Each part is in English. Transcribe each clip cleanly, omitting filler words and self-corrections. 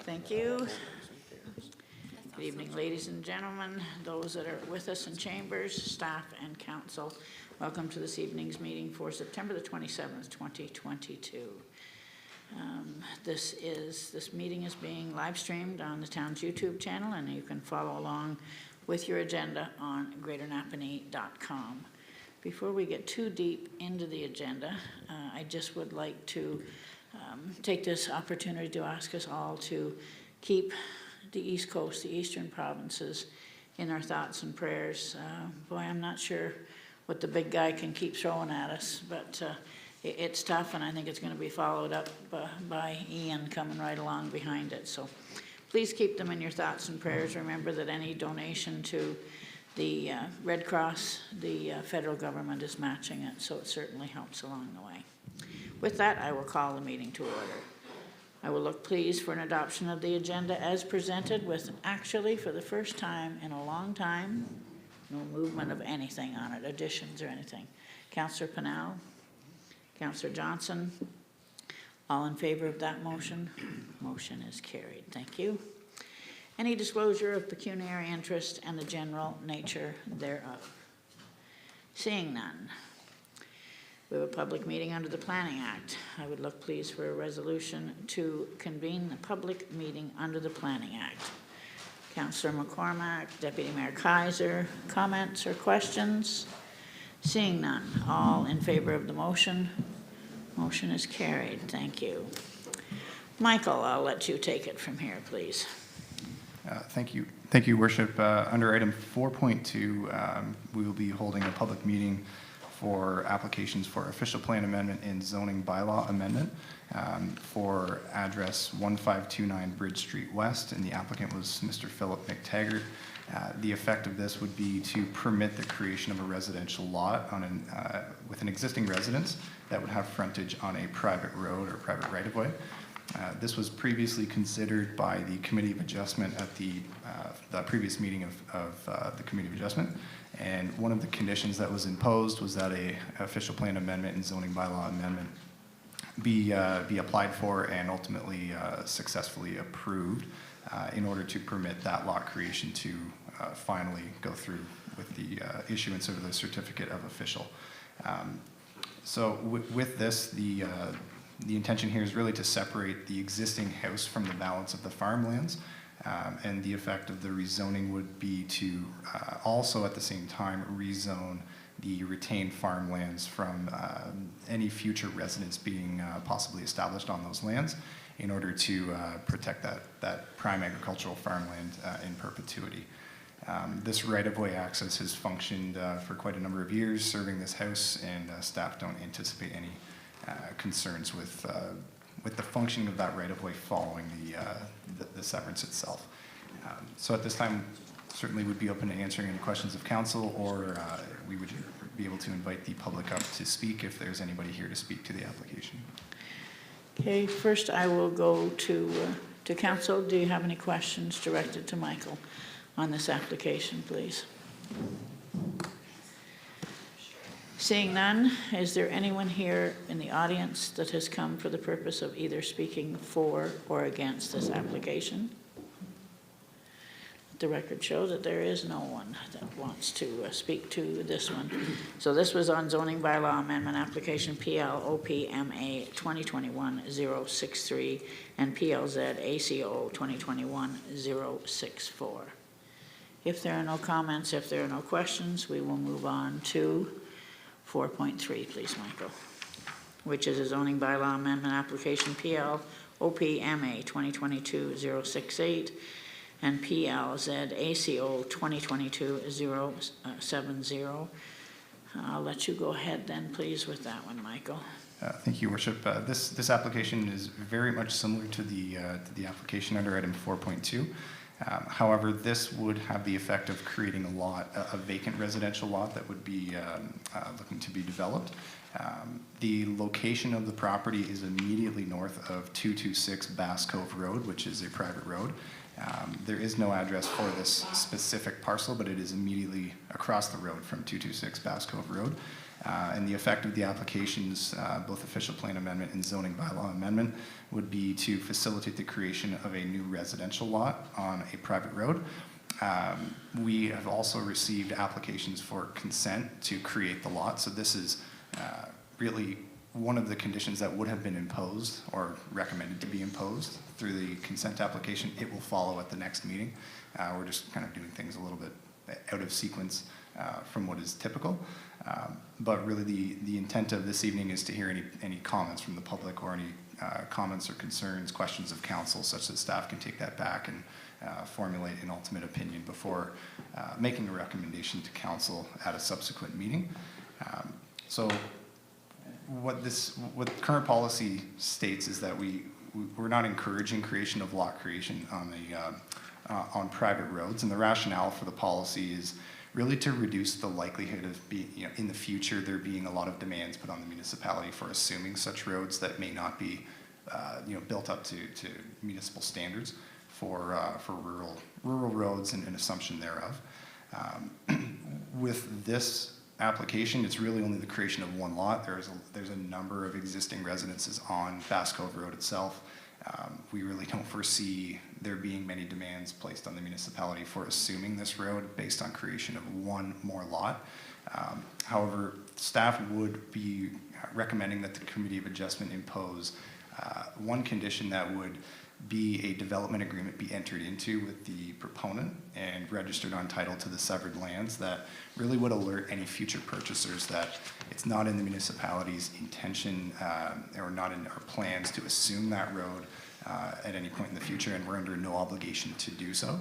Thank you. Good evening, ladies and gentlemen, those that are with us in chambers, staff and council. Welcome to this evening's meeting for September the 27th, 2022. This meeting is being live streamed on the town's YouTube channel, and you can follow along with your agenda on greaternapanee.com. Before we get too deep into the agenda, I just would like to take this opportunity to ask us all to keep the East Coast, the eastern provinces, in our thoughts and prayers. Boy, I'm not sure what the big guy can keep throwing at us, but it's tough, and I think it's going to be followed up by Ian coming right along behind it. So please keep them in your thoughts and prayers. Remember that any donation to the Red Cross, the federal government is matching it, so it certainly helps along the way. With that, I will call the meeting to order. I will look pleased for an adoption of the agenda as presented with, actually, for the first time in a long time, no movement of anything on it, additions or anything. Councillor Pennell, Councillor Johnson, all in favor of that motion? Motion is carried. Thank you. Any disclosure of pecuniary interest and the general nature thereof? Seeing none. We have a public meeting under the Planning Act. I would look please for a resolution to convene the public meeting under the Planning Act. Councillor McCormack, Deputy Mayor Kaiser, comments or questions? Seeing none, all in favor of the motion? Motion is carried. Thank you. Michael, I'll let you take it from here, please. Thank you. Thank you, Worship. Under item 4.2, we will be holding a public meeting for applications for official plan amendment and zoning bylaw amendment for address 1529 Bridge Street West, and the applicant was Mr. Philip McTaggart. The effect of this would be to permit the creation of a residential lot on with an existing residence that would have frontage on a private road or private right-of-way. This was previously considered by the Committee of Adjustment at the previous meeting of the Committee of Adjustment, and one of the conditions that was imposed was that a official plan amendment and zoning bylaw amendment be applied for and ultimately successfully approved in order to permit that lot creation to finally go through with the issuance of the certificate of official. So with this, the intention here is really to separate the existing house from the balance of the farmlands, and the effect of the rezoning would be to also at the same time rezone the retained farmlands from any future residents being possibly established on those lands in order to protect that prime agricultural farmland in perpetuity. This right-of-way access has functioned for quite a number of years serving this house, and staff don't anticipate any concerns with the functioning of that right-of-way following the severance itself. So at this time, certainly would be open to answering any questions of council, or we would be able to invite the public up to speak if there's anybody here to speak to the application. Okay, first I will go to council. Do you have any questions directed to Michael on this application, please? Seeing none, is there anyone here in the audience that has come for the purpose of either speaking for or against this application? The record shows that there is no one that wants to speak to this one. So this was on zoning bylaw amendment application PLOPMA 2021-063 and PLZACO 2021-064. If there are no comments, if there are no questions, we will move on to 4.3, please, Michael, which is a zoning bylaw amendment application PLOPMA 2022-068 and PLZACO 2022-070. I'll let you go ahead then, please, with that one, Michael. Thank you, Worship. This application is very much similar to the application under item 4.2. However, this would have the effect of creating a vacant residential lot that would be looking to be developed. The location of the property is immediately north of 226 Bass Cove Road, which is a private road. There is no address for this specific parcel, but it is immediately across the road from 226 Bass Cove Road. And the effect of the applications, both official plan amendment and zoning bylaw amendment, would be to facilitate the creation of a new residential lot on a private road. We have also received applications for consent to create the lot. So this is really one of the conditions that would have been imposed or recommended to be imposed through the consent application. It will follow at the next meeting. We're just kind of doing things a little bit out of sequence from what is typical. But really the intent of this evening is to hear any comments from the public or any comments or concerns, questions of council, such that staff can take that back and formulate an ultimate opinion before making a recommendation to council at a subsequent meeting. So what current policy states is that we're not encouraging creation of lot creation on private roads, and the rationale for the policy is really to reduce the likelihood of in the future there being a lot of demands put on the municipality for assuming such roads that may not be built up to municipal standards for rural roads and an assumption thereof. With this application, it's really only the creation of one lot. There's a number of existing residences on Bass Cove Road itself. We really don't foresee there being many demands placed on the municipality for assuming this road based on creation of one more lot. However, staff would be recommending that the Committee of Adjustment impose one condition that would be a development agreement be entered into with the proponent and registered on title to the severed lands that really would alert any future purchasers that it's not in the municipality's intention or not in our plans to assume that road at any point in the future, and we're under no obligation to do so.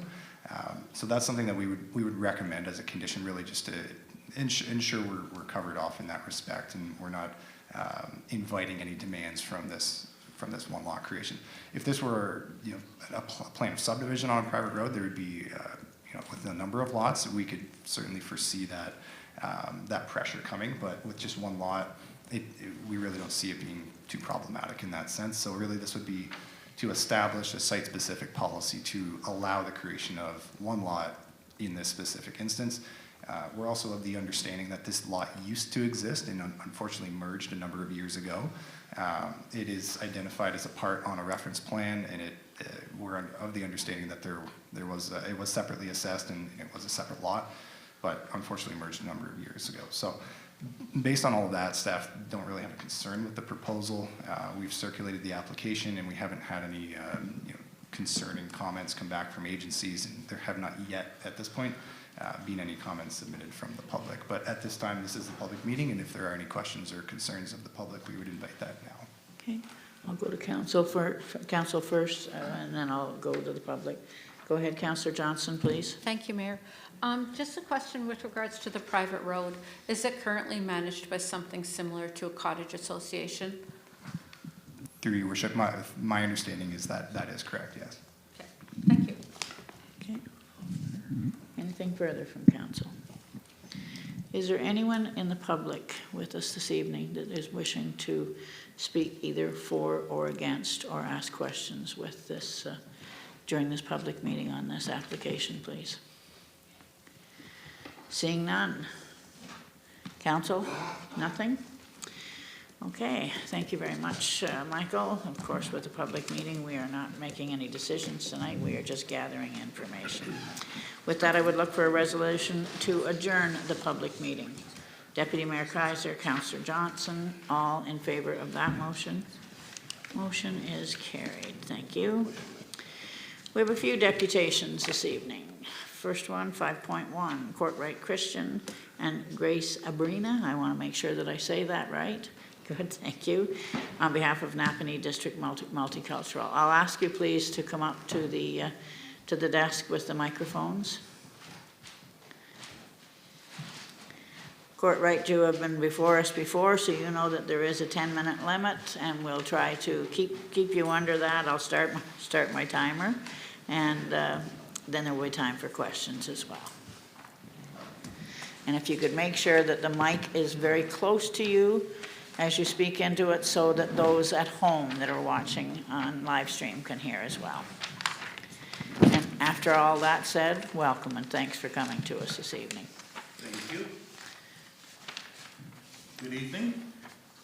So that's something that we would recommend as a condition, really just to ensure we're covered off in that respect, and we're not inviting any demands from this one lot creation. If this were a plan of subdivision on a private road, there would be with a number of lots, we could certainly foresee that pressure coming. But with just one lot, we really don't see it being too problematic in that sense. So really, this would be to establish a site-specific policy to allow the creation of one lot in this specific instance. We're also of the understanding that this lot used to exist and unfortunately merged a number of years ago. It is identified as a part on a reference plan, and we're of the understanding that it was separately assessed and it was a separate lot, but unfortunately merged a number of years ago. So based on all of that, staff don't really have a concern with the proposal. We've circulated the application, and we haven't had any concerning comments come back from agencies, and there have not yet at this point been any comments submitted from the public. But at this time, this is a public meeting, and if there are any questions or concerns of the public, we would invite that now. Okay, I'll go to council first, and then I'll go to the public. Go ahead, Councillor Johnson, please. Thank you, Mayor. Just a question with regards to the private road. Is it currently managed by something similar to a cottage association? Through your worship, my understanding is that is correct, yes. Okay, thank you. Okay. Anything further from council? Is there anyone in the public with us this evening that is wishing to speak either for or against or ask questions with this during this public meeting on this application, please? Seeing none. Council, nothing? Okay, thank you very much, Michael. Of course, with the public meeting, we are not making any decisions tonight. We are just gathering information. With that, I would look for a resolution to adjourn the public meeting. Deputy Mayor Kaiser, Councillor Johnson, all in favor of that motion? Motion is carried. Thank you. We have a few deputations this evening. First one, 5.1, Cortwright Christian and Grace Abrena. I want to make sure that I say that right. Good, thank you. On behalf of Napanee District Multicultural. I'll ask you please to come up to the desk with the microphones. Cortwright, you have been before us before, so you know that there is a 10-minute limit, and we'll try to keep you under that. I'll start my timer, and then there will be time for questions as well. And if you could make sure that the mic is very close to you as you speak into it, so that those at home that are watching on live stream can hear as well. And after all that said, welcome and thanks for coming to us this evening. Thank you. Good evening.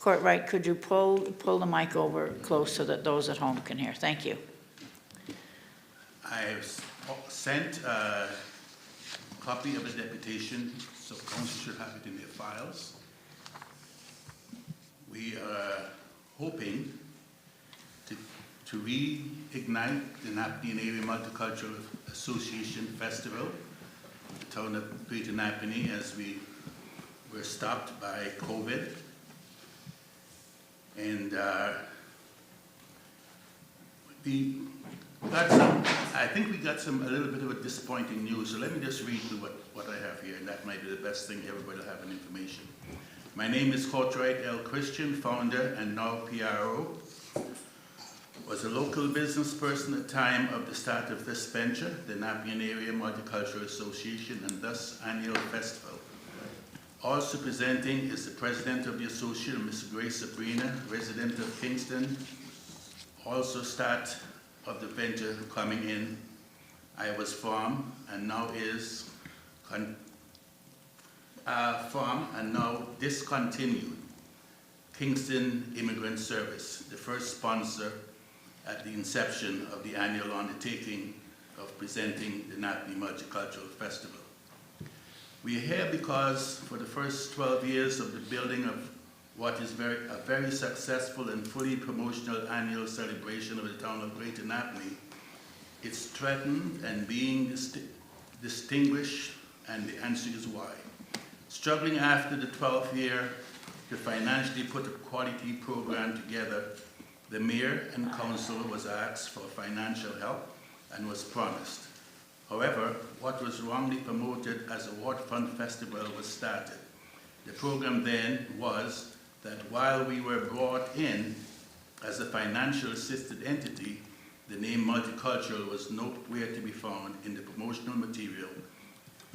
Cortwright, could you pull the mic over close so that those at home can hear? Thank you. I have sent a copy of the deputation, so council should have it in their files. We are hoping to reignite the Napanee Area Multicultural Association Festival, the town of Greater Napanee, as we were stopped by COVID. And I think we got a little bit of a disappointing news, so let me just read through what I have here, and that might be the best thing. Everybody will have an information. My name is Cortwright L. Christian, founder and now PRO. Was a local business person at the time of the start of this venture, the Napanee Area Multicultural Association, and thus annual festival. Also presenting is the president of the association, Ms. Grace Abrena, resident of Kingston. Also start of the venture coming in, I was farm and now is farm and now discontinued. Kingston Immigrant Service, the first sponsor at the inception of the annual undertaking of presenting the Napanee Multicultural Festival. We are here because for the first 12 years of the building of what is a very successful and fully promotional annual celebration of the town of Greater Napanee, it's threatened and being distinguished, and the answer is why. Struggling after the 12th year to financially put a quality program together, the mayor and council was asked for financial help and was promised. However, what was wrongly promoted as a waterfront festival was started. The program then was that while we were brought in as a financial assisted entity, the name Multicultural was nowhere to be found in the promotional material.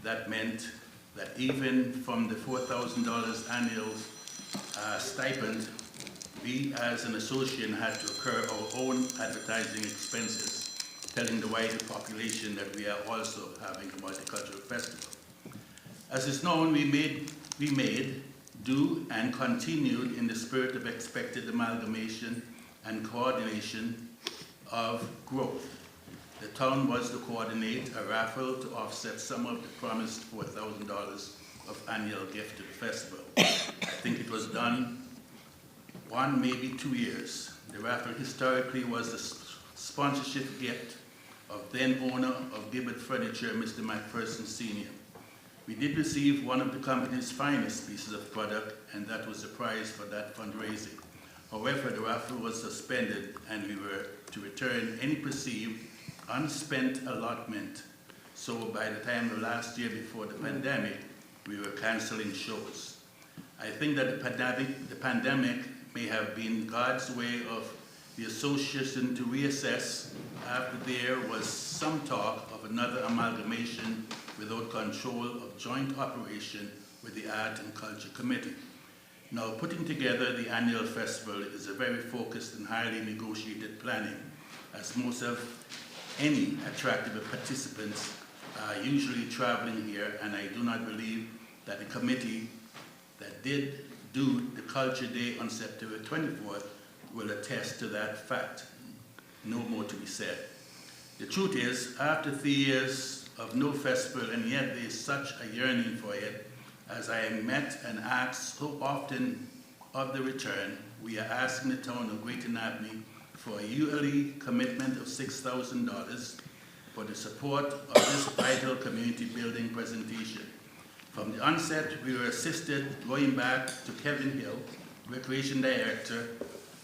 That meant that even from the $4,000 annual stipend, we as an association had to incur our own advertising expenses, telling the wider population that we are also having a multicultural festival. As is known, we made, do, and continued in the spirit of expected amalgamation and coordination of growth. The town was to coordinate a raffle to offset some of the promised $4,000 of annual gift to the festival. I think it was done 1, maybe 2 years. The raffle historically was the sponsorship gift of then owner of Gibbet Furniture, Mr. McPherson Sr. We did receive one of the company's finest pieces of product, and that was the prize for that fundraising. However, the raffle was suspended, and we were to return any perceived unspent allotment. So by the time of last year before the pandemic, we were canceling shows. I think that the pandemic may have been God's way of the association to reassess after there was some talk of another amalgamation without control of joint operation with the Art and Culture Committee. Now, putting together the annual festival is a very focused and highly negotiated planning, as most of any attractive participants are usually traveling here, and I do not believe that the committee that did do the Culture Day on September 24th will attest to that fact. No more to be said. The truth is, after 3 years of no festival, and yet there is such a yearning for it, as I am met and asked so often of the return, we are asking the town of Greater Napanee for a yearly commitment of $6,000 for the support of this vital community building presentation. From the onset, we were assisted going back to Kevin Hill, Recreation Director,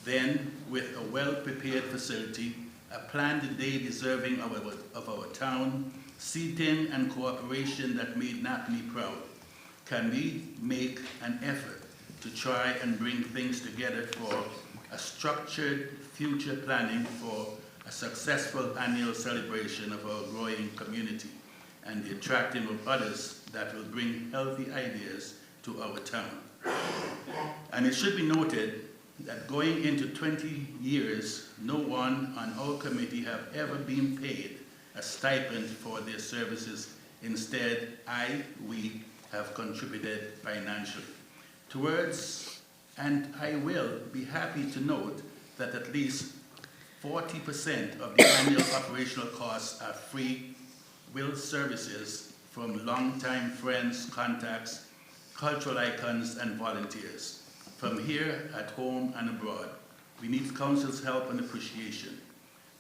then with a well-prepared facility, a planned day deserving of our town, seating and cooperation that made Napanee proud. Can we make an effort to try and bring things together for a structured future planning for a successful annual celebration of our growing community and the attracting of others that will bring healthy ideas to our town? And it should be noted that going into 20 years, no one on our committee have ever been paid a stipend for their services. Instead, we have contributed financially. towards, and I will be happy to note that at least 40% of the annual operational costs are free will services from longtime friends, contacts, cultural icons, and volunteers, from here, at home, and abroad. We need Council's help and appreciation.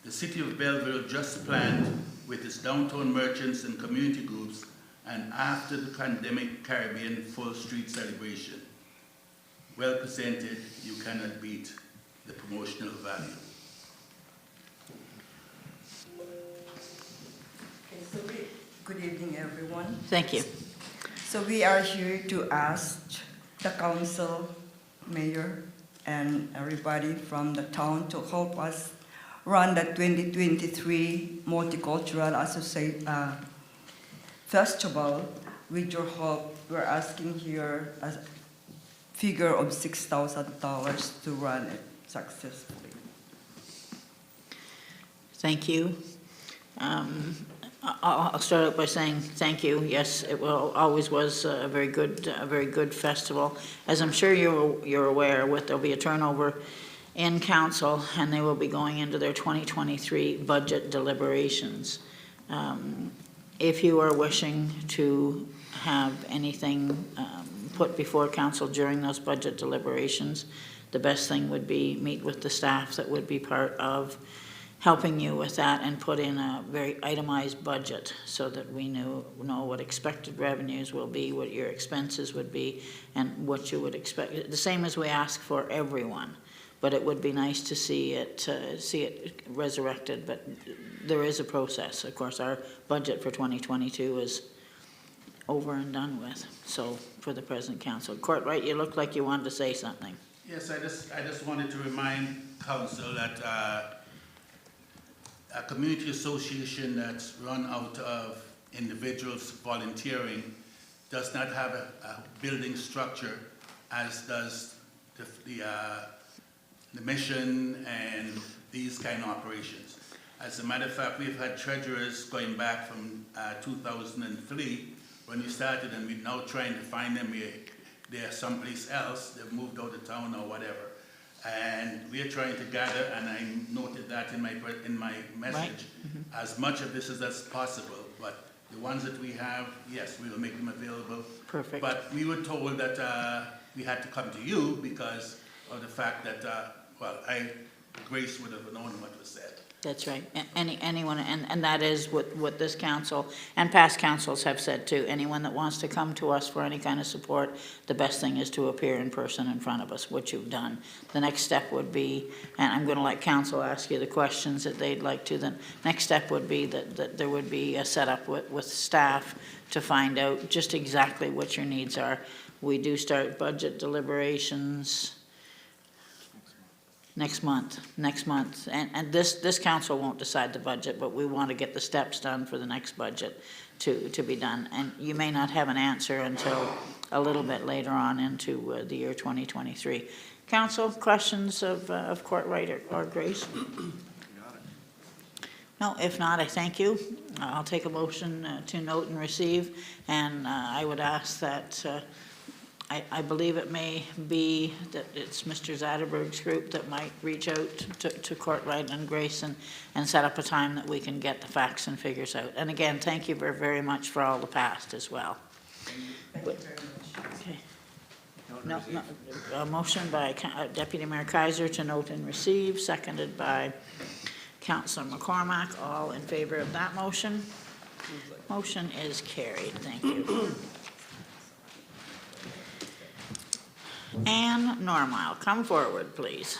The City of Belleville just planned with its downtown merchants and community groups and after the pandemic Caribbean full street celebration. Well presented, you cannot beat the promotional value. Good evening, everyone. Thank you. So we are here to ask the council, mayor, and everybody from the town to help us run the 2023 Multicultural Festival. With your help, we're asking here a figure of $6,000 to run it successfully. Thank you. I'll start out by saying thank you. Yes, it always was a very good festival. As I'm sure you're aware, there'll be a turnover in council, and they will be going into their 2023 budget deliberations. If you are wishing to have anything put before council during those budget deliberations, the best thing would be meet with the staff that would be part of helping you with that and put in a very itemized budget so that we know what expected revenues will be, what your expenses would be, and what you would expect. The same as we ask for everyone, but it would be nice to see it resurrected. But there is a process. Of course, our budget for 2022 is over and done with. So for the present council, Cortwright, you look like you wanted to say something. Yes, I just wanted to remind council that a community association that's run out of individuals volunteering does not have a building structure as does the mission and these kind of operations. As a matter of fact, we've had treasurers going back from 2003 when we started, and we're now trying to find them. They're someplace else, they've moved out of town or whatever. And we are trying to gather, and I noted that in my message, Right. Mm-hmm. as much of this as possible. But the ones that we have, yes, we will make them available. Perfect. But we were told that we had to come to you because of the fact that, Grace would have known what was said. That's right. Anyone, and that is what this council and past councils have said too. Anyone that wants to come to us for any kind of support, the best thing is to appear in person in front of us, which you've done. The next step would be, and I'm going to let council ask you the questions that they'd like to, the next step would be that there would be a setup with staff to find out just exactly what your needs are. We do start budget deliberations next month, and this council won't decide the budget, but we want to get the steps done for the next budget to be done. And you may not have an answer until a little bit later on into the year 2023. Council, questions of Cortwright or Grace? No, if not, I thank you. I'll take a motion to note and receive, and I would ask that I believe it may be that it's Mr. Zetterberg's group that might reach out to Cortwright and Grace and set up a time that we can get the facts and figures out. And again, thank you very, very much for all the past as well. Thank you very much. Okay. No, a motion by Deputy Mayor Kaiser to note and receive, seconded by Councillor McCormack. All in favor of that motion? Motion is carried. Thank you. Ann Normile, come forward, please.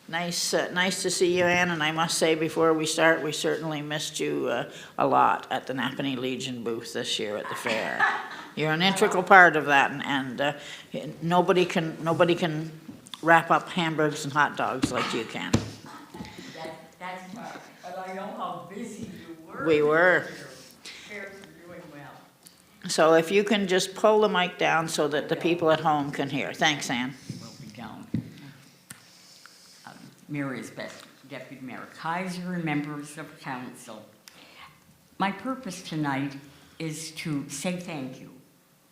Nice to see you, Ann, and I must say before we start, we certainly missed you a lot at the Napanee Legion booth this year at the fair. You're an integral part of that, and nobody can wrap up hamburgers and hot dogs like you can. That's right. But I know how busy you were. We were. Fairs were doing well. So if you can just pull the mic down so that the people at home can hear. Thanks, Ann. Will be gone. Mary Isbester. Deputy Mayor Kaiser, and members of council. My purpose tonight is to say thank you,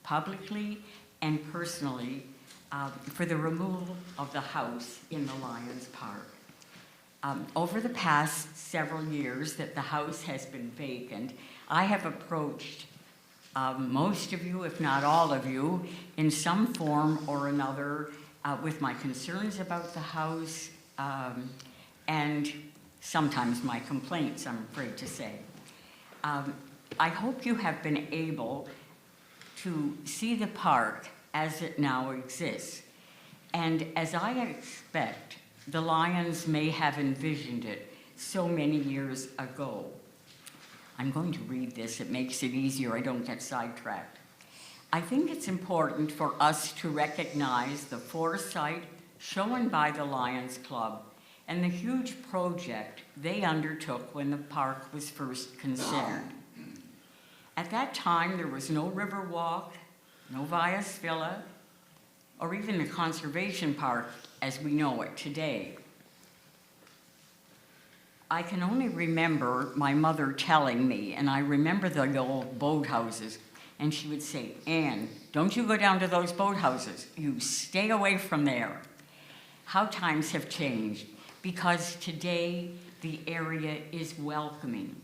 publicly and personally, for the removal of the house in the Lions Park. Over the past several years that the house has been vacant, I have approached most of you, if not all of you, in some form or another with my concerns about the house and sometimes my complaints, I'm afraid to say. I hope you have been able to see the park as it now exists. And as I expect, the Lions may have envisioned it so many years ago. I'm going to read this, it makes it easier, I don't get sidetracked. I think it's important for us to recognize the foresight shown by the Lions Club and the huge project they undertook when the park was first considered. At that time, there was no river walk, no Vias Villa, or even the conservation park as we know it today. I can only remember my mother telling me, and I remember the old boathouses, and she would say, "Ann, don't you go down to those boathouses. You stay away from there." How times have changed, because today the area is welcoming.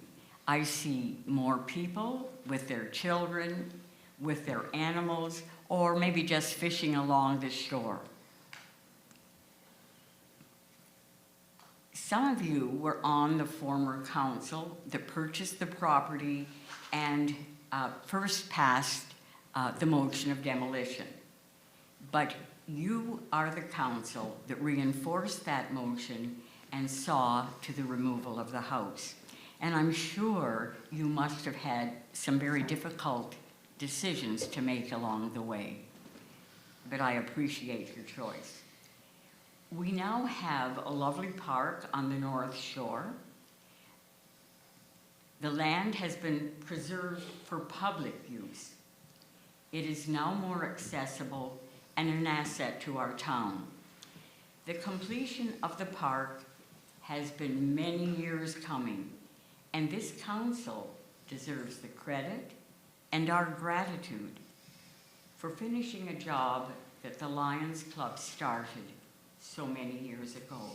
I see more people with their children, with their animals, or maybe just fishing along the shore. Some of you were on the former council that purchased the property and first passed the motion of demolition. But you are the council that reinforced that motion and saw to the removal of the house. And I'm sure you must have had some very difficult decisions to make along the way. But I appreciate your choice. We now have a lovely park on the North Shore. The land has been preserved for public use. It is now more accessible and an asset to our town. The completion of the park has been many years coming, and this council deserves the credit and our gratitude for finishing a job that the Lions Club started so many years ago.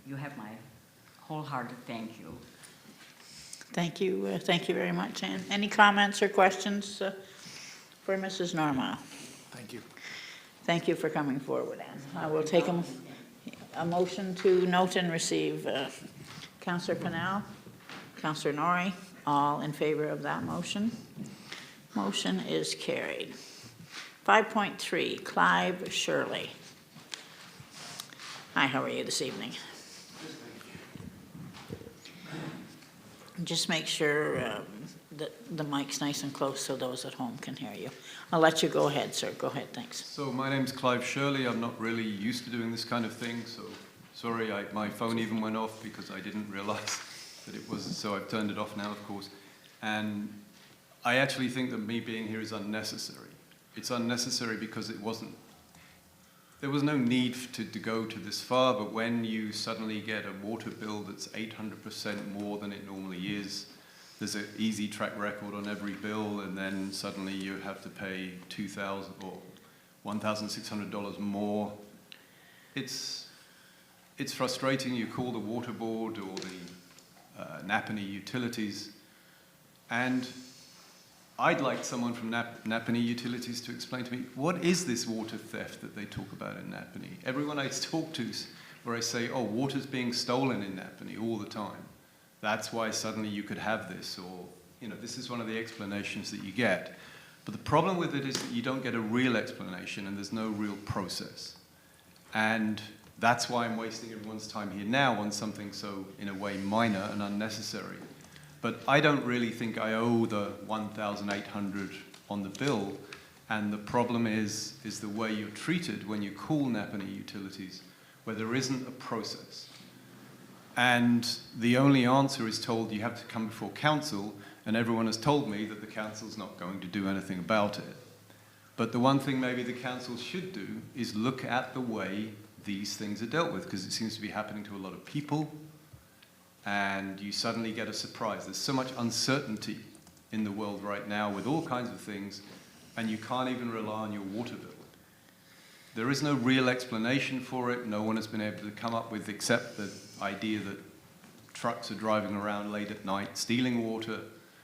You have my wholehearted thank you. Thank you very much, Ann. Any comments or questions for Mrs. Normile? Thank you. Thank you for coming forward, Ann. I will take a motion to note and receive. Councillor Pennell, Councillor Norrie, all in favor of that motion. Motion is carried. 5.3, Clive Shirley. Hi, how are you this evening? Just make sure that the mic's nice and close so those at home can hear you. I'll let you go ahead, sir. Go ahead, thanks. So my name's Clive Shirley. I'm not really used to doing this kind of thing, so sorry, my phone even went off because I didn't realize that it was, so I've turned it off now, of course. And I actually think that me being here is unnecessary. It's unnecessary because there was no need to go to this far, but when you suddenly get a water bill that's 800% more than it normally is, there's an easy track record on every bill, and then suddenly you have to pay $2,000 or $1,600 more. It's frustrating. You call the water board or the Napanee utilities, and I'd like someone from Napanee Utilities to explain to me, what is this water theft that they talk about in Napanee? Everyone I talk to, where I say, oh, water's being stolen in Napanee all the time. That's why suddenly you could have this, or, you know, this is one of the explanations that you get. But the problem with it is that you don't get a real explanation and there's no real process. And that's why I'm wasting everyone's time here now on something so, in a way, minor and unnecessary. But I don't really think I owe the $1,800 on the bill, and the problem is the way you're treated when you call Napanee Utilities, where there isn't a process. And the only answer is told you have to come before council, and everyone has told me that the council's not going to do anything about it. But the one thing maybe the council should do is look at the way these things are dealt with, because it seems to be happening to a lot of people, and you suddenly get a surprise. There's so much uncertainty in the world right now with all kinds of things, and you can't even rely on your water bill. There is no real explanation for it. No one has been able to come up with, except the idea that trucks are driving around late at night stealing water,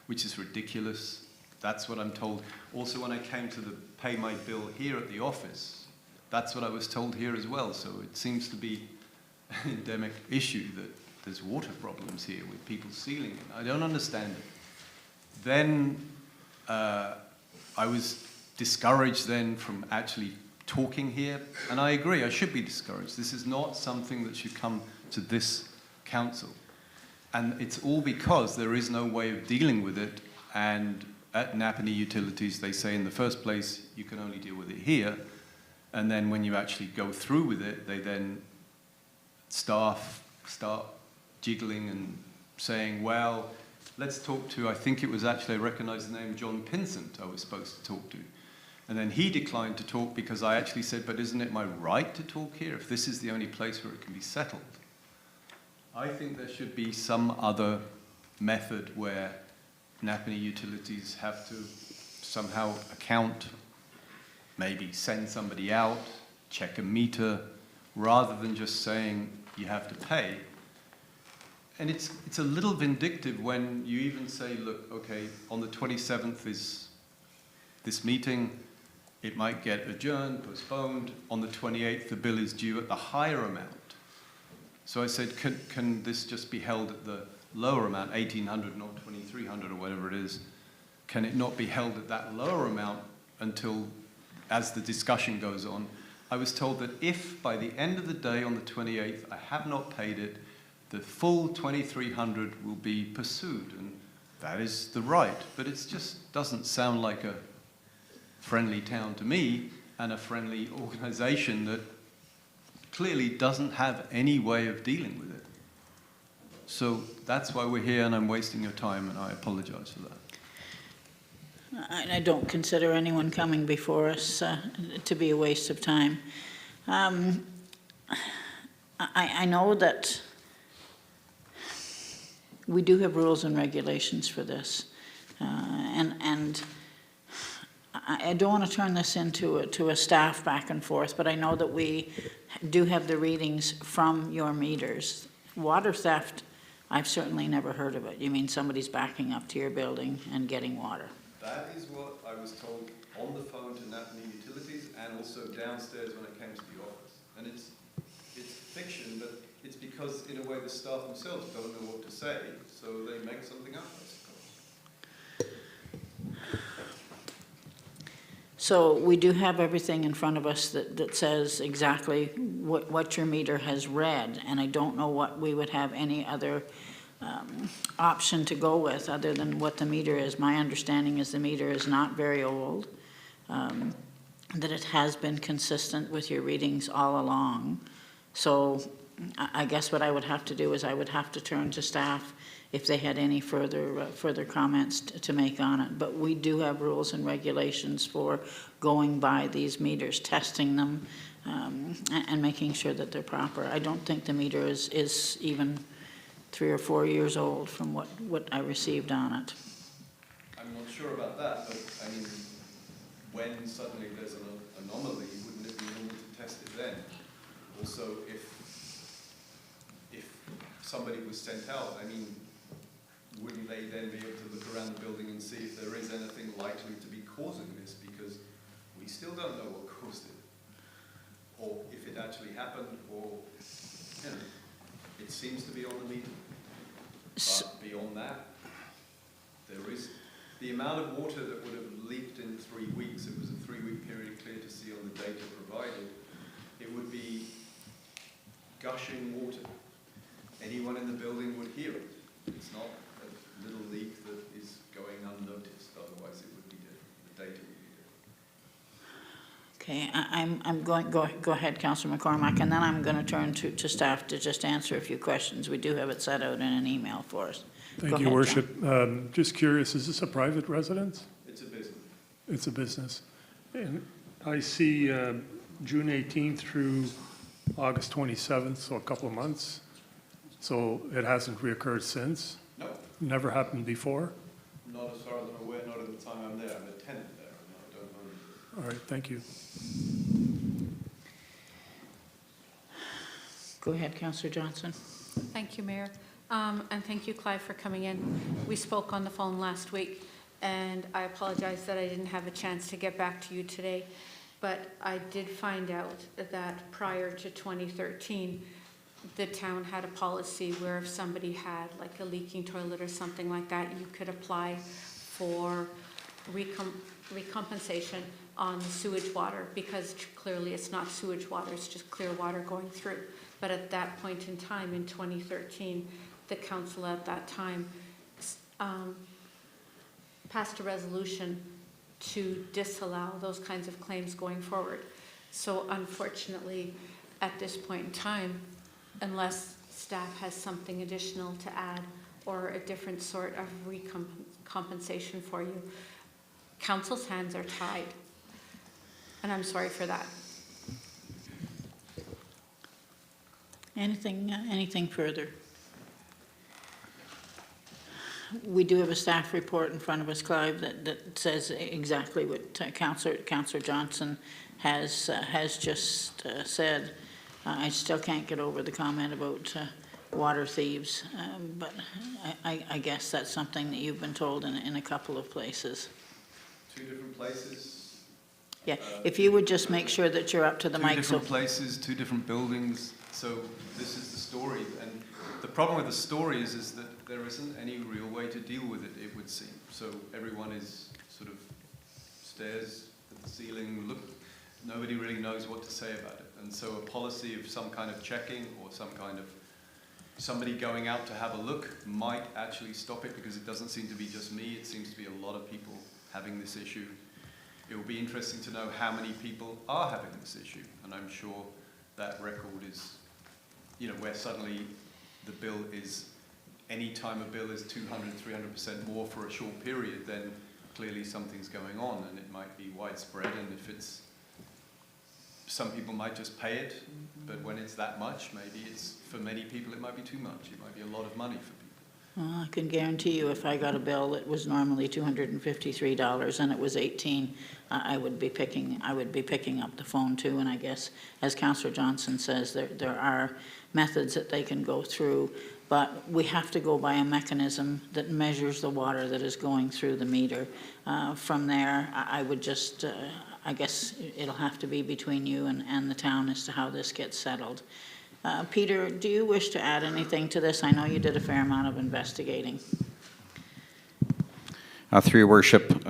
which is ridiculous. That's what I'm told. Also, when I came to pay my bill here at the office, that's what I was told here as well. So it seems to be an endemic issue that there's water problems here with people stealing it. I don't understand it. Then I was discouraged then from actually talking here, and I agree, I should be discouraged. This is not something that should come to this council. And it's all because there is no way of dealing with it, and at Napanee Utilities, they say in the first place, you can only deal with it here, and then when you actually go through with it, they then staff start jiggling and saying, well, let's talk to, I think it was actually, I recognize the name, John Pinsent I was supposed to talk to. And then he declined to talk because I actually said, but isn't it my right to talk here if this is the only place where it can be settled? I think there should be some other method where Napanee Utilities have to somehow account, maybe send somebody out, check a meter, rather than just saying you have to pay. And it's a little vindictive when you even say, look, okay, on the 27th is this meeting, it might get adjourned, postponed. On the 28th, the bill is due at the higher amount. So I said, can this just be held at the lower amount, 1,800, not 2,300 or whatever it is? Can it not be held at that lower amount until, as the discussion goes on? I was told that if by the end of the day on the 28th I have not paid it, the full 2,300 will be pursued, and that is the right. But it just doesn't sound like a friendly town to me, and a friendly organization that clearly doesn't have any way of dealing with it. So that's why we're here, and I'm wasting your time, and I apologize for that. I don't consider anyone coming before us to be a waste of time. I know that we do have rules and regulations for this, and I don't want to turn this into a staff back and forth, but I know that we do have the readings from your meters. Water theft, I've certainly never heard of it. You mean somebody's backing up to your building and getting water? That is what I was told on the phone to Napanee Utilities, and also downstairs when I came to the office. And it's fiction, but it's because in a way the staff themselves don't know what to say, so they make something up, I suppose. So we do have everything in front of us that says exactly what your meter has read, and I don't know what we would have any other option to go with other than what the meter is. My understanding is the meter is not very old, that it has been consistent with your readings all along. So I guess what I would have to do is I would have to turn to staff if they had any further comments to make on it. But we do have rules and regulations for going by these meters, testing them, and making sure that they're proper. I don't think the meter is even 3 or 4 years old from what I received on it. I'm not sure about that, but I mean, when suddenly there's an anomaly, wouldn't it be normal to test it then? Also, if somebody was sent out, I mean, wouldn't they then be able to look around the building and see if there is anything likely to be causing this? Because we still don't know what caused it, or if it actually happened, or, you know, it seems to be on the meter. But beyond that, there is the amount of water that would have leaked in 3 weeks. It was a 3-week period, clear to see on the data provided. It would be gushing water. Anyone in the building would hear it. It's not a little leak that is going unnoticed. Otherwise, it would be different. The data would be different. Okay, I'm going, go ahead, Councillor McCormack, and then I'm going to turn to staff to just answer a few questions. We do have it set out in an email for us. Thank you, Worship. Just curious, is this a private residence? It's a business. It's a business. And I see June 18th through August 27th, so a couple of months. So it hasn't reoccurred since? No, Never happened before? not as far as I'm aware, not at the time I'm there. I'm a tenant there, and I don't know. All right, thank you. Go ahead, Councillor Johnson. Thank you, Mayor. And thank you, Clive, for coming in. We spoke on the phone last week, and I apologize that I didn't have a chance to get back to you today. But I did find out that prior to 2013, the town had a policy where if somebody had like a leaking toilet or something like that, you could apply for recompensation on the sewage water, because clearly it's not sewage water, it's just clear water going through. But at that point in time, in 2013, the council at that time passed a resolution to disallow those kinds of claims going forward. So unfortunately, at this point in time, unless staff has something additional to add or a different sort of compensation for you, council's hands are tied. And I'm sorry for that. Anything further? We do have a staff report in front of us, Clive, that says exactly what Councillor Johnson has just said. I still can't get over the comment about water thieves, but I guess that's something that you've been told in a couple of places. 2 different places. Yeah, if you would just make sure that you're up to the mic. 2 different places, 2 different buildings. So this is the story. And the problem with the story is that there isn't any real way to deal with it, it would seem. So everyone is sort of stares at the ceiling, look, nobody really knows what to say about it. And so a policy of some kind of checking or some kind of somebody going out to have a look might actually stop it, because it doesn't seem to be just me. It seems to be a lot of people having this issue. It will be interesting to know how many people are having this issue. And I'm sure that record is, you know, where suddenly the bill is, any time a bill is 200, 300% more for a short period, then clearly something's going on, and it might be widespread. And if it's, some people might just pay it, but when it's that much, maybe it's, for many people, it might be too much. It might be a lot of money for people. Well, I can guarantee you if I got a bill that was normally $253 and it was $18, I would be picking up the phone too. And I guess, as Councillor Johnson says, there are methods that they can go through, but we have to go by a mechanism that measures the water that is going through the meter. From there, I would just, I guess it'll have to be between you and the town as to how this gets settled. Peter, do you wish to add anything to this? I know you did a fair amount of investigating. Through your worship,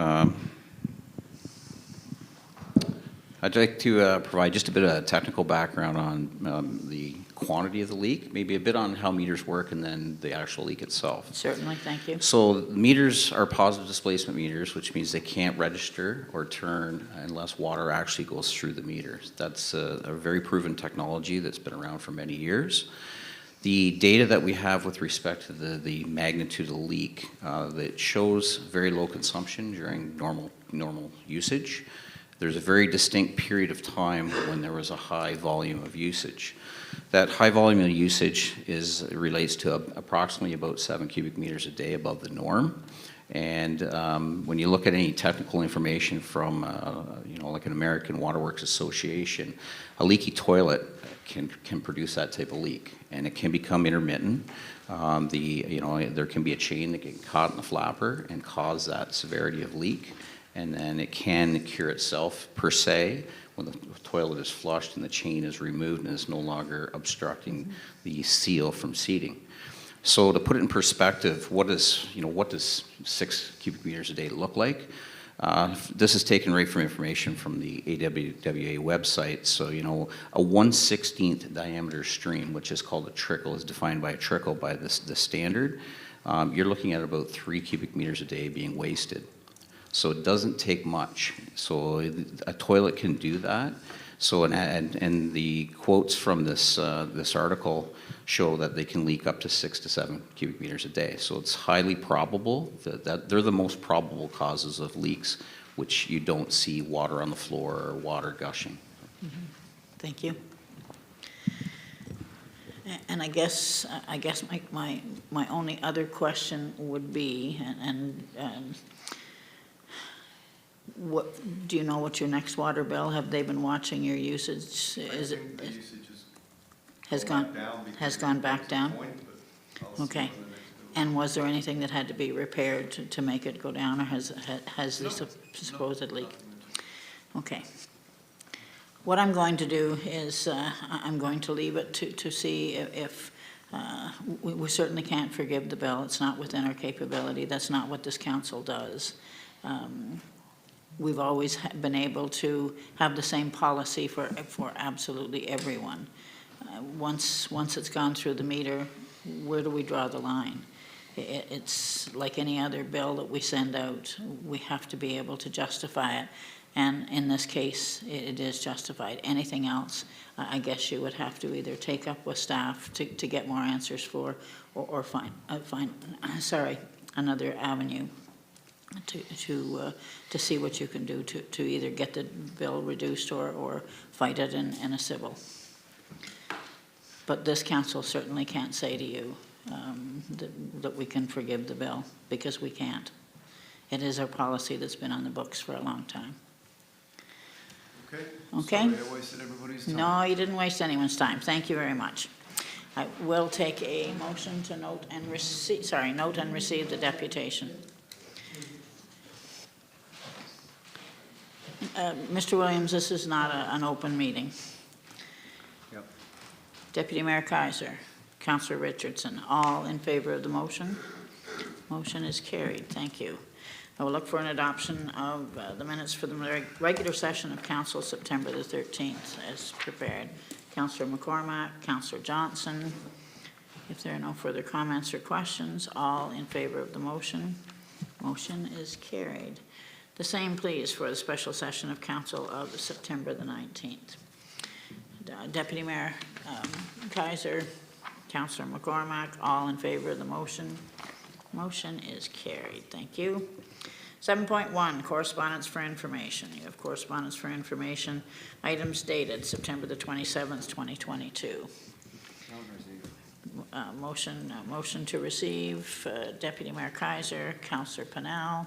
I'd like to provide just a bit of technical background on the quantity of the leak, maybe a bit on how meters work, and then the actual leak itself. Certainly, thank you. So meters are positive displacement meters, which means they can't register or turn unless water actually goes through the meters. That's a very proven technology that's been around for many years. The data that we have with respect to the magnitude of the leak, that shows very low consumption during normal usage. There's a very distinct period of time when there was a high volume of usage. That high volume of usage relates to approximately about 7 cubic meters a day above the norm. And when you look at any technical information from, like an American Waterworks Association, a leaky toilet can produce that type of leak, and it can become intermittent. There can be a chain that gets caught in the flapper and cause that severity of leak, and then it can cure itself per se when the toilet is flushed and the chain is removed and is no longer obstructing the seal from seating. So to put it in perspective, what does 6 cubic meters a day look like? This is taken right from information from the AWWA website. So, a 1/16th diameter stream, which is called a trickle, is defined by a trickle by the standard. You're looking at about 3 cubic meters a day being wasted. So it doesn't take much. So a toilet can do that. So and the quotes from this article show that they can leak up to 6 to 7 cubic meters a day. So it's highly probable that they're the most probable causes of leaks, which you don't see water on the floor or water gushing. Thank you. And I guess my only other question would be, what, do you know what your next water bill, have they been watching your usage? Is it? I think the usage Has gone back down? Okay. And was there anything that had to be repaired to make it go down, or has this supposedly? Okay. What I'm going to do is, I'm going to leave it to see if, we certainly can't forgive the bill. It's not within our capability. That's not what this council does. We've always been able to have the same policy for absolutely everyone. Once it's gone through the meter, where do we draw the line? It's like any other bill that we send out. We have to be able to justify it. And in this case, it is justified. Anything else, I guess you would have to either take up with staff to get more answers for, or find another avenue to see what you can do to either get the bill reduced or fight it in a civil. But this council certainly can't say to you that we can forgive the bill, because we can't. It is our policy that's been on the books for a long time. Okay? Sorry I wasted everybody's time. No, you didn't waste anyone's time. Thank you very much. I will take a motion to note and receive the deputation. Mr. Williams, this is not an open meeting. Yep. Deputy Mayor Kaiser, Councillor Richardson, all in favor of the motion? Motion is carried. Thank you. I will look for an adoption of the minutes for the regular session of Council September the 13th as prepared. Councillor McCormack, Councillor Johnson. If there are no further comments or questions, all in favor of the motion? Motion is carried. The same, please, for the special session of Council of September the 19th. Deputy Mayor Kaiser, Councillor McCormack, all in favor of the motion? Motion is carried. Thank you. 7.1, correspondence for information. You have correspondence for information. Items dated September the 27th, 2022. Motion to receive. Deputy Mayor Kaiser, Councillor Pennell.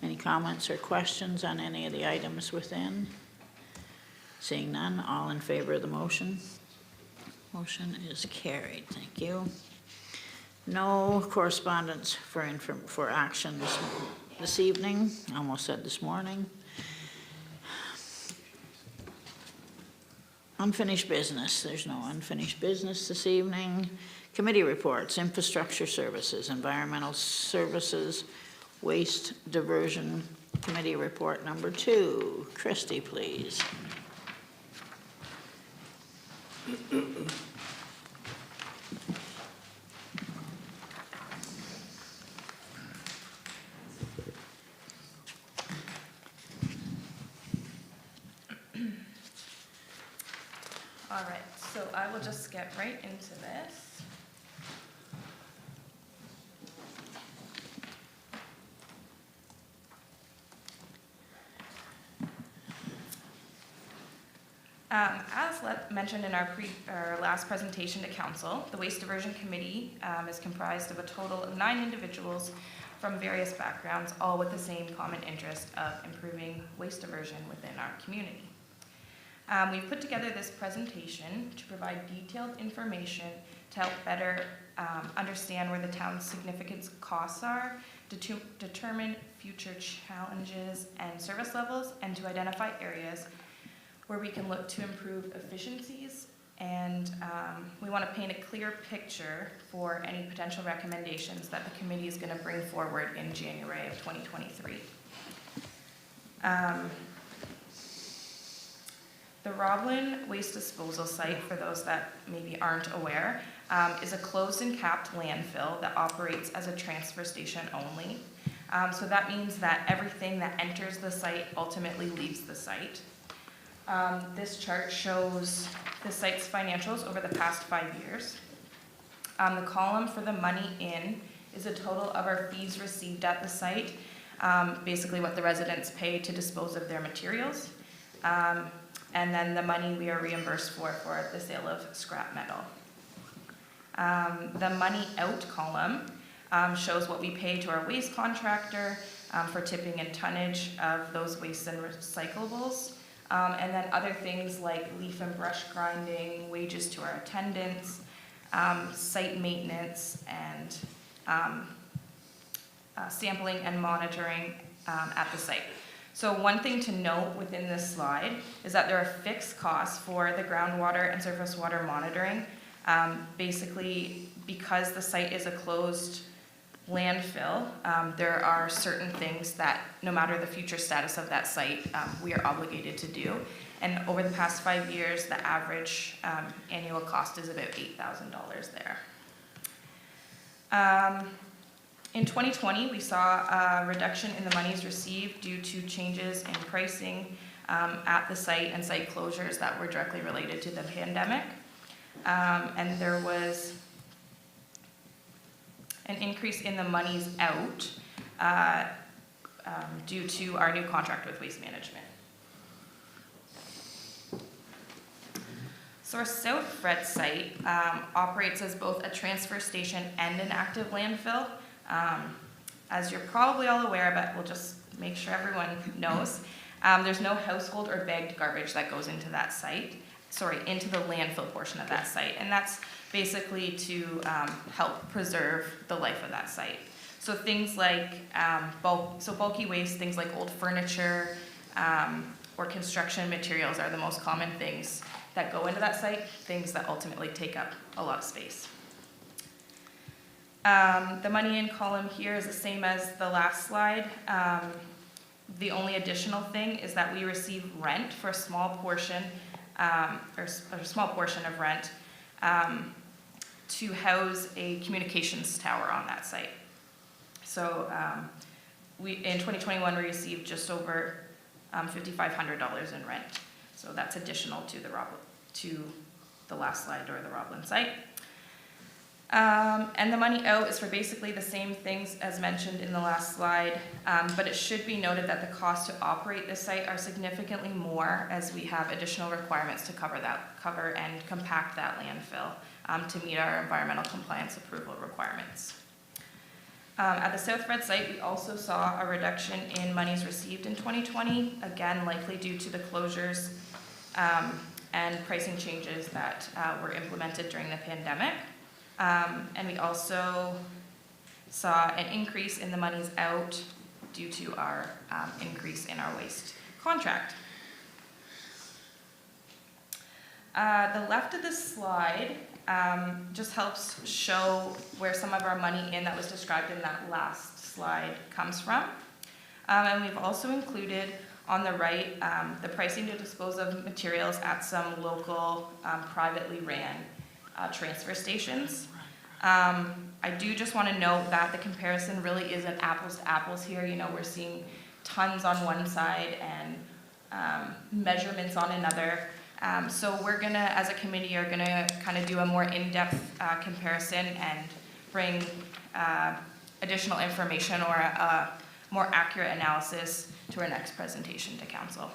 Any comments or questions on any of the items within? Seeing none, all in favor of the motion? Motion is carried. Thank you. No correspondence for action this evening. I almost said this morning. Unfinished business. There's no unfinished business this evening. Committee reports, infrastructure services, environmental services, waste diversion committee report number 2. Christy, please. All right, so I will just get right into this. As mentioned in our last presentation to Council, the Waste Diversion Committee is comprised of a total of 9 individuals from various backgrounds, all with the same common interest of improving waste diversion within our community. We've put together this presentation to provide detailed information to help better understand where the town's significant costs are, to determine future challenges and service levels, and to identify areas where we can look to improve efficiencies, and we want to paint a clear picture for any potential recommendations that the committee is going to bring forward in January of 2023. The Roblin Waste Disposal Site, for those that maybe aren't aware, is a closed and capped landfill that operates as a transfer station only. So that means that everything that enters the site ultimately leaves the site. This chart shows the site's financials over the past 5 years. The column for the money in is a total of our fees received at the site, basically what the residents pay to dispose of their materials, and then the money we are reimbursed for the sale of scrap metal. The money out column shows what we pay to our waste contractor for tipping and tonnage of those wastes and recyclables. And then other things like leaf and brush grinding, wages to our attendants, site maintenance, and sampling and monitoring at the site. So one thing to note within this slide is that there are fixed costs for the groundwater and surface water monitoring. Basically, because the site is a closed landfill, there are certain things that, no matter the future status of that site, we are obligated to do. And over the past 5 years, the average annual cost is about $8,000 there. In 2020, we saw a reduction in the monies received due to changes in pricing at the site and site closures that were directly related to the pandemic. And there was an increase in the monies out due to our new contract with Waste Management. So our South Fred site operates as both a transfer station and an active landfill. As you're probably all aware, but we'll just make sure everyone knows, there's no household or bagged garbage that goes into that site, into the landfill portion of that site. And that's basically to help preserve the life of that site. So things like bulky waste, things like old furniture or construction materials are the most common things that go into that site, things that ultimately take up a lot of space. The money in column here is the same as the last slide. The only additional thing is that we receive rent for a small portion, or a small portion of rent, to house a communications tower on that site. So in 2021, we received just over $5,500 in rent. So that's additional to the last slide, or the Roblin site. And the money out is for basically the same things as mentioned in the last slide, but it should be noted that the costs to operate this site are significantly more, as we have additional requirements to cover and compact that landfill to meet our environmental compliance approval requirements. At the South Fred site, we also saw a reduction in monies received in 2020, again likely due to the closures and pricing changes that were implemented during the pandemic. And we also saw an increase in the monies out due to our increase in our waste contract. The left of this slide just helps show where some of our money in that was described in that last slide comes from. And we've also included on the right the pricing to dispose of materials at some local privately ran transfer stations. I do just want to note that the comparison really isn't apples to apples here. You know, we're seeing tons on one side and measurements on another. So we're gonna, as a committee, are gonna kind of do a more in-depth comparison and bring additional information or a more accurate analysis to our next presentation to council.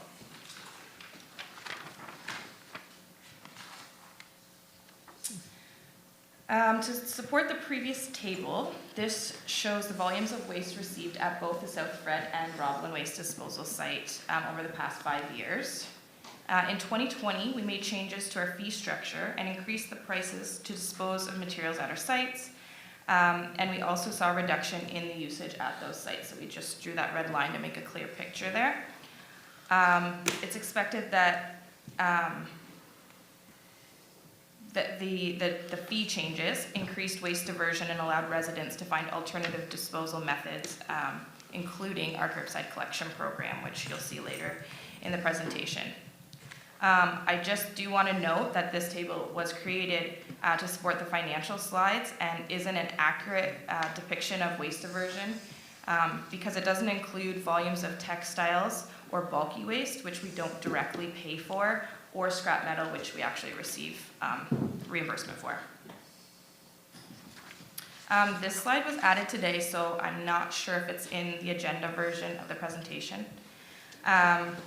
To support the previous table, this shows the volumes of waste received at both the South Fred and Roblin waste disposal site over the past 5 years. In 2020, we made changes to our fee structure and increased the prices to dispose of materials at our sites. And we also saw a reduction in the usage at those sites. So we just drew that red line to make a clear picture there. It's expected that the fee changes increased waste diversion and allowed residents to find alternative disposal methods, including our curbside collection program, which you'll see later in the presentation. I just do want to note that this table was created to support the financial slides and isn't an accurate depiction of waste diversion because it doesn't include volumes of textiles or bulky waste, which we don't directly pay for, or scrap metal, which we actually receive reimbursement for. This slide was added today, so I'm not sure if it's in the agenda version of the presentation.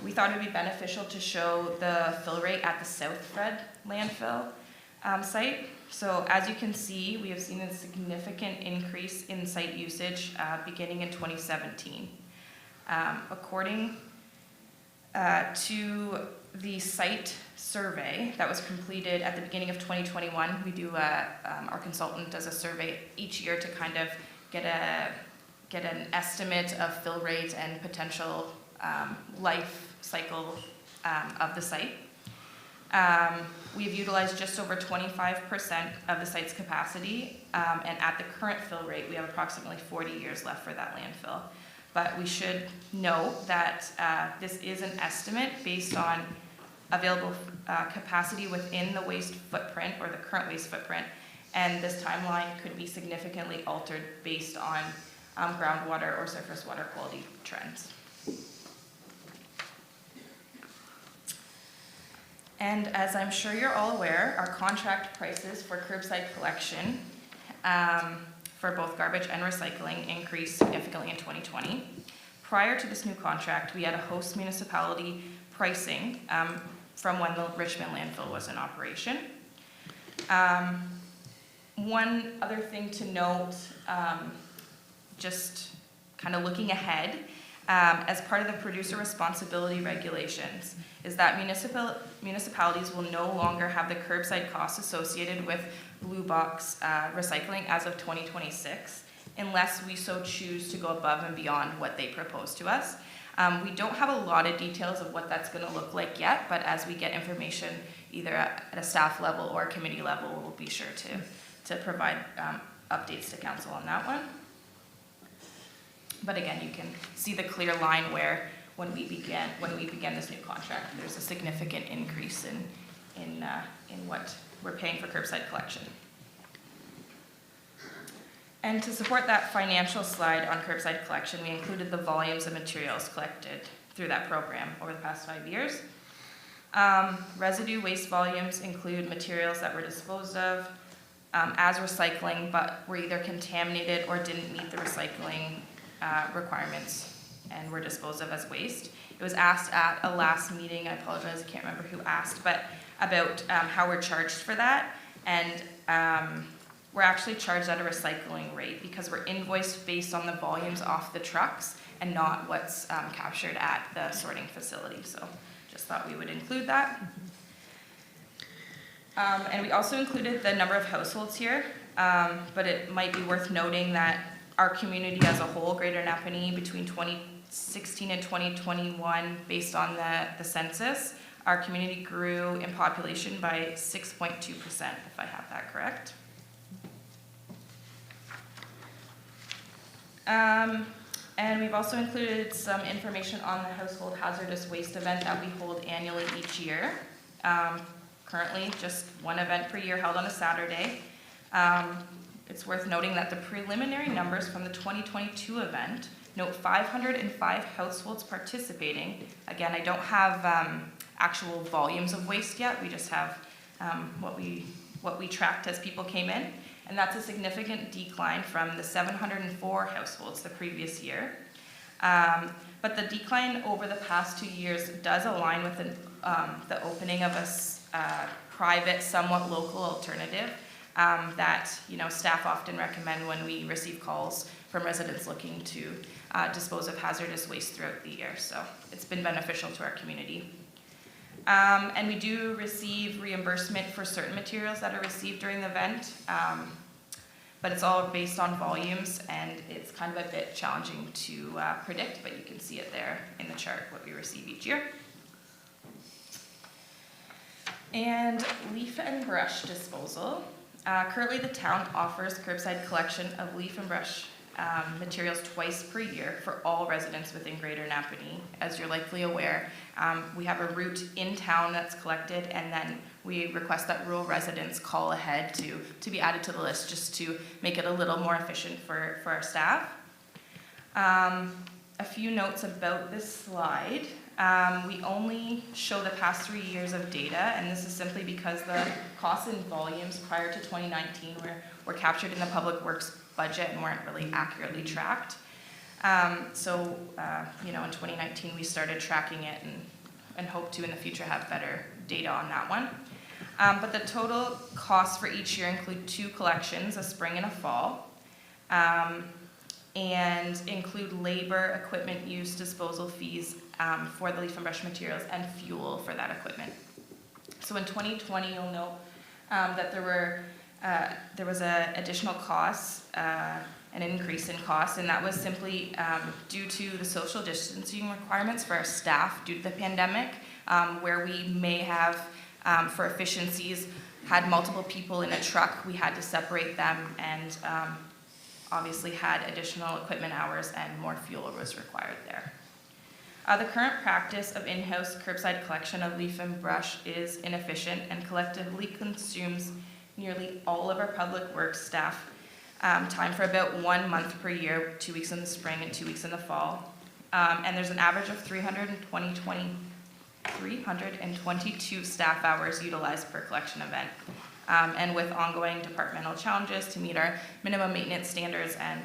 We thought it would be beneficial to show the fill rate at the South Fred landfill. site. So as you can see, we have seen a significant increase in site usage beginning in 2017. According to the site survey that was completed at the beginning of 2021, we do our consultant does a survey each year to kind of get an estimate of fill rate and potential life cycle of the site. We've utilized just over 25% of the site's capacity, and at the current fill rate, we have approximately 40 years left for that landfill. But we should note that this is an estimate based on available capacity within the waste footprint or the current waste footprint, and this timeline could be significantly altered based on groundwater or surface water quality trends. And as I'm sure you're all aware, our contract prices for curbside collection for both garbage and recycling increased significantly in 2020. Prior to this new contract, we had a host municipality pricing from when the Richmond landfill was in operation. One other thing to note, just kind of looking ahead, as part of the producer responsibility regulations, is that municipalities will no longer have the curbside costs associated with blue box recycling as of 2026, unless we so choose to go above and beyond what they propose to us. We don't have a lot of details of what that's going to look like yet, but as we get information either at a staff level or a committee level, we'll be sure to provide updates to council on that one. But again, you can see the clear line where when we began this new contract, there's a significant increase in what we're paying for curbside collection. And to support that financial slide on curbside collection, we included the volumes of materials collected through that program over the past 5 years. Residue waste volumes include materials that were disposed of as recycling, but were either contaminated or didn't meet the recycling requirements and were disposed of as waste. It was asked at a last meeting, I apologize, I can't remember who asked, but about how we're charged for that. And we're actually charged at a recycling rate because we're invoiced based on the volumes off the trucks and not what's captured at the sorting facility. So just thought we would include that. And we also included the number of households here, but it might be worth noting that our community as a whole, Greater Napanee, between 2016 and 2021, based on the census, our community grew in population by 6.2%, if I have that correct. And we've also included some information on the household hazardous waste event that we hold annually each year. Currently, just one event per year held on a Saturday. It's worth noting that the preliminary numbers from the 2022 event note 505 households participating. Again, I don't have actual volumes of waste yet. We just have what we tracked as people came in. And that's a significant decline from the 704 households the previous year. But the decline over the past 2 years does align with the opening of a private, somewhat local alternative that staff often recommend when we receive calls from residents looking to dispose of hazardous waste throughout the year. So it's been beneficial to our community. And we do receive reimbursement for certain materials that are received during the event, but it's all based on volumes, and it's kind of a bit challenging to predict, but you can see it there in the chart, what we receive each year. And leaf and brush disposal. Currently, the town offers curbside collection of leaf and brush materials twice per year for all residents within Greater Napanee. As you're likely aware, we have a route in town that's collected, and then we request that rural residents call ahead to be added to the list, just to make it a little more efficient for our staff. A few notes about this slide. We only show the past 3 years of data, and this is simply because the costs and volumes prior to 2019 were captured in the Public Works budget and weren't really accurately tracked. So in 2019 we started tracking it and hope to in the future have better data on that one. But the total costs for each year include 2 collections, a spring and a fall, and include labor, equipment use, disposal fees for the leaf and brush materials, and fuel for that equipment. So in 2020, you'll note that there was an additional cost, an increase in cost, and that was simply due to the social distancing requirements for our staff due to the pandemic, where we may have, for efficiencies, had multiple people in a truck. We had to separate them, and obviously had additional equipment hours and more fuel was required there. The current practice of in-house curbside collection of leaf and brush is inefficient and collectively consumes nearly all of our public works staff time for about 1 month per year, 2 weeks in the spring and 2 weeks in the fall. And there's an average of 322 staff hours utilized per collection event. And with ongoing departmental challenges to meet our minimum maintenance standards and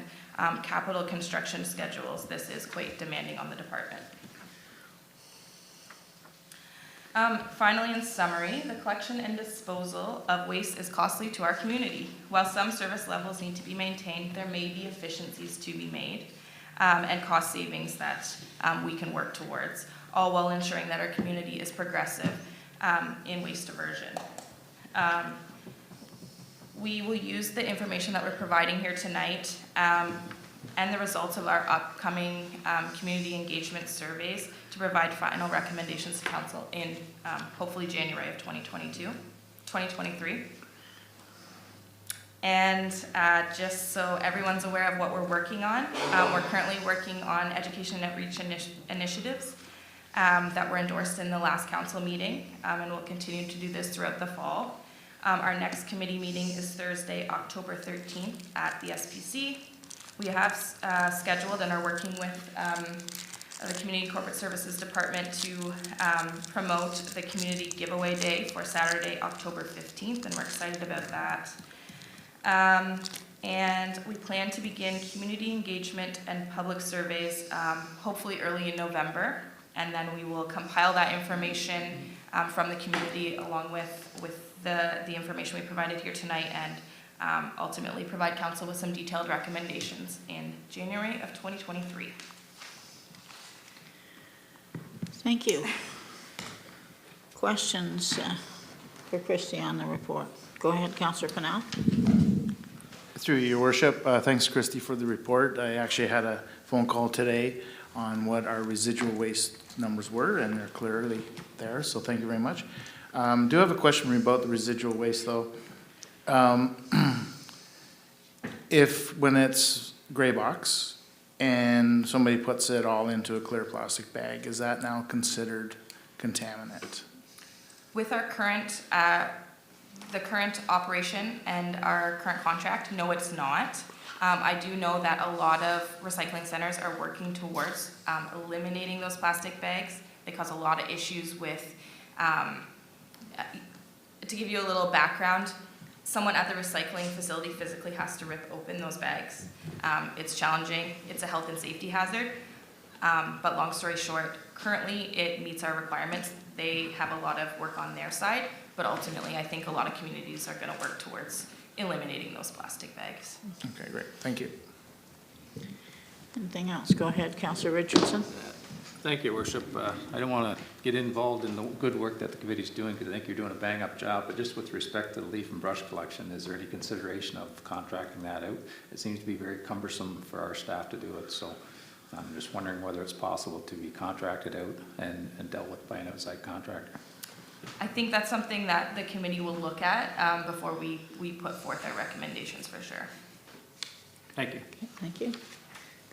capital construction schedules, this is quite demanding on the department. Finally, in summary, the collection and disposal of waste is costly to our community. While some service levels need to be maintained, there may be efficiencies to be made and cost savings that we can work towards, all while ensuring that our community is progressive in waste diversion. We will use the information that we're providing here tonight and the results of our upcoming community engagement surveys to provide final recommendations to council in hopefully January of 2023. And just so everyone's aware of what we're working on, we're currently working on education and outreach initiatives that were endorsed in the last council meeting, and we'll continue to do this throughout the fall. Our next committee meeting is Thursday, October 13th at the SPC. We have scheduled and are working with the Community Corporate Services Department to promote the Community Giveaway Day for Saturday, October 15th, and we're excited about that. And we plan to begin community engagement and public surveys hopefully early in November, and then we will compile that information from the community along with the information we provided here tonight, and ultimately provide council with some detailed recommendations in January of 2023. Thank you. Questions for Christy on the report? Go ahead, Councillor Pennell. Through your worship, thanks Christy for the report. I actually had a phone call today on what our residual waste numbers were, and they're clearly there, so thank you very much. Do have a question about the residual waste though. If when it's gray box and somebody puts it all into a clear plastic bag, is that now considered contaminant? With our current, the current operation and our current contract, no, it's not. I do know that a lot of recycling centers are working towards eliminating those plastic bags. They cause a lot of issues with, to give you a little background, someone at the recycling facility physically has to rip open those bags. It's challenging, it's a health and safety hazard, but long story short, currently it meets our requirements. They have a lot of work on their side, but ultimately I think a lot of communities are gonna work towards eliminating those plastic bags. Okay, great, thank you. Anything else? Go ahead, Councillor Richardson. Thank you, Worship. I don't want to get involved in the good work that the committee's doing because I think you're doing a bang-up job, but just with respect to the leaf and brush collection, is there any consideration of contracting that out? It seems to be very cumbersome for our staff to do it, so I'm just wondering whether it's possible to be contracted out and dealt with by an outside contractor. I think that's something that the committee will look at before we put forth our recommendations for sure. Thank you. Okay, thank you.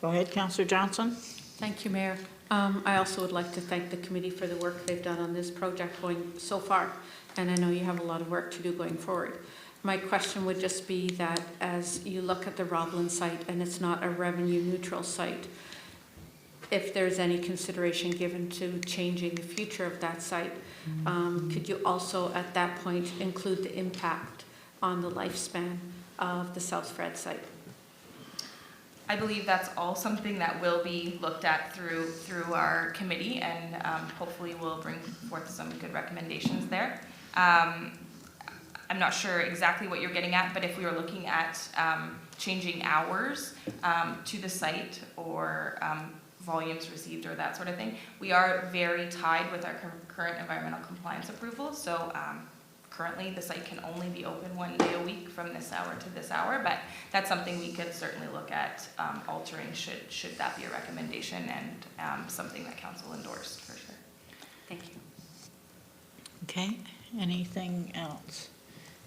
Go ahead, Councillor Johnson. Thank you, Mayor. I also would like to thank the committee for the work they've done on this project going so far, and I know you have a lot of work to do going forward. My question would just be that as you look at the Roblin site and it's not a revenue neutral site, if there's any consideration given to changing the future of that site, could you also at that point include the impact on the lifespan of the South Fred site? I believe that's all something that will be looked at through our committee, and hopefully we'll bring forth some good recommendations there. I'm not sure exactly what you're getting at, but if we were looking at changing hours to the site or volumes received or that sort of thing, we are very tied with our current environmental compliance approval. So currently the site can only be open 1 day a week from this hour to this hour, but that's something we could certainly look at altering should that be a recommendation and something that council endorsed for sure. Thank you. Okay, anything else?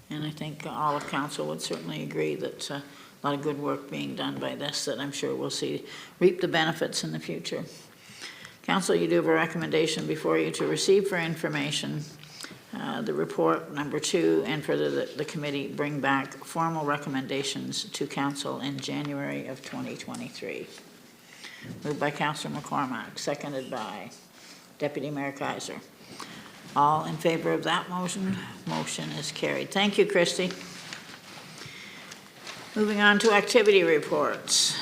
And I think all of council would certainly agree that a lot of good work being done by this that I'm sure we'll see reap the benefits in the future. Council, you do have a recommendation before you to receive for information the report number 2 and for the committee bring back formal recommendations to council in January of 2023. Moved by Councillor McCormack, seconded by Deputy Mayor Kaiser. All in favor of that motion? Motion is carried. Thank you, Christy. Moving on to activity reports.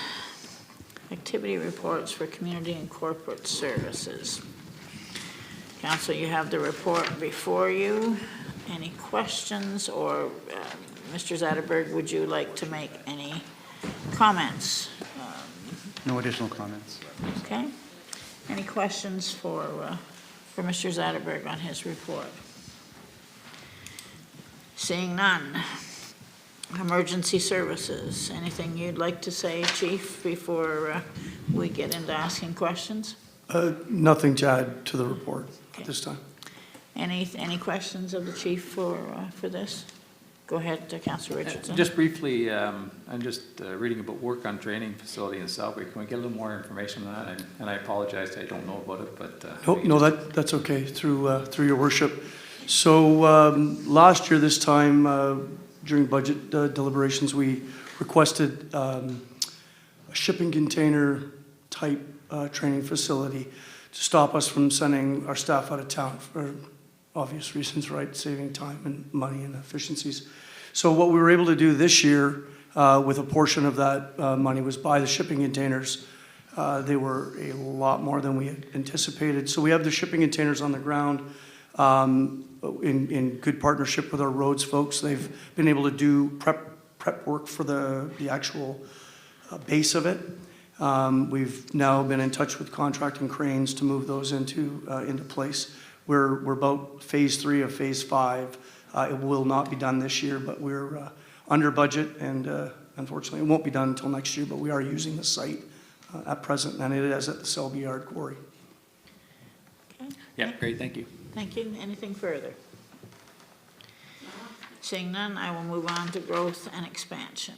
Activity reports for community and corporate services. Council, you have the report before you. Any questions, or Mr. Zetterberg, would you like to make any comments? No additional comments. Okay. Any questions for Mr. Zetterberg on his report? Seeing none. Emergency services. Anything you'd like to say, Chief, before we get into asking questions? Nothing to add to the report at this time. Any questions of the Chief for this? Go ahead, Councillor Richardson. Just briefly, I'm just reading about work on training facility in Southbury. Can we get a little more information on that? And I apologize, I don't know about it, but... No, that's okay, through your worship. So last year, this time, during budget deliberations, we requested a shipping container type training facility to stop us from sending our staff out of town for obvious reasons, right? Saving time and money and efficiencies. So what we were able to do this year with a portion of that money was buy the shipping containers. They were a lot more than we had anticipated. So we have the shipping containers on the ground in good partnership with our roads folks. They've been able to do prep work for the actual base of it. We've now been in touch with contracting cranes to move those into place. We're about phase 3 of phase 5. It will not be done this year, but we're under budget, and unfortunately it won't be done until next year, but we are using the site at present, and it is at the Selby Yard Quarry. Okay. Yeah, great, thank you. Thank you. Anything further? Seeing none, I will move on to growth and expansion.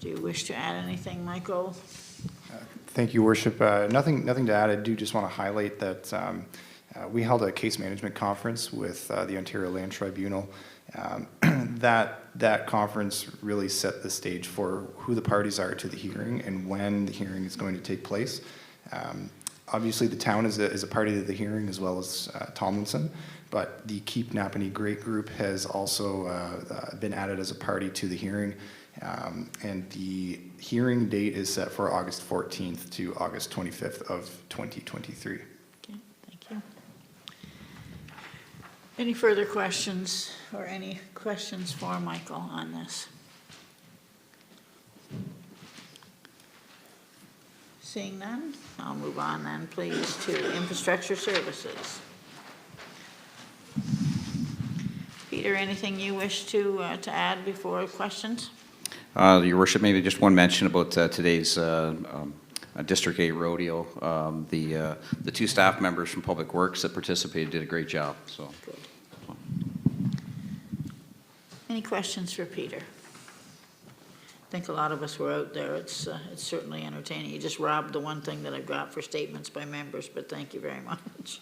Do you wish to add anything, Michael? Thank you, Worship. Nothing to add. I do just want to highlight that we held a case management conference with the Ontario Land Tribunal. That conference really set the stage for who the parties are to the hearing and when the hearing is going to take place. Obviously, the town is a party to the hearing, as well as Tomlinson, but the Keep Napanee Great Group has also been added as a party to the hearing. And the hearing date is set for August 14th to August 25th of 2023. Okay, thank you. Any further questions or any questions for Michael on this? Seeing none, I'll move on then, please, to infrastructure services. Peter, anything you wish to add before questions? Your Worship, maybe just one mention about today's District 8 rodeo. The 2 staff members from Public Works that participated did a great job. So. Good. Any questions for Peter? I think a lot of us were out there. It's certainly entertaining. You just robbed the one thing that I've got for statements by members, but thank you very much.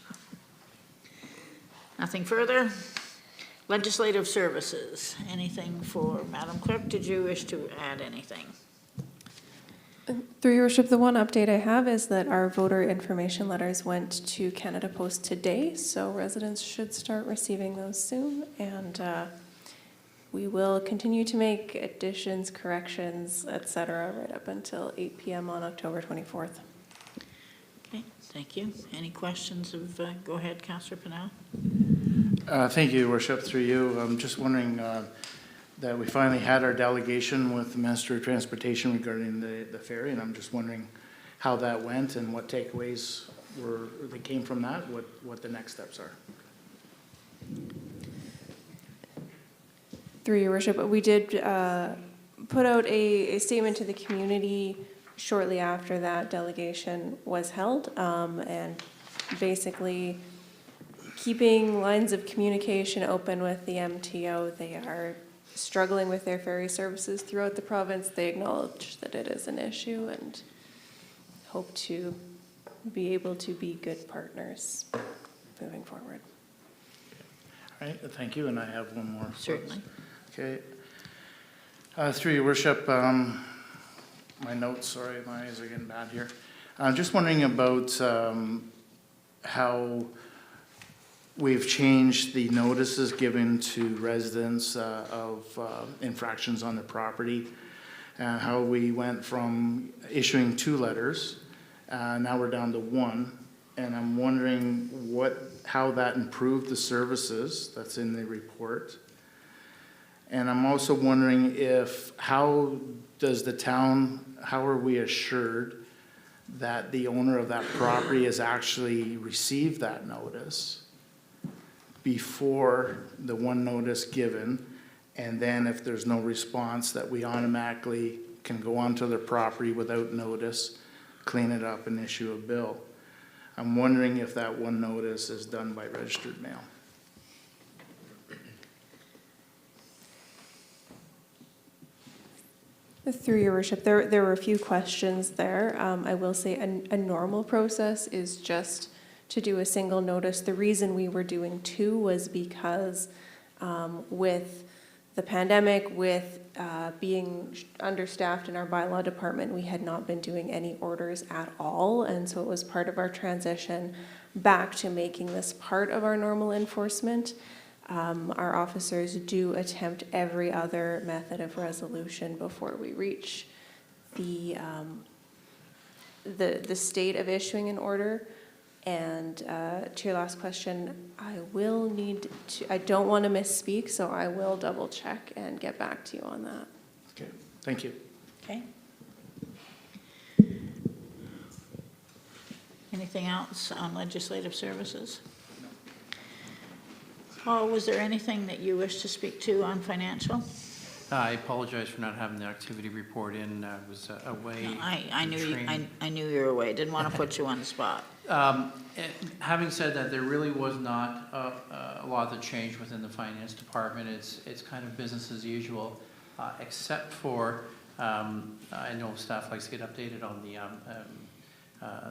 Nothing further? Legislative services. Anything for Madam Clerk? Did you wish to add anything? Through your worship, the one update I have is that our voter information letters went to Canada Post today, so residents should start receiving those soon, and we will continue to make additions, corrections, etc. right up until 8 p.m. on October 24th. Okay, thank you. Any questions of, go ahead, Councillor Pennell. Thank you, Your Worship, through you. I'm just wondering that we finally had our delegation with the Minister of Transportation regarding the ferry, and I'm just wondering how that went and what takeaways that came from that, what the next steps are. Through Your Worship, we did put out a statement to the community shortly after that delegation was held, and basically keeping lines of communication open with the MTO. They are struggling with their ferry services throughout the province. They acknowledge that it is an issue and hope to be able to be good partners moving forward. All right, thank you, and I have one more. Certainly. Okay. Through Your Worship, my notes, sorry, my eyes are getting bad here. I'm just wondering about how we've changed the notices given to residents of infractions on their property, and how we went from issuing 2 letters, now we're down to 1, and I'm wondering how that improved the services that's in the report. And I'm also wondering how does the town, how are we assured that the owner of that property has actually received that notice before the 1 notice given, and then if there's no response, that we automatically can go onto their property without notice, clean it up, and issue a bill. I'm wondering if that 1 notice is done by registered mail. Through Your Worship, there were a few questions there. I will say a normal process is just to do a single notice. The reason we were doing 2 was because with the pandemic, with being understaffed in our bylaw department, we had not been doing any orders at all. And so it was part of our transition back to making this part of our normal enforcement. Our officers do attempt every other method of resolution before we reach the state of issuing an order. And to your last question, I will need to, I don't want to misspeak, so I will double check and get back to you on that. Okay, thank you. Okay. Anything else on legislative services? Paul, was there anything that you wish to speak to on financial? I apologize for not having the activity report in. I was away. No, I knew you were away. Didn't want to put you on the spot. Having said that, there really was not a lot that changed within the finance department. It's kind of business as usual, except for I know staff likes to get updated on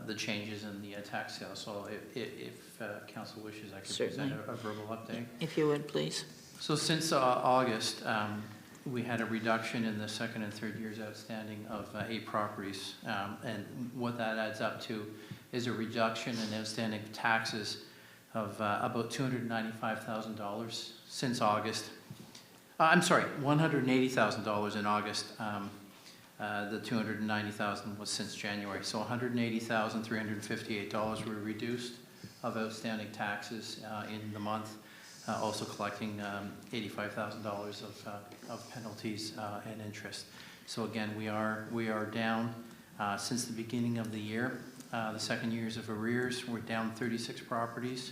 the changes in the tax sale. So if council wishes, I could Certainly. present a verbal update. If you would, please. So since August, we had a reduction in the 2nd and 3rd years outstanding of 8 properties, and what that adds up to is a reduction in outstanding taxes of about $295,000 since August. I'm sorry, $180,000 in August. The $290,000 was since January. So $180,358 were reduced of outstanding taxes in the month. Also collecting $85,000 of penalties and interest. So again, we are down since the beginning of the year. The 2nd years of arrears, we're down 36 properties.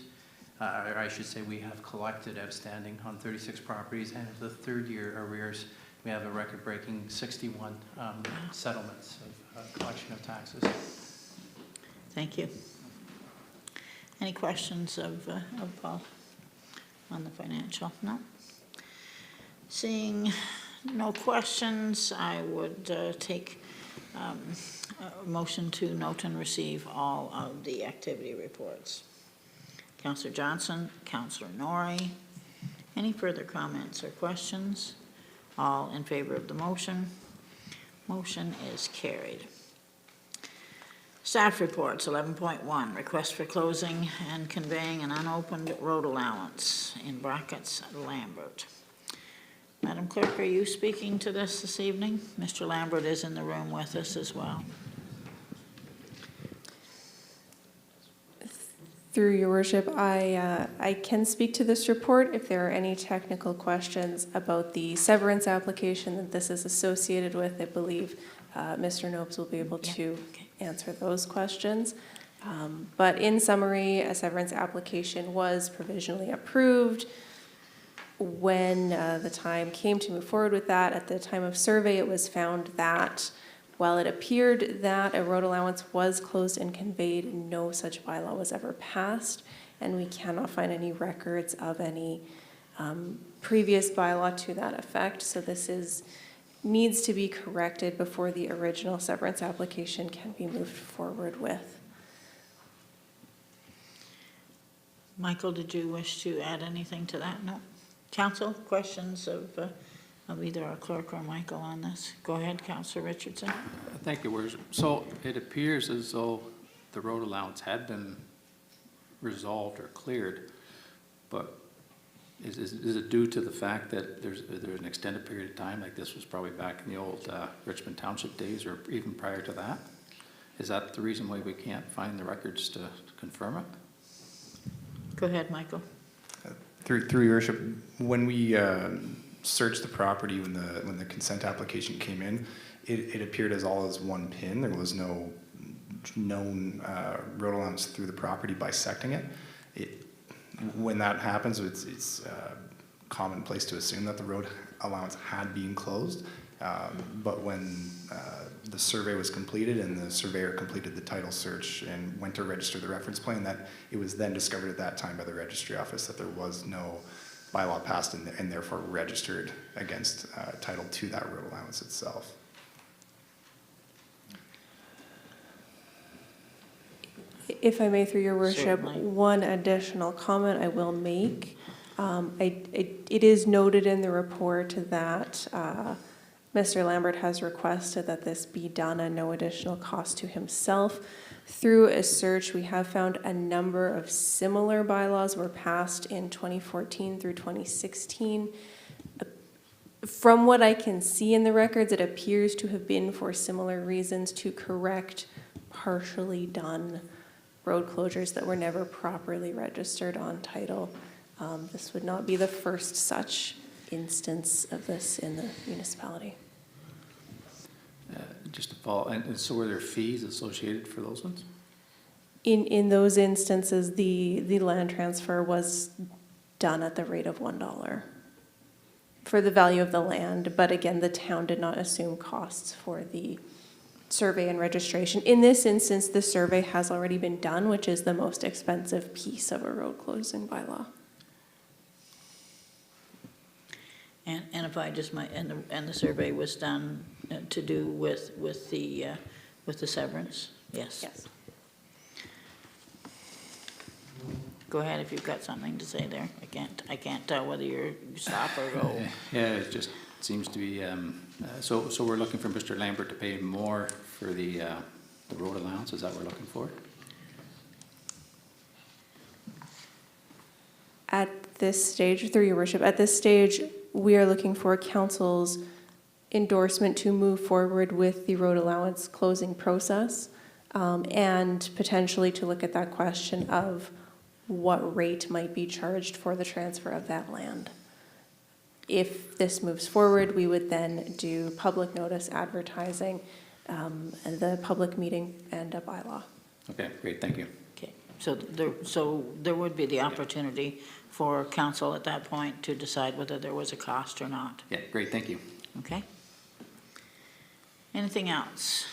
Or I should say we have collected outstanding on 36 properties, and the 3rd year arrears, we have a record-breaking 61 settlements of collection of taxes. Thank you. Any questions of Paul on the financial? No? Seeing no questions, I would take a motion to note and receive all of the activity reports. Councillor Johnson, Councillor Norrie. Any further comments or questions? All in favor of the motion? Motion is carried. Staff reports, 11.1, request for closing and conveying an unopened road allowance, in brackets, Lambert. Madam Clerk, are you speaking to this evening? Mr. Lambert is in the room with us as well. Through your worship, I can speak to this report if there are any technical questions about the severance application that this is associated with. I believe Mr. Nopes will be able to answer those questions. But in summary, a severance application was provisionally approved. When the time came to move forward with that, at the time of survey, it was found that while it appeared that a road allowance was closed and conveyed, no such bylaw was ever passed, and we cannot find any records of any previous bylaw to that effect. So this needs to be corrected before the original severance application can be moved forward with. Michael, did you wish to add anything to that? No. Council, questions of either our clerk or Michael on this? Go ahead, Councillor Richardson. Thank you, Worship. So it appears as though the road allowance had been resolved or cleared, but is it due to the fact that there's an extended period of time, like this was probably back in the old Richmond Township days or even prior to that? Is that the reason why we can't find the records to confirm it? Go ahead, Michael. Through your worship, when we searched the property when the consent application came in, it appeared as all as one pin. There was no known road allowance through the property bisecting it. When that happens, it's commonplace to assume that the road allowance had been closed. But when the survey was completed and the surveyor completed the title search and went to register the reference plan, that it was then discovered at that time by the registry office that there was no bylaw passed and therefore registered against title to that road allowance itself. If I may, through your worship, Certainly. one additional comment I will make. It is noted in the report that Mr. Lambert has requested that this be done at no additional cost to himself. Through a search, we have found a number of similar bylaws were passed in 2014 through 2016. From what I can see in the records, it appears to have been for similar reasons, to correct partially done road closures that were never properly registered on title. This would not be the first such instance of this in the municipality. Just to follow, and so were there fees associated for those ones? In those instances, the land transfer was done at the rate of $1 for the value of the land, but again, the town did not assume costs for the survey and registration. In this instance, the survey has already been done, which is the most expensive piece of a road closing bylaw. And if I just might, and the survey was done to do with the severance? Yes. Yes. Go ahead if you've got something to say there. I can't tell whether you stop or go. Yeah, it just seems to be, so we're looking for Mr. Lambert to pay more for the road allowance, is that what we're looking for? At this stage, through your worship, at this stage, we are looking for council's endorsement to move forward with the road allowance closing process, and potentially to look at that question of what rate might be charged for the transfer of that land. If this moves forward, we would then do public notice advertising, and the public meeting and a bylaw. Okay, great, thank you. Okay, so there would be the opportunity for council at that point to decide whether there was a cost or not. Yeah, great, thank you. Okay. Anything else?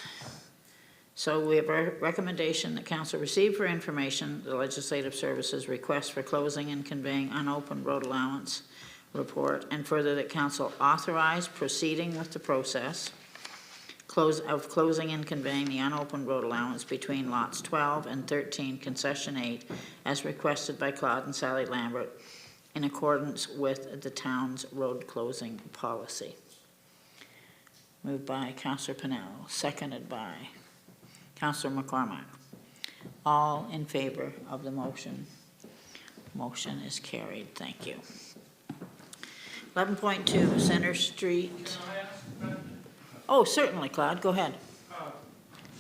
So we have a recommendation that council receive for information the legislative services request for closing and conveying unopened road allowance report, and further that council authorize proceeding with the process of closing and conveying the unopened road allowance between lots 12 and 13 concession 8 as requested by Claude and Sally Lambert in accordance with the town's road closing policy. Moved by Councillor Pinell, seconded by Councillor McCormack. All in favor of the motion? Motion is carried. Thank you. 11.2, Center Street. Oh, certainly, Claude. Go ahead.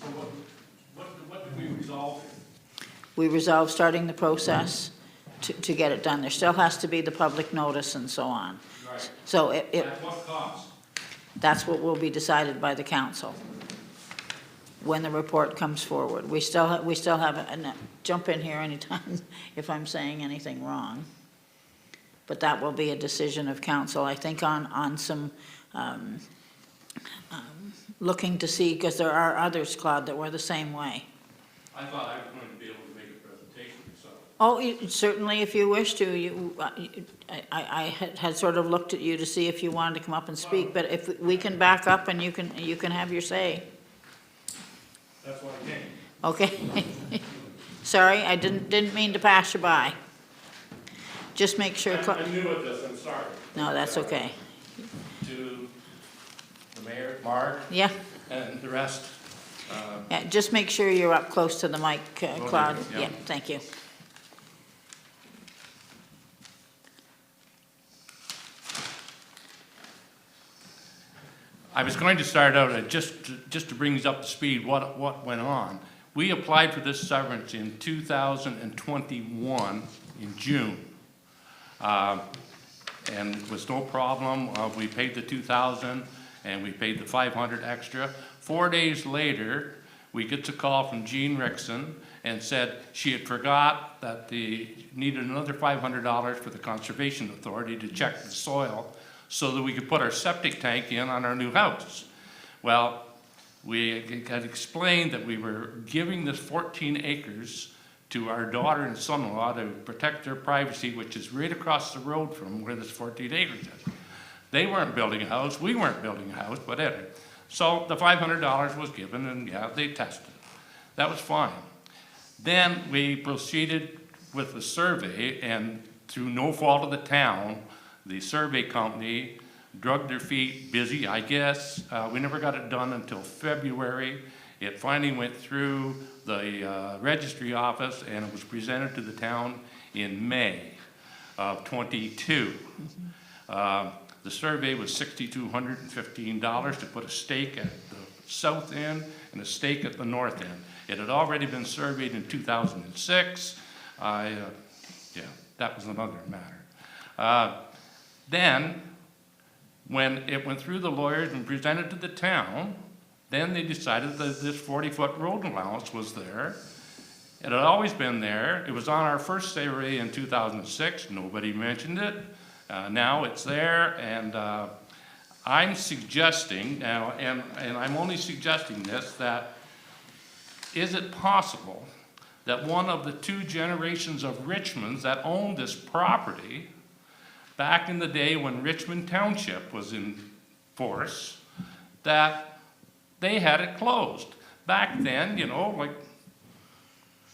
So what did we resolve? we resolve starting the process to get it done. There still has to be the public notice and so on. Right. So At what cost? that's what will be decided by the council when the report comes forward. We still have, and jump in here anytime if I'm saying anything wrong. But that will be a decision of council, I think, on some looking to see, because there are others, Claude, that were the same way. I thought I was going to be able to make a presentation, so. Oh, certainly, if you wish to. I had sort of looked at you to see if you wanted to come up and speak, but if we can back up and you can have your say. That's what I came. Okay. Sorry, I didn't mean to pass you by. Just make sure. I'm new at this, I'm sorry. No, that's okay. To the mayor, Mark. Yeah. And the rest. Yeah, just make sure you're up close to the mic, Claude. Yeah. Yeah, thank you. I was going to start out, just to bring us up to speed, what went on. We applied for this severance in 2021, in June. And it was no problem. We paid the $2,000 and we paid the $500 extra. 4 days later, we get a call from Jean Rickson and said she had forgot that they needed another $500 for the Conservation Authority to check the soil so that we could put our septic tank in on our new house. Well, we had explained that we were giving this 14 acres to our daughter and son-in-law to protect their privacy, which is right across the road from where this 14 acres is. They weren't building a house, we weren't building a house, but anyway. So the $500 was given, and yeah, they tested it. That was fine. Then we proceeded with the survey, and through no fault of the town, the survey company dragged their feet, busy, I guess. We never got it done until February. It finally went through the registry office, and it was presented to the town in May of '22. The survey was $6,215 to put a stake at the south end and a stake at the north end. It had already been surveyed in 2006. Yeah, that was another matter. Then, when it went through the lawyers and presented to the town, then they decided that this 40-foot road allowance was there. It had always been there. It was on our first survey in 2006. Nobody mentioned it. Now it's there, and I'm suggesting now, and I'm only suggesting this, that is it possible that one of the two generations of Richmonds that owned this property back in the day when Richmond Township was in force, that they had it closed. Back then, you know, like,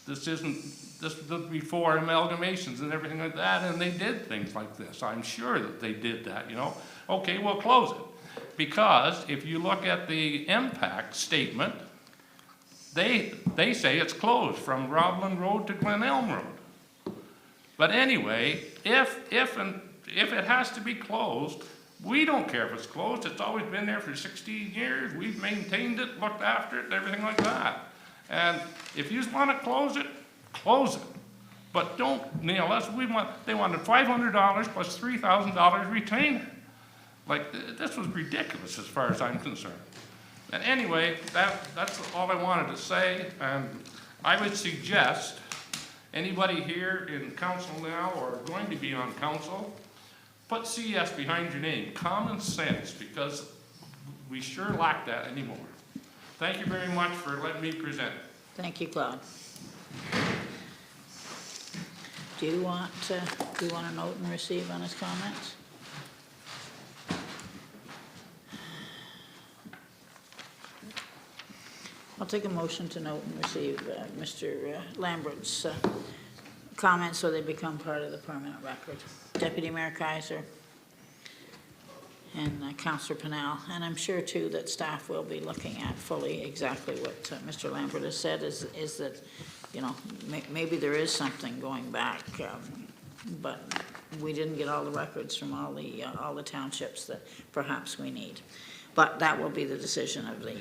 this was before amalgamations and everything like that, and they did things like this. I'm sure that they did that, you know. Okay, we'll close it. Because if you look at the impact statement, they say it's closed from Roblin Road to Glen Elm Road. But anyway, if it has to be closed, we don't care if it's closed. It's always been there for 16 years. We've maintained it, looked after it, and everything like that. And if you want to close it, close it. But don't nail us. They wanted $500 plus $3,000 retainer. Like, this was ridiculous as far as I'm concerned. And anyway, that's all I wanted to say. And I would suggest anybody here in council now or going to be on council, put CS behind your name, common sense, because we sure lack that anymore. Thank you very much for letting me present. Thank you, Claude. Do you want a note and receive on his comments? I'll take a motion to note and receive Mr. Lambert's comments so they become part of the permanent record. Deputy Mayor Kaiser and Councillor Pennell, and I'm sure too that staff will be looking at fully exactly what Mr. Lambert has said is that, you know, maybe there is something going back, but we didn't get all the records from all the townships that perhaps we need. But that will be the decision of the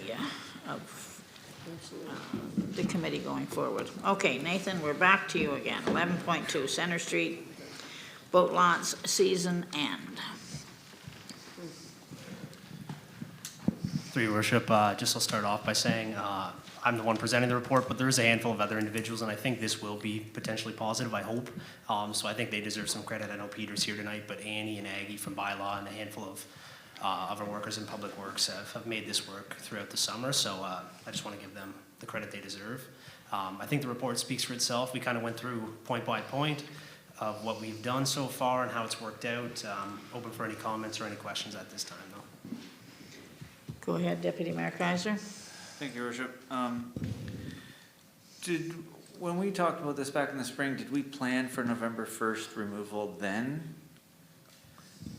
the committee going forward. Okay, Nathan, we're back to you again. 11.2 Center Street, boat launch season end. Through your worship, just I'll start off by saying I'm the one presenting the report, but there is a handful of other individuals, and I think this will be potentially positive, I hope. So I think they deserve some credit. I know Peter's here tonight, but Annie and Aggie from Bylaw and a handful of our workers in Public Works have made this work throughout the summer, so I just want to give them the credit they deserve. I think the report speaks for itself. We kind of went through point by point of what we've done so far and how it's worked out. Open for any comments or any questions at this time, though. Go ahead, Deputy Mayor Kaiser. Thank you, Your Worship. When we talked about this back in the spring, did we plan for November 1st removal then?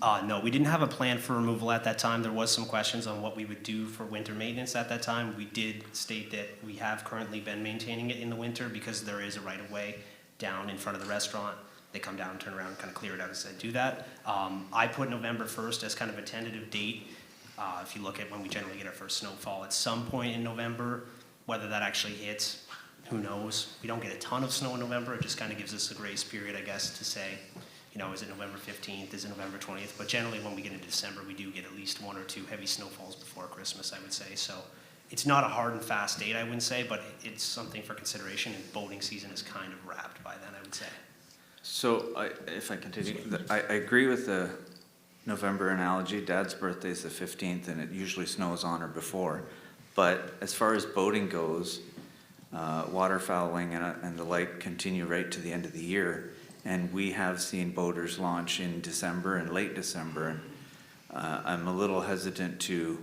No, we didn't have a plan for removal at that time. There was some questions on what we would do for winter maintenance at that time. We did state that we have currently been maintaining it in the winter because there is a right-of-way down in front of the restaurant. They come down, turn around, kind of clear it out and said do that. I put November 1st as kind of a tentative date. If you look at when we generally get our first snowfall at some point in November, whether that actually hits, who knows? We don't get a ton of snow in November. It just kind of gives us a grace period, I guess, to say, you know, is it November 15th, is it November 20th? But generally when we get into December, we do get at least 1 or 2 heavy snowfalls before Christmas, I would say. So it's not a hard and fast date, I wouldn't say, but it's something for consideration, and boating season is kind of wrapped by then, I would say. So if I continue, I agree with the November analogy. Dad's birthday is the 15th, and it usually snows on or before. But as far as boating goes, waterfowling and the like continue right to the end of the year. And we have seen boaters launch in December and late December. I'm a little hesitant to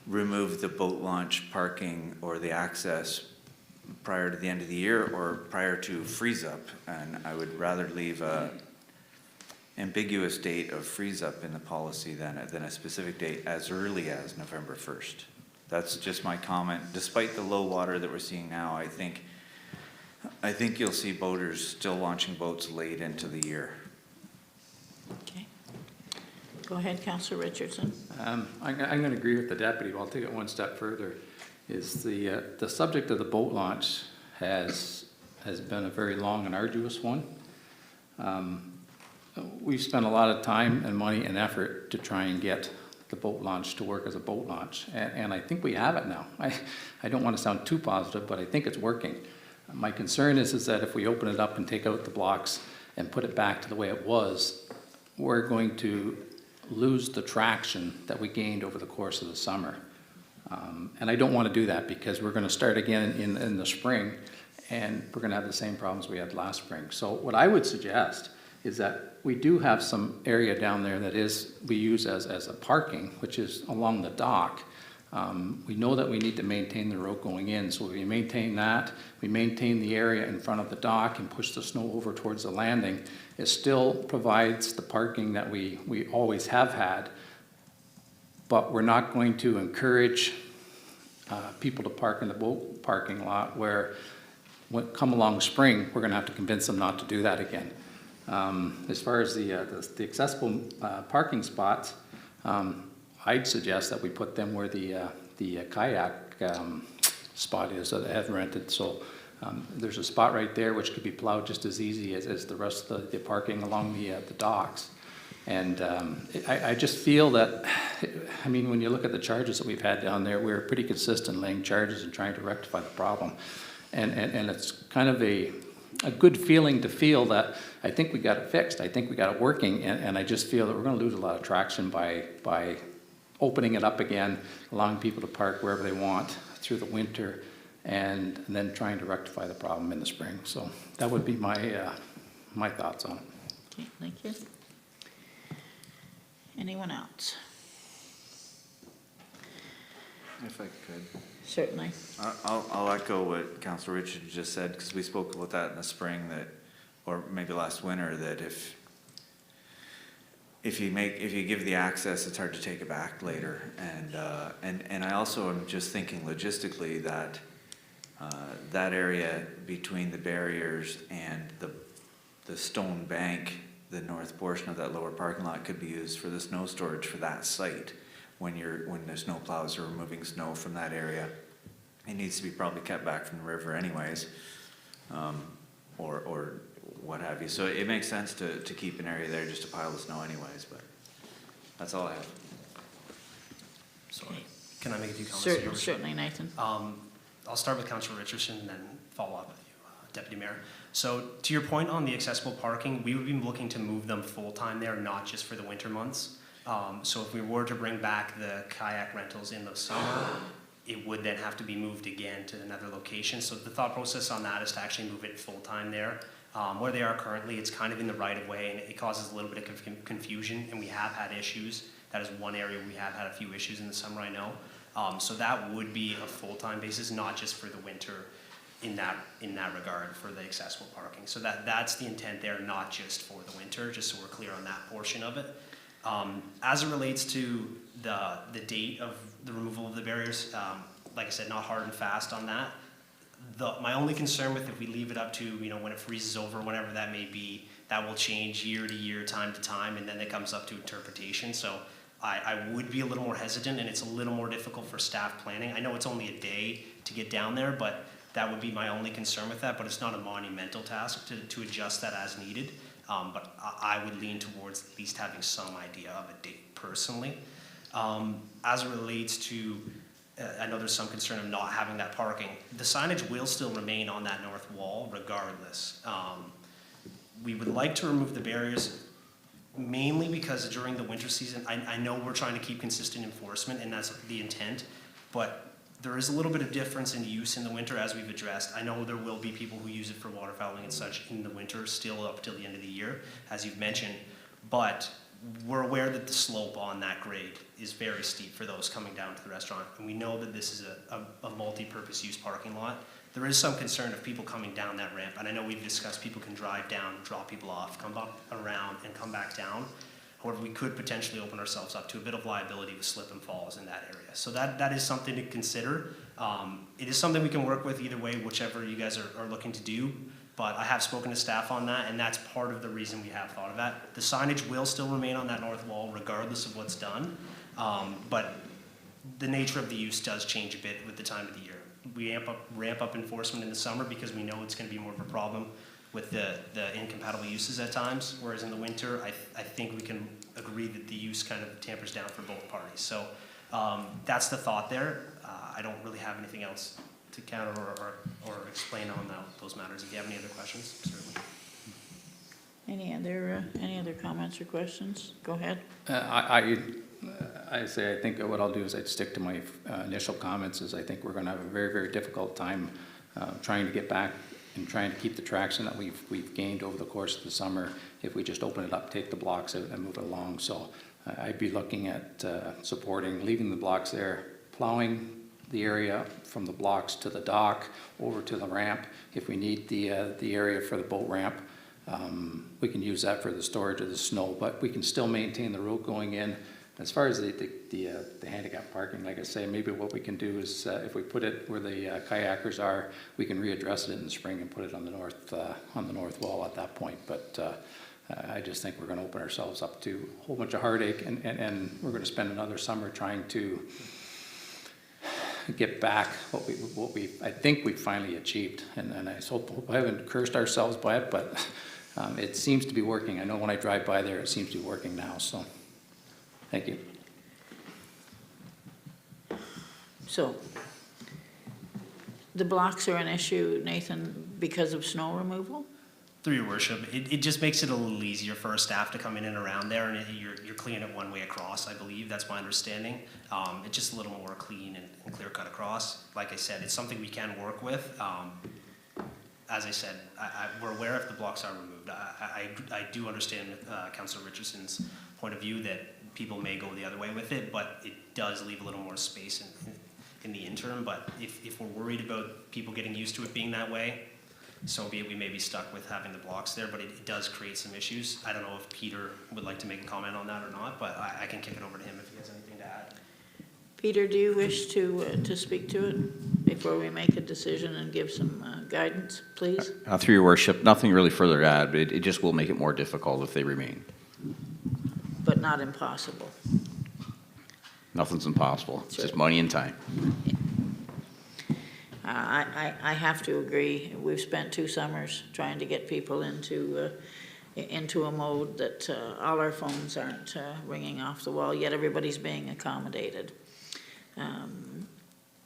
remove the boat launch parking or the access prior to the end of the year or prior to freeze up. And I would rather leave a ambiguous date of freeze up in the policy than a specific date as early as November 1st. That's just my comment. Despite the low water that we're seeing now, I think you'll see boaters still launching boats late into the year. Okay. Go ahead, Councillor Richardson. I'm going to agree with the deputy, but I'll take it one step further. Is the subject of the boat launch has been a very long and arduous one. We've spent a lot of time and money and effort to try and get the boat launch to work as a boat launch, and I think we have it now. I don't want to sound too positive, but I think it's working. My concern is that if we open it up and take out the blocks and put it back to the way it was, we're going to lose the traction that we gained over the course of the summer. And I don't want to do that because we're going to start again in the spring, and we're going to have the same problems we had last spring. So what I would suggest is that we do have some area down there that we use as a parking, which is along the dock. We know that we need to maintain the road going in, so we maintain that. We maintain the area in front of the dock and push the snow over towards the landing. It still provides the parking that we always have had, but we're not going to encourage people to park in the boat parking lot where, come along spring, we're going to have to convince them not to do that again. As far as the accessible parking spots, I'd suggest that we put them where the kayak spot is that I have rented. So there's a spot right there which could be plowed just as easy as the rest of the parking along the docks. And I just feel that, I mean, when you look at the charges that we've had down there, we're pretty consistent laying charges and trying to rectify the problem. And it's kind of a good feeling to feel that I think we got it fixed. I think we got it working. And I just feel that we're going to lose a lot of traction by opening it up again, allowing people to park wherever they want through the winter, and then trying to rectify the problem in the spring. So that would be my thoughts on it. Okay, thank you. Anyone else? If I could. Certainly. I'll echo what Councillor Richard just said, because we spoke about that in the spring, that, or maybe last winter, that if you give the access, it's hard to take it back later. And I also am just thinking logistically that that area between the barriers and the stone bank, the north portion of that lower parking lot, could be used for the snow storage for that site when the snow plows are removing snow from that area. it needs to be probably kept back from the river anyways, or what have you. So it makes sense to keep an area there, just a pile of snow anyways, but that's all I have. Sorry. Can I make a few comments? Your Worship? Certainly, Nathan. I'll start with Councillor Richardson and then follow up with you, Deputy Mayor. So to your point on the accessible parking, we would be looking to move them full-time there, not just for the winter months. So if we were to bring back the kayak rentals in the summer, it would then have to be moved again to another location. So the thought process on that is to actually move it full-time there. Where they are currently, it's kind of in the right-of-way, and it causes a little bit of confusion, and we have had issues. That is one area we have had a few issues in the summer, I know. So that would be a full-time basis, not just for the winter in that regard for the accessible parking. So that's the intent there, not just for the winter, just so we're clear on that portion of it. As it relates to the date of the removal of the barriers, like I said, not hard and fast on that. My only concern with if we leave it up to, when it freezes over, whenever that may be, that will change year to year, time to time, and then it comes up to interpretation. So I would be a little more hesitant, and it's a little more difficult for staff planning. I know it's only a day to get down there, but that would be my only concern with that, but it's not a monumental task to adjust that as needed. But I would lean towards at least having some idea of a date personally. As it relates to, I know there's some concern of not having that parking. The signage will still remain on that north wall regardless. We would like to remove the barriers mainly because during the winter season, I know we're trying to keep consistent enforcement and that's the intent, but there is a little bit of difference in use in the winter as we've addressed. I know there will be people who use it for waterfowling and such in the winter, still up till the end of the year, as you've mentioned, but we're aware that the slope on that grade is very steep for those coming down to the restaurant, and we know that this is a multi-purpose use parking lot. There is some concern of people coming down that ramp, and I know we've discussed people can drive down, drop people off, come up around, and come back down. However, we could potentially open ourselves up to a bit of liability with slip and falls in that area. So that is something to consider. It is something we can work with either way, whichever you guys are looking to do. But I have spoken to staff on that, and that's part of the reason we have thought of that. The signage will still remain on that north wall regardless of what's done. But the nature of the use does change a bit with the time of the year. We ramp up enforcement in the summer because we know it's going to be more of a problem with the incompatible uses at times, whereas in the winter, I think we can agree that the use kind of tampers down for both parties. So that's the thought there. I don't really have anything else to counter or explain on those matters. If you have any other questions, certainly. Any other comments or questions? Go ahead. I think what I'll do is I'd stick to my initial comments. Is I think we're going to have a very, very difficult time trying to get back and trying to keep the traction that we've gained over the course of the summer if we just open it up, take the blocks out and move it along. So I'd be looking at supporting, leaving the blocks there, plowing the area from the blocks to the dock over to the ramp. If we need the area for the boat ramp, we can use that for the storage of the snow, but we can still maintain the road going in. As far as the handicap parking, like I say, maybe what we can do is if we put it where the kayakers are, we can readdress it in the spring and put it on the north wall at that point. But I just think we're going to open ourselves up to a whole bunch of heartache, and we're going to spend another summer trying to get back what we I think we've finally achieved, and I hope I haven't cursed ourselves by it, but it seems to be working. I know when I drive by there, it seems to be working now. So. Thank you. So, the blocks are an issue, Nathan, because of snow removal? Through your worship, it just makes it a little easier for our staff to come in and around there, and you're cleaning it one way across, I believe. That's my understanding. It's just a little more clean and clear cut across. Like I said, it's something we can work with. As I said, we're aware if the blocks are removed. I do understand Councillor Richardson's point of view that people may go the other way with it, but it does leave a little more space in the interim. But if we're worried about people getting used to it being that way, so be it. We may be stuck with having the blocks there, but it does create some issues. I don't know if Peter would like to make a comment on that or not, but I can kick it over to him if he has anything to add. Peter, do you wish to speak to it before we make a decision and give some guidance, please? Through your worship, nothing really further to add, but it just will make it more difficult if they remain. But not impossible. Nothing's impossible. It's just money and time. I have to agree. We've spent 2 summers trying to get people into a mode that all our phones aren't ringing off the wall, yet everybody's being accommodated.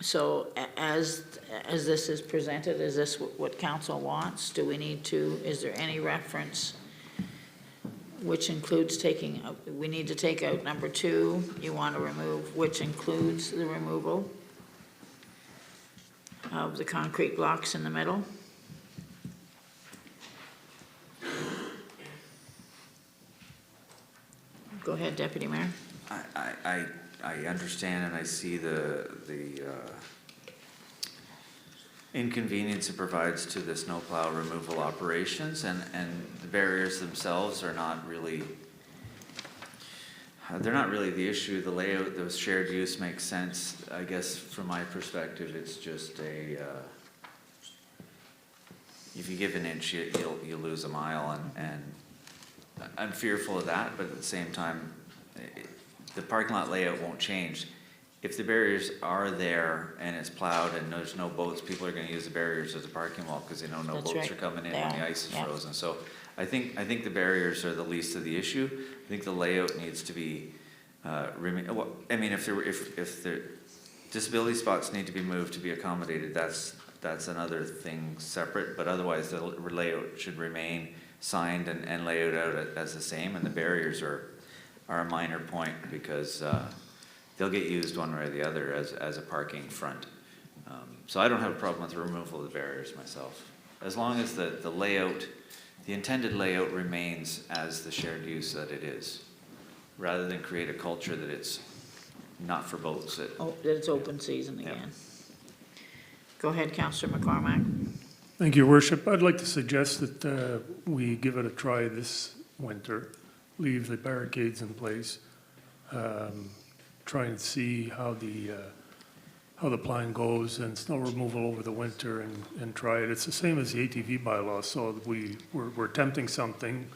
So as this is presented, is this what council wants? Do we need to, is there any reference which includes taking, we need to take out number 2, you want to remove, which includes the removal of the concrete blocks in the middle? Go ahead, Deputy Mayor. I understand and I see the inconvenience it provides to the snowplow removal operations, and the barriers themselves are not really, they're not really the issue. The layout, the shared use makes sense. I guess from my perspective, it's just a, if you give an inch, you'll lose a mile, and I'm fearful of that, but at the same time, the parking lot layout won't change. If the barriers are there and it's plowed and there's no boats, people are gonna use the barriers as a parking wall because they know no That's boats right. are coming in Yeah, when the ice is yeah. frozen. So I think the barriers are the least of the issue. I think the layout needs to be, well, I mean, if the disability spots need to be moved to be accommodated, that's another thing separate, but otherwise the layout should remain signed and laid out as the same, and the barriers are a minor point because they'll get used one way or the other as a parking front. So I don't have a problem with the removal of the barriers myself, as long as the layout, the intended layout remains as the shared use that it is, rather than create a culture that it's not for boats. That it's open season again. Go ahead, Councillor McCormack. Thank you, Your Worship. I'd like to suggest that we give it a try this winter, leave the barricades in place, try and see how the plan goes, and snow removal over the winter, and try it. It's the same as the ATV bylaw, so we're attempting something.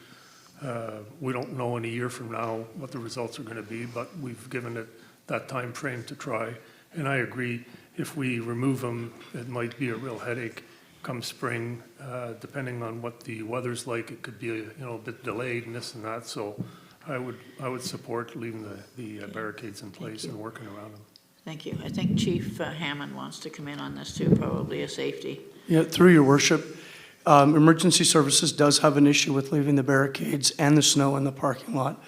We don't know in a year from now what the results are going to be, but we've given it that time frame to try. And I agree, if we remove them, it might be a real headache come spring, depending on what the weather's like. It could be a bit delayed and this and that. So I would support leaving the barricades in place and working around them. Thank you. I think Chief Hammond wants to come in on this too, probably a safety. Yeah, through Your Worship, Emergency Services does have an issue with leaving the barricades and the snow in the parking lot.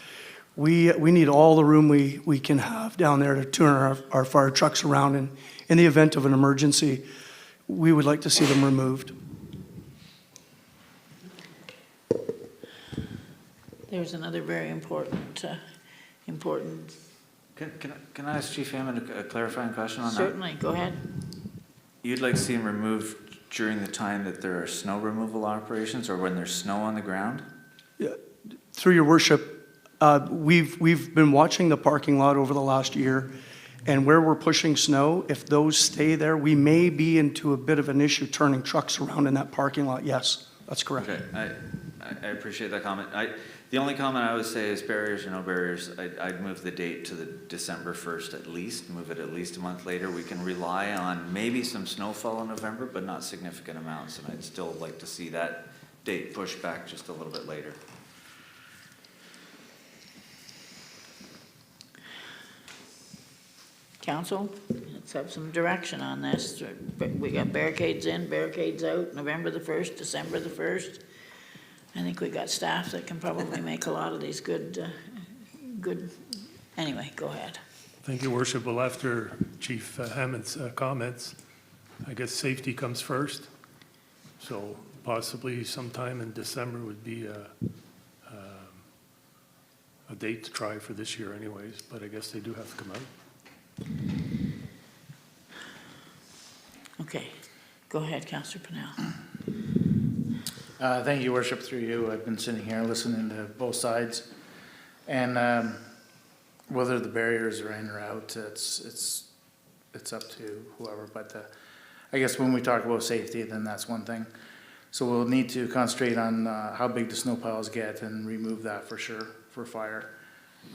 We need all the room we can have down there to turn our fire trucks around, and in the event of an emergency, we would like to see them removed. There's another very important. Can I ask Chief Hammond a clarifying question on that? Certainly, go ahead. You'd like to see them removed during the time that there are snow removal operations, or when there's snow on the ground? Yeah, through Your Worship, we've been watching the parking lot over the last year, and where we're pushing snow, if those stay there, we may be into a bit of an issue turning trucks around in that parking lot. Yes, that's correct. Okay, I appreciate that comment. The only comment I would say is barriers or no barriers, I'd move the date to the December 1st at least, move it at least a month later. We can rely on maybe some snowfall in November, but not significant amounts, and I'd still like to see that date pushed back just a little bit later. Council, let's have some direction on this. We got barricades in, barricades out, November the 1st, December the 1st. I think we got staff that can probably make a lot of these good, anyway, go ahead. Thank you, Worship. Well, after Chief Hammond's comments, I guess safety comes first. So possibly sometime in December would be a date to try for this year anyways, but I guess they do have to come out. Okay, go ahead, Councillor Pennell. Thank you, Worship, through you. I've been sitting here listening to both sides, and whether the barriers are in or out, it's up to whoever. But I guess when we talk about safety, then that's one thing. So we'll need to concentrate on how big the snow piles get and remove that for sure for fire.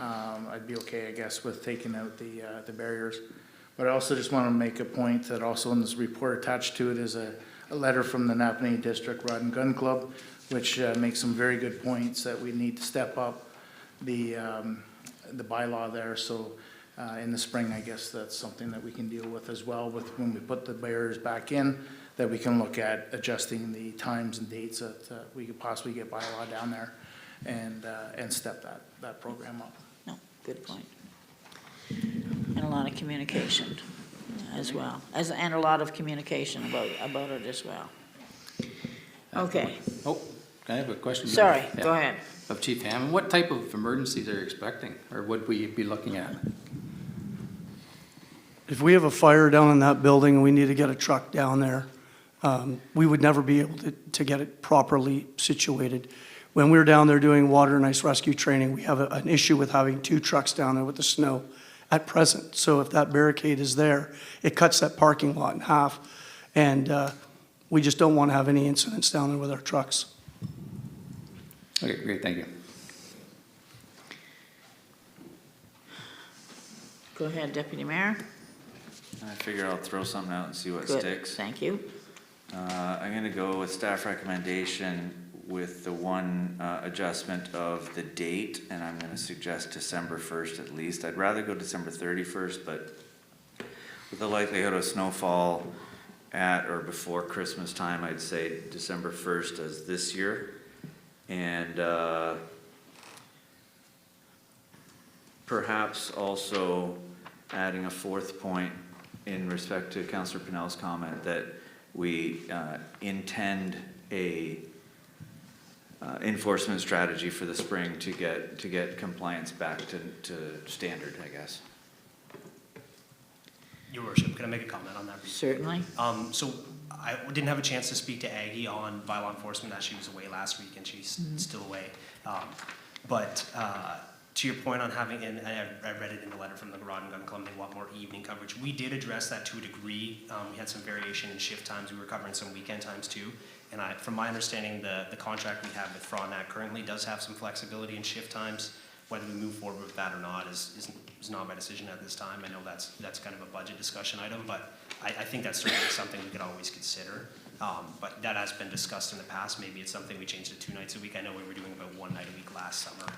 I'd be okay, I guess, with taking out the barriers. But I also just want to make a point that also in this report attached to it is a letter from the Napanee District Rod and Gun Club, which makes some very good points that we need to step up the bylaw there. So in the spring, I guess that's something that we can deal with as well, with when we put the barriers back in, that we can look at adjusting the times and dates that we could possibly get bylaw down there and step that program up. No, good point. And a lot of communication as well, and a lot of communication about it as well. Okay. Oh, I have a question. Sorry, go ahead. Of Chief Hammond, what type of emergencies are you expecting, or would we be looking at? If we have a fire down in that building and we need to get a truck down there, we would never be able to get it properly situated. When we're down there doing water and ice rescue training, we have an issue with having 2 trucks down there with the snow at present. So if that barricade is there, it cuts that parking lot in half. And we just don't want to have any incidents down there with our trucks. Okay, great, thank you. Go ahead, Deputy Mayor. I figure I'll throw something out and see what Good. sticks. Thank you. I'm going to go with staff recommendation with the one adjustment of the date, and I'm going to suggest December 1st at least. I'd rather go December 31st, but with the likelihood of snowfall at or before Christmas time, I'd say December 1st as this year. And perhaps also adding a 4th point in respect to Councillor Pinnell's comment that we intend a enforcement strategy for the spring to get compliance back to standard, I guess. Your Worship, can I make a comment on that? Certainly. So I didn't have a chance to speak to Aggie on bylaw enforcement as she was away last week, and she's still away. But to your point on having, and I read it in the letter from the Rod and Gun Club, they want more evening coverage. We did address that to a degree. We had some variation in shift times. We were covering some weekend times too. And from my understanding, the contract we have with Frontenac currently does have some flexibility in shift times. Whether we move forward with that or not is not my decision at this time. I know that's kind of a budget discussion item, but I think that's certainly something we could always consider. But that has been discussed in the past. Maybe it's something we changed to 2 nights a week. I know we were doing about 1 night a week last summer.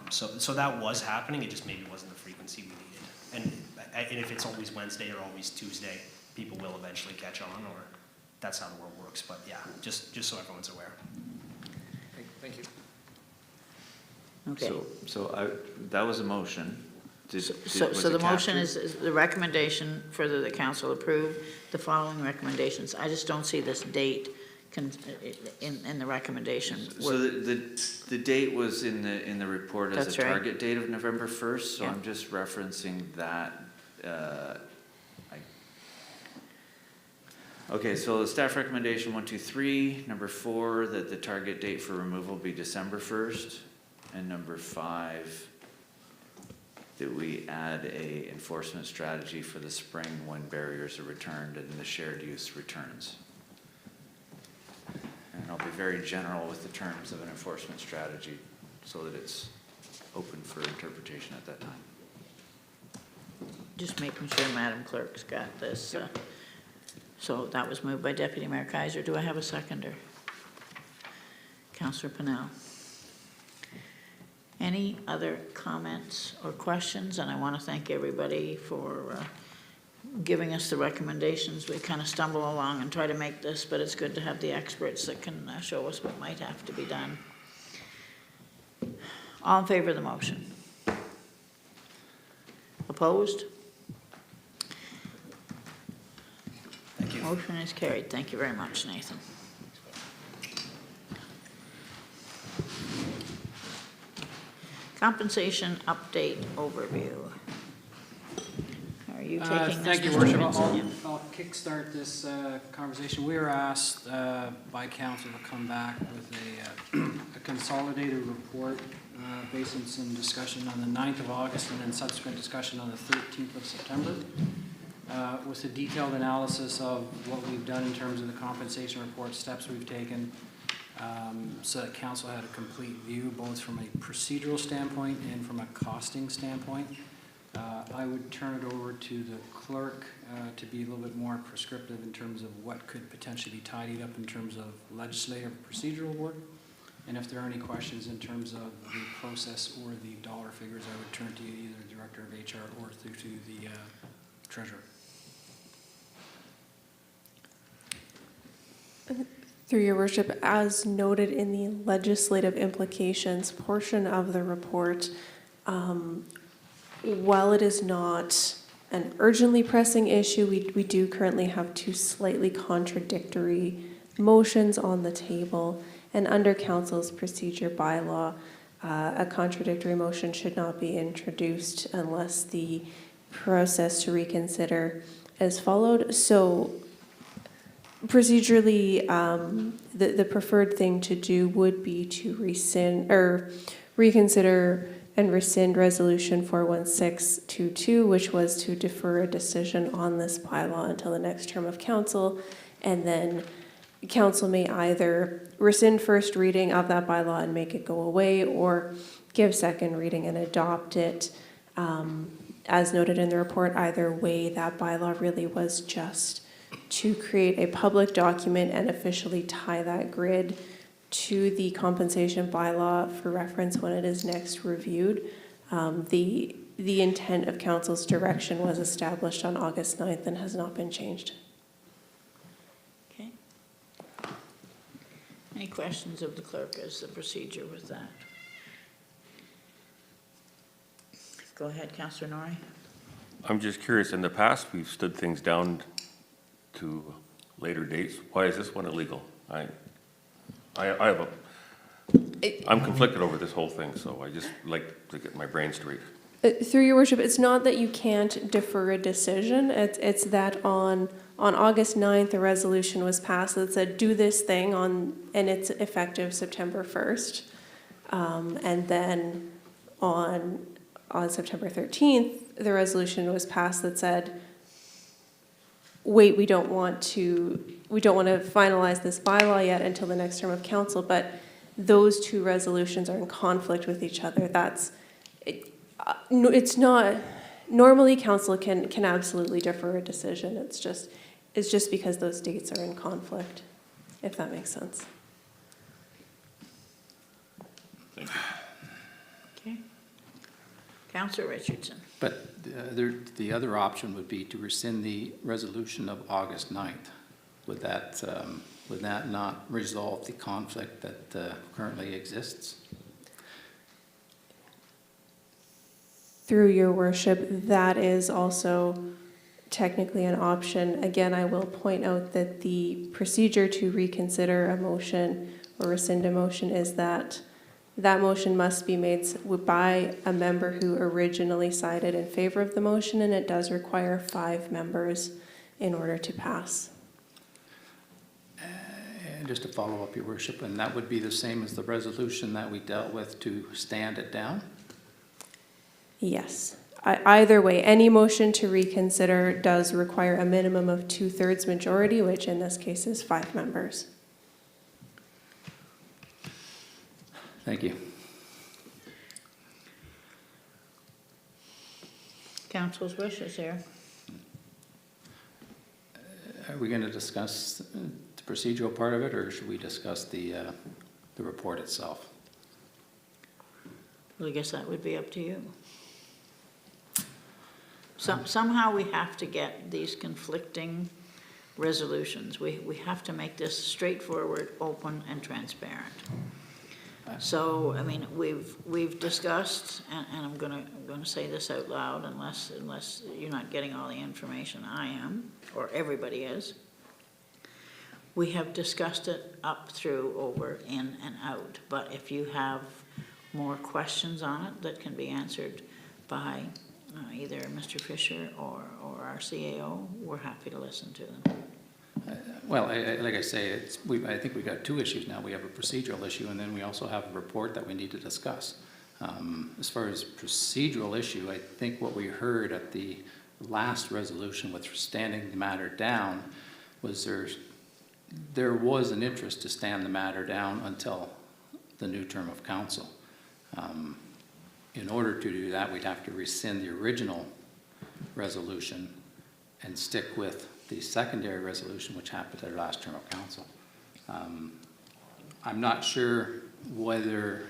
So that was happening. It just maybe wasn't the frequency we needed. And if it's always Wednesday or always Tuesday, people will eventually catch on, or that's how the world works. But yeah, just so everyone's aware. Thank you. Okay. So that was a motion. So the motion is the recommendation further that council approve the following recommendations. I just don't see this date in the recommendation. So the date was in the report as a target date of November 1st, so yeah. I'm just referencing that. Okay, so the staff recommendation 1, 2, 3, number 4, that the target date for removal be December 1st, and number 5, that we add a enforcement strategy for the spring when barriers are returned and the shared use returns. And I'll be very general with the terms of an enforcement strategy so that it's open for interpretation at that time. Just making sure Madam Clerk's got this. So that was moved by Deputy Mayor Kaiser. Do I have a seconder? Councillor Pinnell. Any other comments or questions? And I want to thank everybody for giving us the recommendations. We kind of stumble along and try to make this, but it's good to have the experts that can show us what might have to be done. All in favor of the motion? Opposed? Thank you. Motion is carried. Thank you very much, Nathan. Compensation update overview. Are you taking this? Thank you, Mr. Worship. Vincent? I'll kickstart this conversation. We were asked by council to come back with a consolidated report based on some discussion on the 9th of August and then subsequent discussion on the 13th of September with a detailed analysis of what we've done in terms of the compensation report, steps we've taken, so that council had a complete view both from a procedural standpoint and from a costing standpoint. I would turn it over to the clerk to be a little bit more prescriptive in terms of what could potentially be tidied up in terms of legislative procedural work. And if there are any questions in terms of the process or the dollar figures, I would turn to either the Director of HR or through to the Treasurer. Through your worship, as noted in the legislative implications portion of the report, while it is not an urgently pressing issue, we do currently have two slightly contradictory motions on the table. And under Council's procedure bylaw, a contradictory motion should not be introduced unless the process to reconsider is followed. So procedurally, the preferred thing to do would be to reconsider and rescind Resolution 41622, which was to defer a decision on this bylaw until the next term of council, and then council may either rescind first reading of that bylaw and make it go away, or give second reading and adopt it. As noted in the report, either way, that bylaw really was just to create a public document and officially tie that grid to the compensation bylaw for reference when it is next reviewed. The intent of council's direction was established on August 9th and has not been changed. Okay. Any questions of the clerk as the procedure with that? Go ahead, Councillor Norrie. I'm just curious, in the past, we've stood things down to later dates. Why is this one illegal? I'm conflicted over this whole thing, so I just like to get my brain straight. Through your worship, it's not that you can't defer a decision. It's that on August 9th, a resolution was passed that said, do this thing and it's effective September 1st. And then on September 13th, the resolution was passed that said, wait, we don't want to finalize this bylaw yet until the next term of council, but those two resolutions are in conflict with each other. It's not, normally council can absolutely defer a decision. It's just because those dates are in conflict, if that makes sense. Thank you. Okay. Councillor Richardson. But the other option would be to rescind the resolution of August 9th. Would that not resolve the conflict that currently exists? Through your worship, that is also technically an option. Again, I will point out that the procedure to reconsider a motion or rescind a motion is that motion must be made by a member who originally sided in favor of the motion, and it does require 5 members in order to pass. And just to follow up, your worship, and that would be the same as the resolution that we dealt with to stand it down? Yes. Either way, any motion to reconsider does require a minimum of 2/3 majority, which in this case is 5 members. Thank you. Council's wishes here. Are we going to discuss the procedural part of it, or should we discuss the report itself? Well, I guess that would be up to you. Somehow we have to get these conflicting resolutions. We have to make this straightforward, open, and transparent. So, I mean, we've discussed, and I'm gonna say this out loud, unless you're not getting all the information I am, or everybody is. We have discussed it up, through, over, in, and out. But if you have more questions on it that can be answered by either Mr. Fisher or our CAO, we're happy to listen to them. Well, like I say, I think we've got 2 issues now. We have a procedural issue, and then we also have a report that we need to discuss. As far as procedural issue, I think what we heard at the last resolution with standing the matter down was there was an interest to stand the matter down until the new term of council. in order to do that, we'd have to rescind the original resolution and stick with the secondary resolution, which happened at our last term of council. I'm not sure whether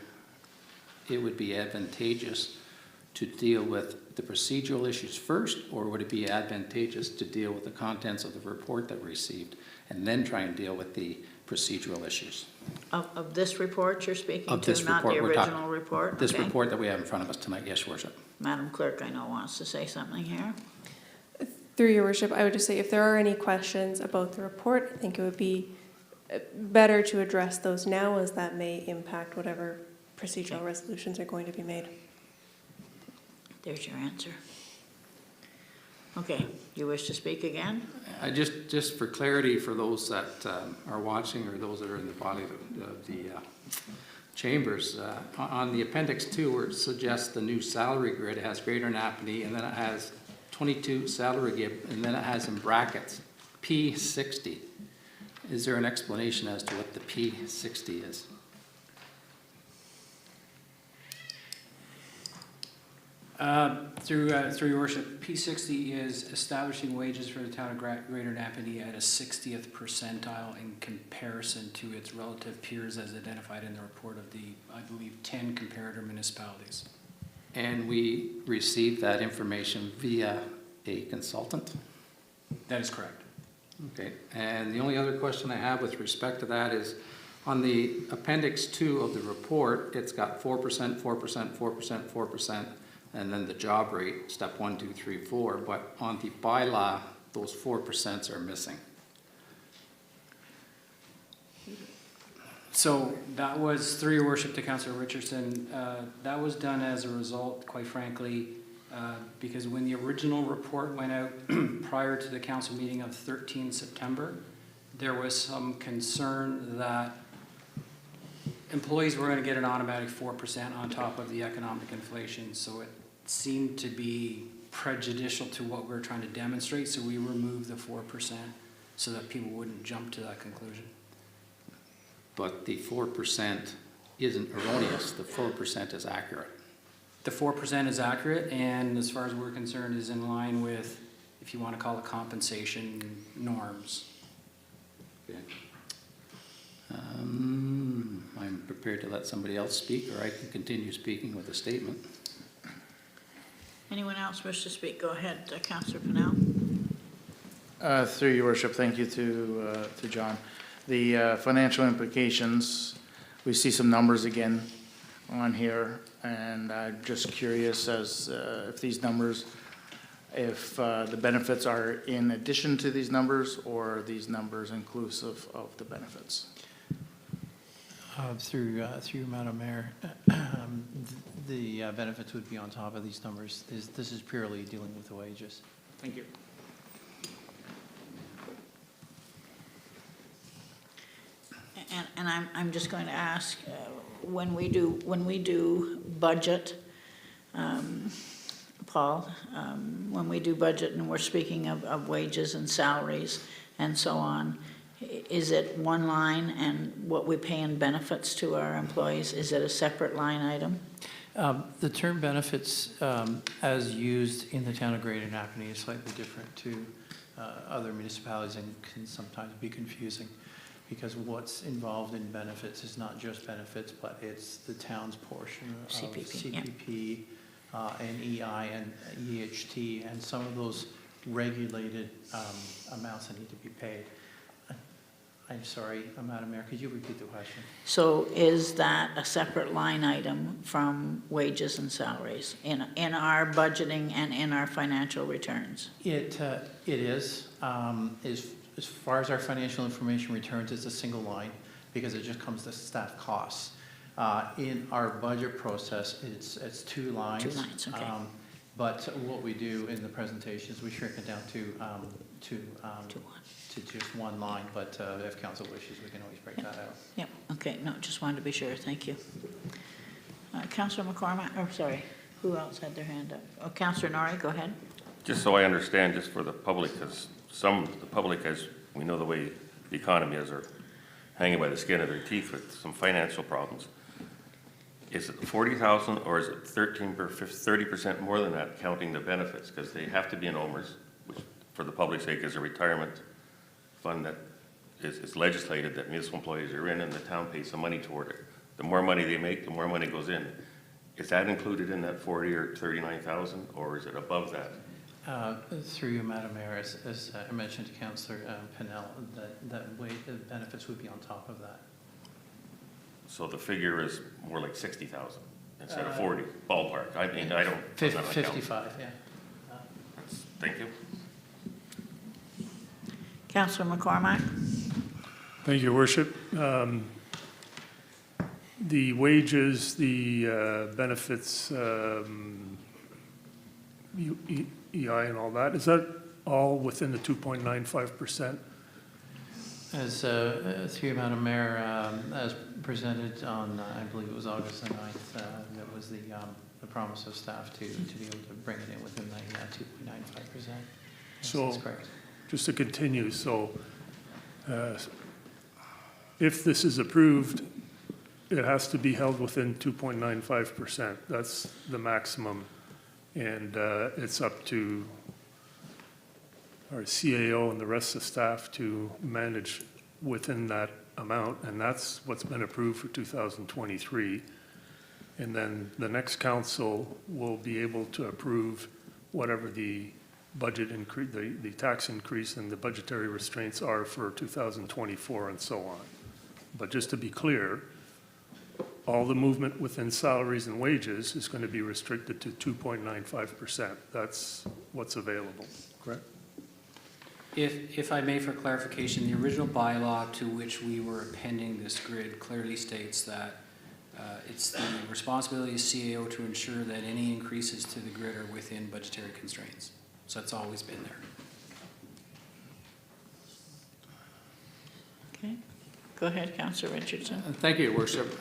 it would be advantageous to deal with the procedural issues first, or would it be advantageous to deal with the contents of the report that we received and then try and deal with the procedural issues? Of this report you're speaking Of to, this not the report we're talking- original report? This Okay. report that we have in front of us tonight, yes, Your Worship. Madam Clerk, I know, wants to say something here. Through your worship, I would just say if there are any questions about the report, I think it would be better to address those now, as that may impact whatever procedural resolutions are going to be made. There's your answer. Okay, you wish to speak again? Just for clarity for those that are watching or those that are in the body of the chambers, on the Appendix 2 where it suggests the new salary grid, it has Greater Napanee, and then it has 22 salary grid, and then it has in brackets P60. Is there an explanation as to what the P60 is? Through your worship, P60 is establishing wages for the town of Greater Napanee at a 60th percentile in comparison to its relative peers as identified in the report of the, I believe, 10 comparator municipalities. And we received that information via a consultant? That is correct. Okay, and the only other question I have with respect to that is, on the Appendix 2 of the report, it's got 4%, 4%, 4%, 4%, and then the job rate, step 1, 2, 3, 4, but on the bylaw, those 4% are missing. So that was, through your worship to Councillor Richardson, that was done as a result, quite frankly, because when the original report went out prior to the council meeting of 13 September, there was some concern that employees were going to get an automatic 4% on top of the economic inflation. So it seemed to be prejudicial to what we were trying to demonstrate. So we removed the 4% so that people wouldn't jump to that conclusion. But the 4% isn't erroneous, the 4% is accurate. The 4% is accurate, and as far as we're concerned, is in line with, if you want to call it, compensation norms. Okay. I'm prepared to let somebody else speak, or I can continue speaking with a statement. Anyone else wish to speak? Go ahead, Councillor Pennell. Through your worship, thank you to John. The financial implications, we see some numbers again on here, and I'm just curious as if these numbers, if the benefits are in addition to these numbers, or are these numbers inclusive of the benefits? Through you, Madam Mayor, the benefits would be on top of these numbers. This is purely dealing with the wages. Thank you. And I'm just going to ask, when we do budget, Paul, when we do budget and we're speaking of wages and salaries and so on, is it one line, and what we pay in benefits to our employees, is it a separate line item? The term benefits as used in the town of Greater Napanee is slightly different to other municipalities and can sometimes be confusing, because what's involved in benefits is not just benefits, but it's the town's portion of CPP, and EI and EHT, and some of those regulated amounts that need to be paid. I'm sorry, Madam Mayor, could you repeat the question? So is that a separate line item from wages and salaries in our budgeting and in our financial returns? It is. As far as our financial information returns, it's a single line because it just comes to staff costs. In our budget process, it's two lines. 2 lines, okay. But what we do in the presentation is we shrink it down to just one line, but if council wishes, we can always break that out. Yep, okay, no, just wanted to be sure, thank you. Councillor McCormack, oh, sorry, who else had their hand up? Oh, Councillor Norrie, go ahead. Just so I understand, just for the public, because the public, as we know the way the economy is, are hanging by the skin of their teeth with some financial problems. is it 40,000 or is it 30% more than that, counting the benefits? Because they have to be in OMERS, which for the public's sake is a retirement fund that is legislated that municipal employees are in, and the town pays some money toward it. The more money they make, the more money goes in. Is that included in that 40 or 39,000, or is it above that? Through you, Madam Mayor, as I mentioned to Councillor Pennell, that way the benefits would be on top of that. So the figure is more like 60,000 instead of 40, ballpark. I mean, I don't. 55, yeah. Thank you. Councillor McCormack? Thank you, Your Worship. The wages, the benefits, EI and all that, is that all within the 2.95%? As through you, Madam Mayor, as presented on, I believe it was August the 9th, that was the promise of staff to be able to bring it in within the 2.95%. So, that's correct. just to continue, so if this is approved, it has to be held within 2.95%. That's the maximum. And it's up to our CAO and the rest of staff to manage within that amount, and that's what's been approved for 2023. And then the next council will be able to approve whatever the budget increase, the tax increase and the budgetary restraints are for 2024 and so on. But just to be clear, all the movement within salaries and wages is going to be restricted to 2.95%. That's what's available, correct? If I may, for clarification, the original bylaw to which we were appending this grid clearly states that it's the responsibility of CAO to ensure that any increases to the grid are within budgetary constraints. So that's always been there. Okay. Go ahead, Councillor Richardson. Thank you, Your Worship.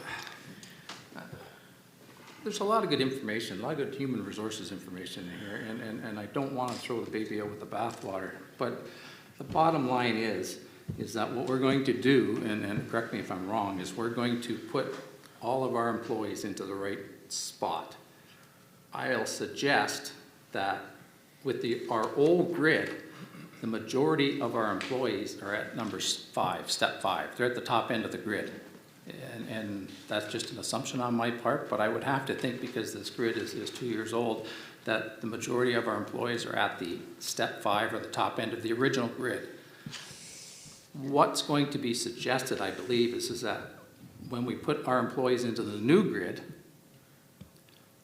There's a lot of good information, a lot of good human resources information in here, and I don't want to throw the baby out with the bathwater. But the bottom line is that what we're going to do, and correct me if I'm wrong, is we're going to put all of our employees into the right spot. I'll suggest that with our old grid, the majority of our employees are at number 5, step 5. They're at the top end of the grid. And that's just an assumption on my part, but I would have to think, because this grid is 2 years old, that the majority of our employees are at the step 5 or the top end of the original grid. What's going to be suggested, I believe, is that when we put our employees into the new grid,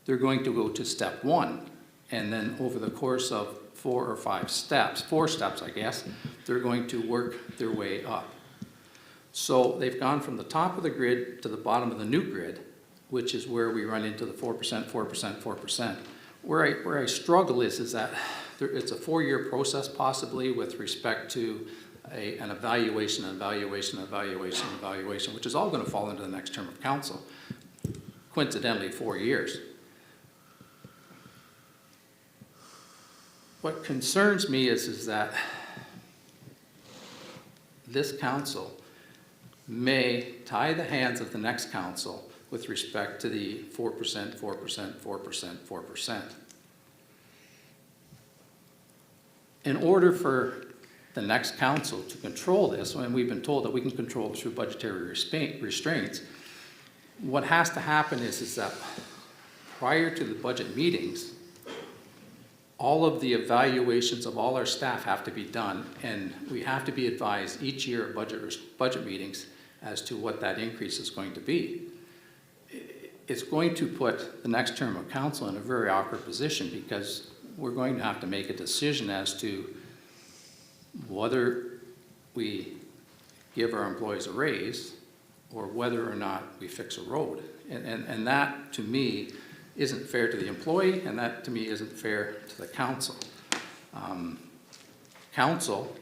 they're going to go to step 1. And then over the course of 4 or 5 steps, 4 steps, I guess, they're going to work their way up. So they've gone from the top of the grid to the bottom of the new grid, which is where we run into the 4%, 4%, 4%. Where I struggle is that it's a 4-year process possibly with respect to an evaluation, which is all going to fall into the next term of council. Coincidentally, 4 years. What concerns me is that this council may tie the hands of the next council with respect to the 4%, 4%, 4%, 4%. In order for the next council to control this, and we've been told that we can control it through budgetary restraints, what has to happen is that prior to the budget meetings, all of the evaluations of all our staff have to be done, and we have to be advised each year at budget meetings as to what that increase is going to be. It's going to put the next term of council in a very awkward position, because we're going to have to make a decision as to whether we give our employees a raise or whether or not we fix a road. And that, to me, isn't fair to the employee, and that, to me, isn't fair to the council. Council,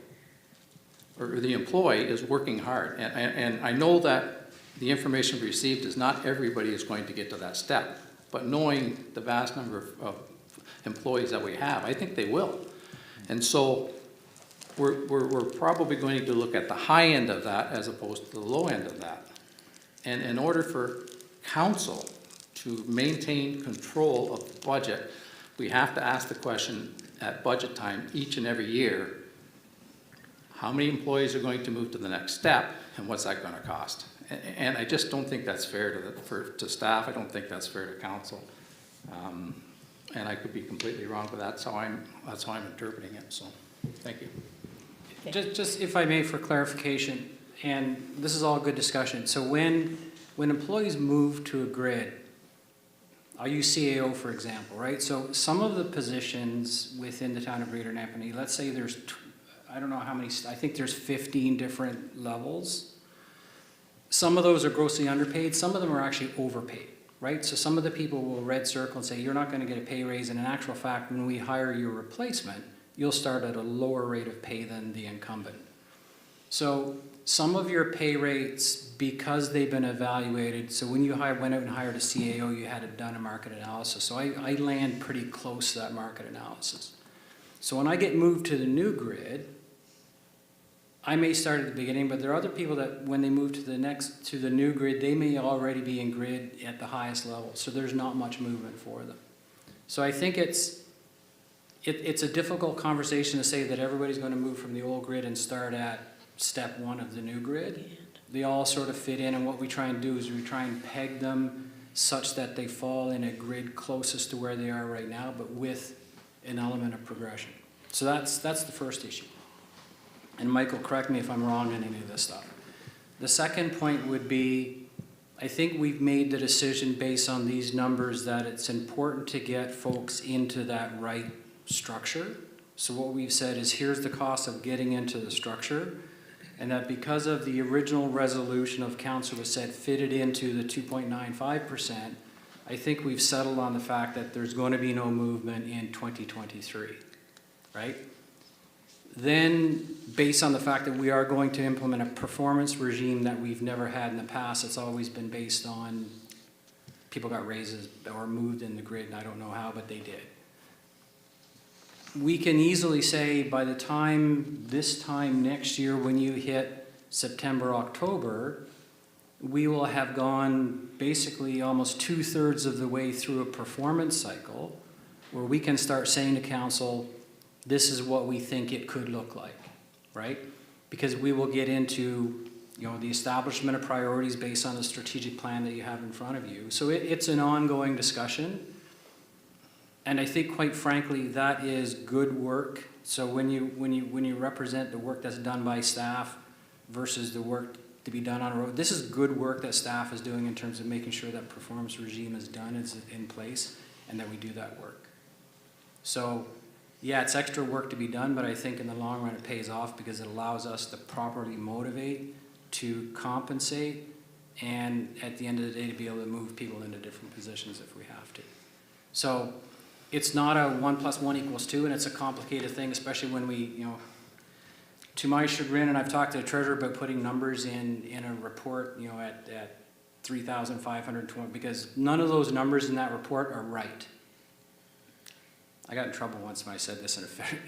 or the employee, is working hard. And I know that the information received is not everybody is going to get to that step, but knowing the vast number of employees that we have, I think they will. And so we're probably going to look at the high end of that as opposed to the low end of that. And in order for council to maintain control of the budget, we have to ask the question at budget time each and every year, how many employees are going to move to the next step, and what's that going to cost? And I just don't think that's fair to staff. I don't think that's fair to council. And I could be completely wrong, but that's how I'm interpreting it. So, thank you. Just if I may, for clarification, and this is all good discussion. So when employees move to a grid, I'll use CAO for example, right? So some of the positions within the town of Greater Napanee, let's say there's, I don't know how many, I think there's 15 different levels. Some of those are grossly underpaid. Some of them are actually overpaid, right? So some of the people will red circle and say, you're not going to get a pay raise. And in actual fact, when we hire your replacement, you'll start at a lower rate of pay than the incumbent. So some of your pay rates, because they've been evaluated, so when you went out and hired a CAO, you had done a market analysis. So I land pretty close to that market analysis. So when I get moved to the new grid, I may start at the beginning, but there are other people that when they move to the new grid, they may already be in grid at the highest level. So there's not much movement for them. So I think it's a difficult conversation to say that everybody's going to move from the old grid and start at step one of the new grid. They all sort of fit in, and what we try and do is we try and peg them such that they fall in a grid closest to where they are right now, but with an element of progression. So that's the first issue. And Michael, correct me if I'm wrong on any of this stuff. The second point would be, I think we've made the decision based on these numbers that it's important to get folks into that right structure. So what we've said is, here's the cost of getting into the structure, and that because of the original resolution of council was said fitted into the 2.95%, I think we've settled on the fact that there's going to be no movement in 2023, right? Then, based on the fact that we are going to implement a performance regime that we've never had in the past, it's always been based on people got raises or moved in the grid, and I don't know how, but they did. We can easily say by the time, this time next year, when you hit September, October, we will have gone basically almost 2/3 of the way through a performance cycle where we can start saying to council, this is what we think it could look like, right? Because we will get into, the establishment of priorities based on the strategic plan that you have in front of you. So it's an ongoing discussion. And I think, quite frankly, that is good work. So when you represent the work that's done by staff versus the work to be done on a road, this is good work that staff is doing in terms of making sure that performance regime is done, is in place, and that we do that work. So, yeah, it's extra work to be done, but I think in the long run it pays off because it allows us to properly motivate, to compensate, and at the end of the day to be able to move people into different positions if we have to. So it's not a 1 + 1 = 2, and it's a complicated thing, especially when we, to my chagrin, and I've talked to the treasurer about putting numbers in a report, at 3,520, because none of those numbers in that report are right. I got in trouble once when I said this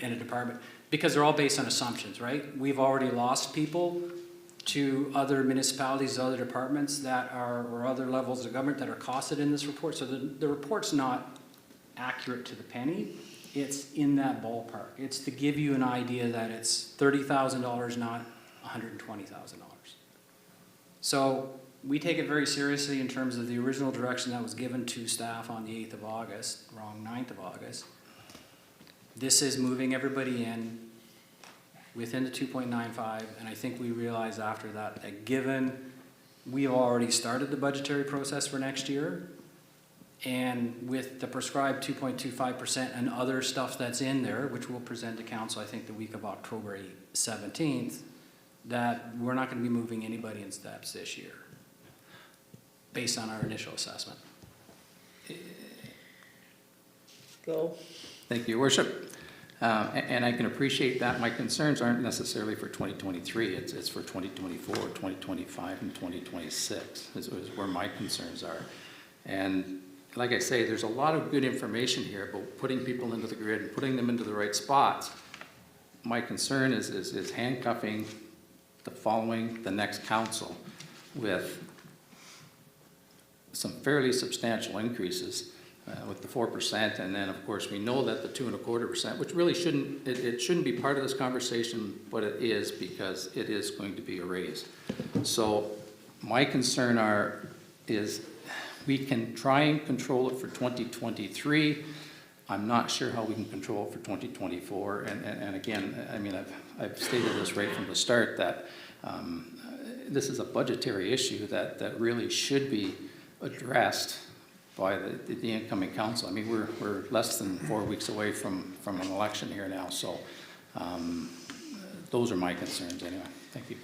in a department, because they're all based on assumptions, right? We've already lost people to other municipalities, other departments or other levels of government that are costed in this report. So the report's not accurate to the penny. It's in that ballpark. It's to give you an idea that it's $30,000, not $120,000. So we take it very seriously in terms of the original direction that was given to staff on the 8th of August, 9th of August. This is moving everybody in within the 2.95, and I think we realized after that given we've already started the budgetary process for next year, and with the prescribed 2.25% and other stuff that's in there, which we'll present to council, I think the week of October 17th, that we're not going to be moving anybody in steps this year, based on our initial assessment. Go. Thank you, Your Worship. And I can appreciate that. My concerns aren't necessarily for 2023. It's for 2024, 2025, and 2026 is where my concerns are. And like I say, there's a lot of good information here about putting people into the grid and putting them into the right spots. My concern is handcuffing the next council with some fairly substantial increases with the 4%, and then of course we know that the 2.25%, which really shouldn't, it shouldn't be part of this conversation, but it is because it is going to be a raise. So my concern is we can try and control it for 2023. I'm not sure how we can control it for 2024. And again, I mean, I've stated this right from the start that this is a budgetary issue that really should be addressed by the incoming council. I mean, we're less than 4 weeks away from an election here now. So those are my concerns anyway. Thank you.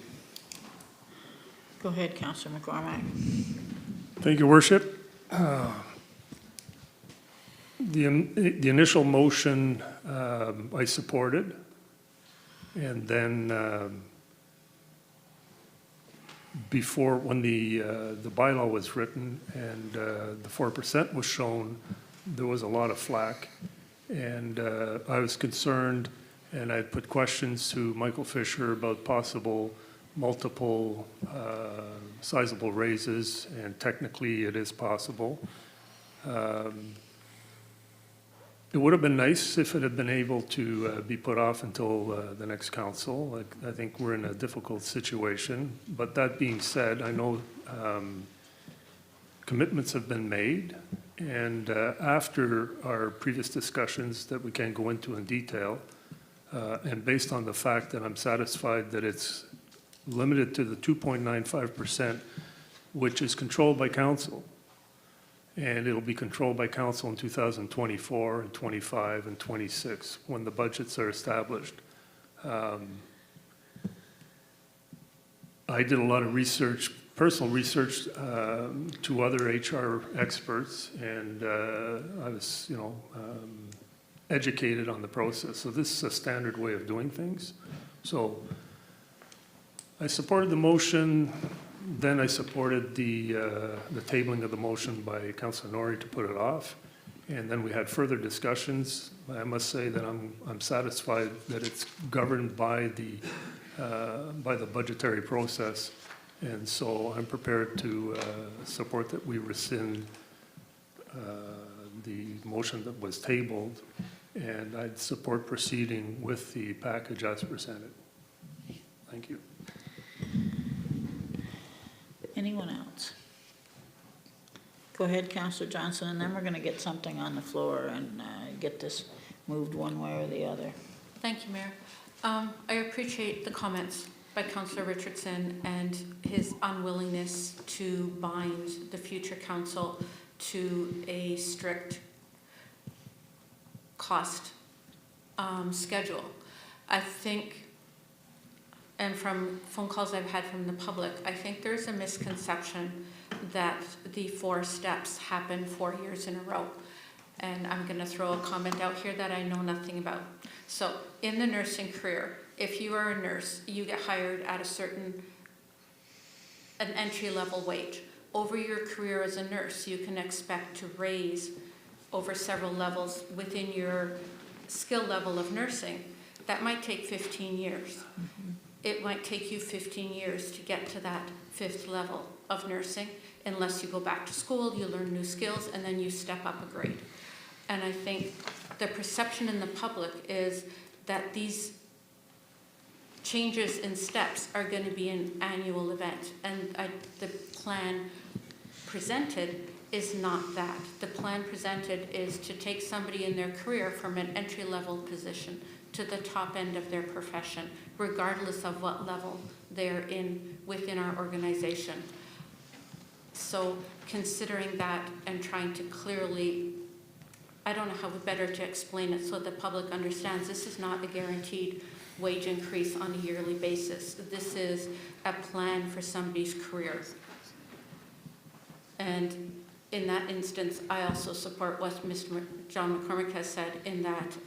Go ahead, Councillor McCormack. Thank you, Worship. The initial motion I supported, and then before, when the bylaw was written and the 4% was shown, there was a lot of flack, and I was concerned, and I put questions to Michael Fisher about possible multiple sizable raises, and technically it is possible. It would have been nice if it had been able to be put off until the next council. I think we're in a difficult situation. But that being said, I know commitments have been made. And after our previous discussions that we can't go into in detail, and based on the fact that I'm satisfied that it's limited to the 2.95%, which is controlled by council. And it'll be controlled by council in 2024 and 25 and 26 when the budgets are established. I did a lot of research, personal research to other HR experts, and I was, educated on the process. So this is a standard way of doing things. So I supported the motion. Then I supported the tabling of the motion by Councillor Norrie to put it off. And then we had further discussions. I must say that I'm satisfied that it's governed by the budgetary process. And so I'm prepared to support that we rescind the motion that was tabled. And I'd support proceeding with the package as presented. Thank you. Anyone else? Go ahead, Councillor Johnson, and then we're going to get something on the floor and get this moved one way or the other. Thank you, Mayor. I appreciate the comments by Councillor Richardson and his unwillingness to bind the future council to a strict cost schedule. I think, and from phone calls I've had from the public, I think there's a misconception that the 4 steps happen 4 years in a row. And I'm going to throw a comment out here that I know nothing about. So in the nursing career, if you are a nurse, you get hired at an entry-level wage. Over your career as a nurse, you can expect to raise over several levels within your skill level of nursing. That might take 15 years. Mm-hmm. It might take you 15 years to get to that 5th level of nursing, unless you go back to school, you learn new skills, and then you step up a grade. And I think the perception in the public is that these changes in steps are going to be an annual event. And the plan presented is not that. The plan presented is to take somebody in their career from an entry-level position to the top end of their profession, regardless of what level they're in within our organization. So considering that and trying to clearly, I don't know how better to explain it so the public understands, this is not a guaranteed wage increase on a yearly basis. This is a plan for somebody's career. And in that instance, I also support what Mr. John McCormick has said in that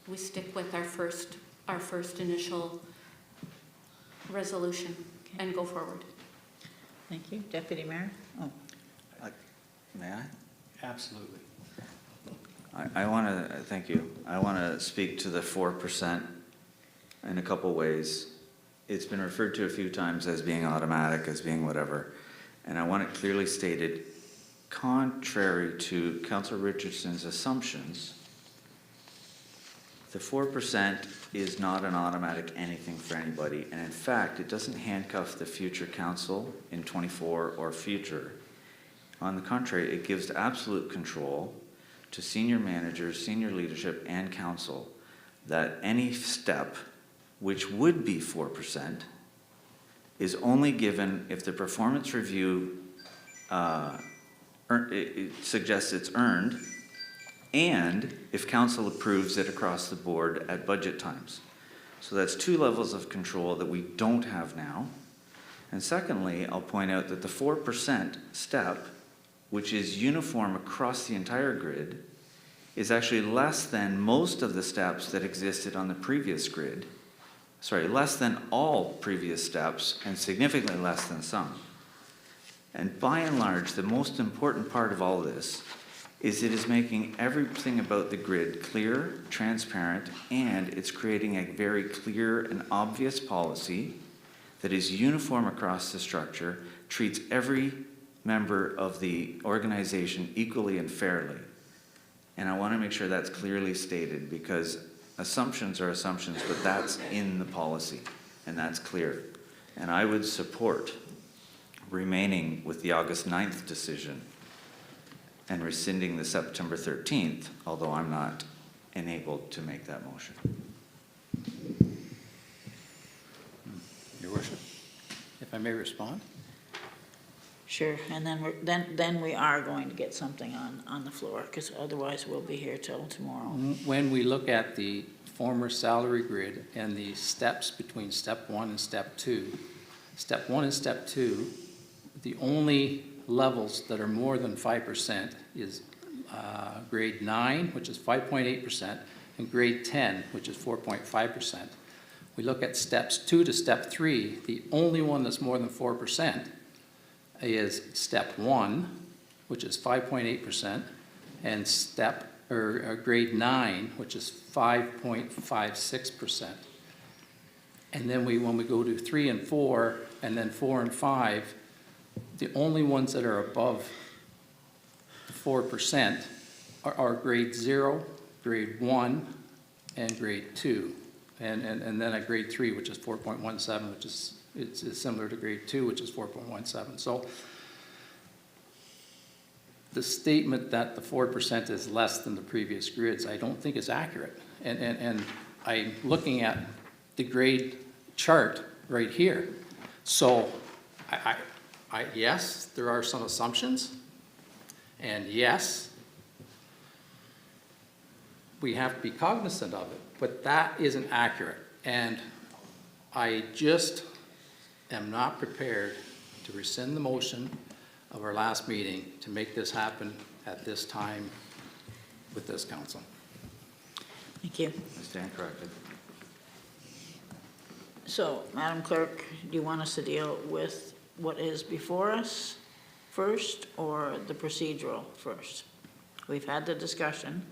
we stick with our first initial resolution and go forward. Thank you. Deputy Mayor? Oh. May I? Absolutely. I want to, thank you. I want to speak to the 4% in a couple ways. It's been referred to a few times as being automatic, as being whatever. And I want it clearly stated, contrary to Councillor Richardson's assumptions, the 4% is not an automatic anything for anybody, and in fact, it doesn't handcuff the future council in 24 or future. On the contrary, it gives absolute control to senior managers, senior leadership, and council that any step which would be 4% is only given if the performance review it suggests it's earned, and if council approves it across the board at budget times. So that's 2 levels of control that we don't have now. And secondly, I'll point out that the 4% step, which is uniform across the entire grid, is actually less than most of the steps that existed on the previous grid. Sorry, less than all previous steps and significantly less than some. And by and large, the most important part of all this is it is making everything about the grid clear, transparent, and it's creating a very clear and obvious policy that is uniform across the structure, treats every member of the organization equally and fairly. And I want to make sure that's clearly stated, because assumptions are assumptions, but that's in the policy, and that's clear. And I would support remaining with the August 9th decision and rescinding the September 13th, although I'm not enabled to make that motion. Your Worship, if I may respond? Sure, and then we are going to get something on the floor, because otherwise we'll be here till tomorrow. When we look at the former salary grid and the steps between step 1 and step 2, step 1 and step 2, the only levels that are more than 5% is grade 9, which is 5.8%, and grade 10, which is 4.5%. We look at steps 2 to step 3, the only one that's more than 4% is step 1, which is 5.8%, and grade 9, which is 5.56%. And then when we go to 3 and 4, and then 4 and 5, the only ones that are above 4% are grade 0, grade 1, and grade 2. And then a grade 3, which is 4.17, which is it's similar to grade 2, which is 4.17. So the statement that the 4% is less than the previous grids, I don't think is accurate. And I'm looking at the grade chart right here. So yes, there are some assumptions, and yes, we have to be cognizant of it, but that isn't accurate. And I just am not prepared to rescind the motion of our last meeting to make this happen at this time with this council. Thank you. I stand corrected. So, Madam Clerk, do you want us to deal with what is before us first, or the procedural first? We've had the discussion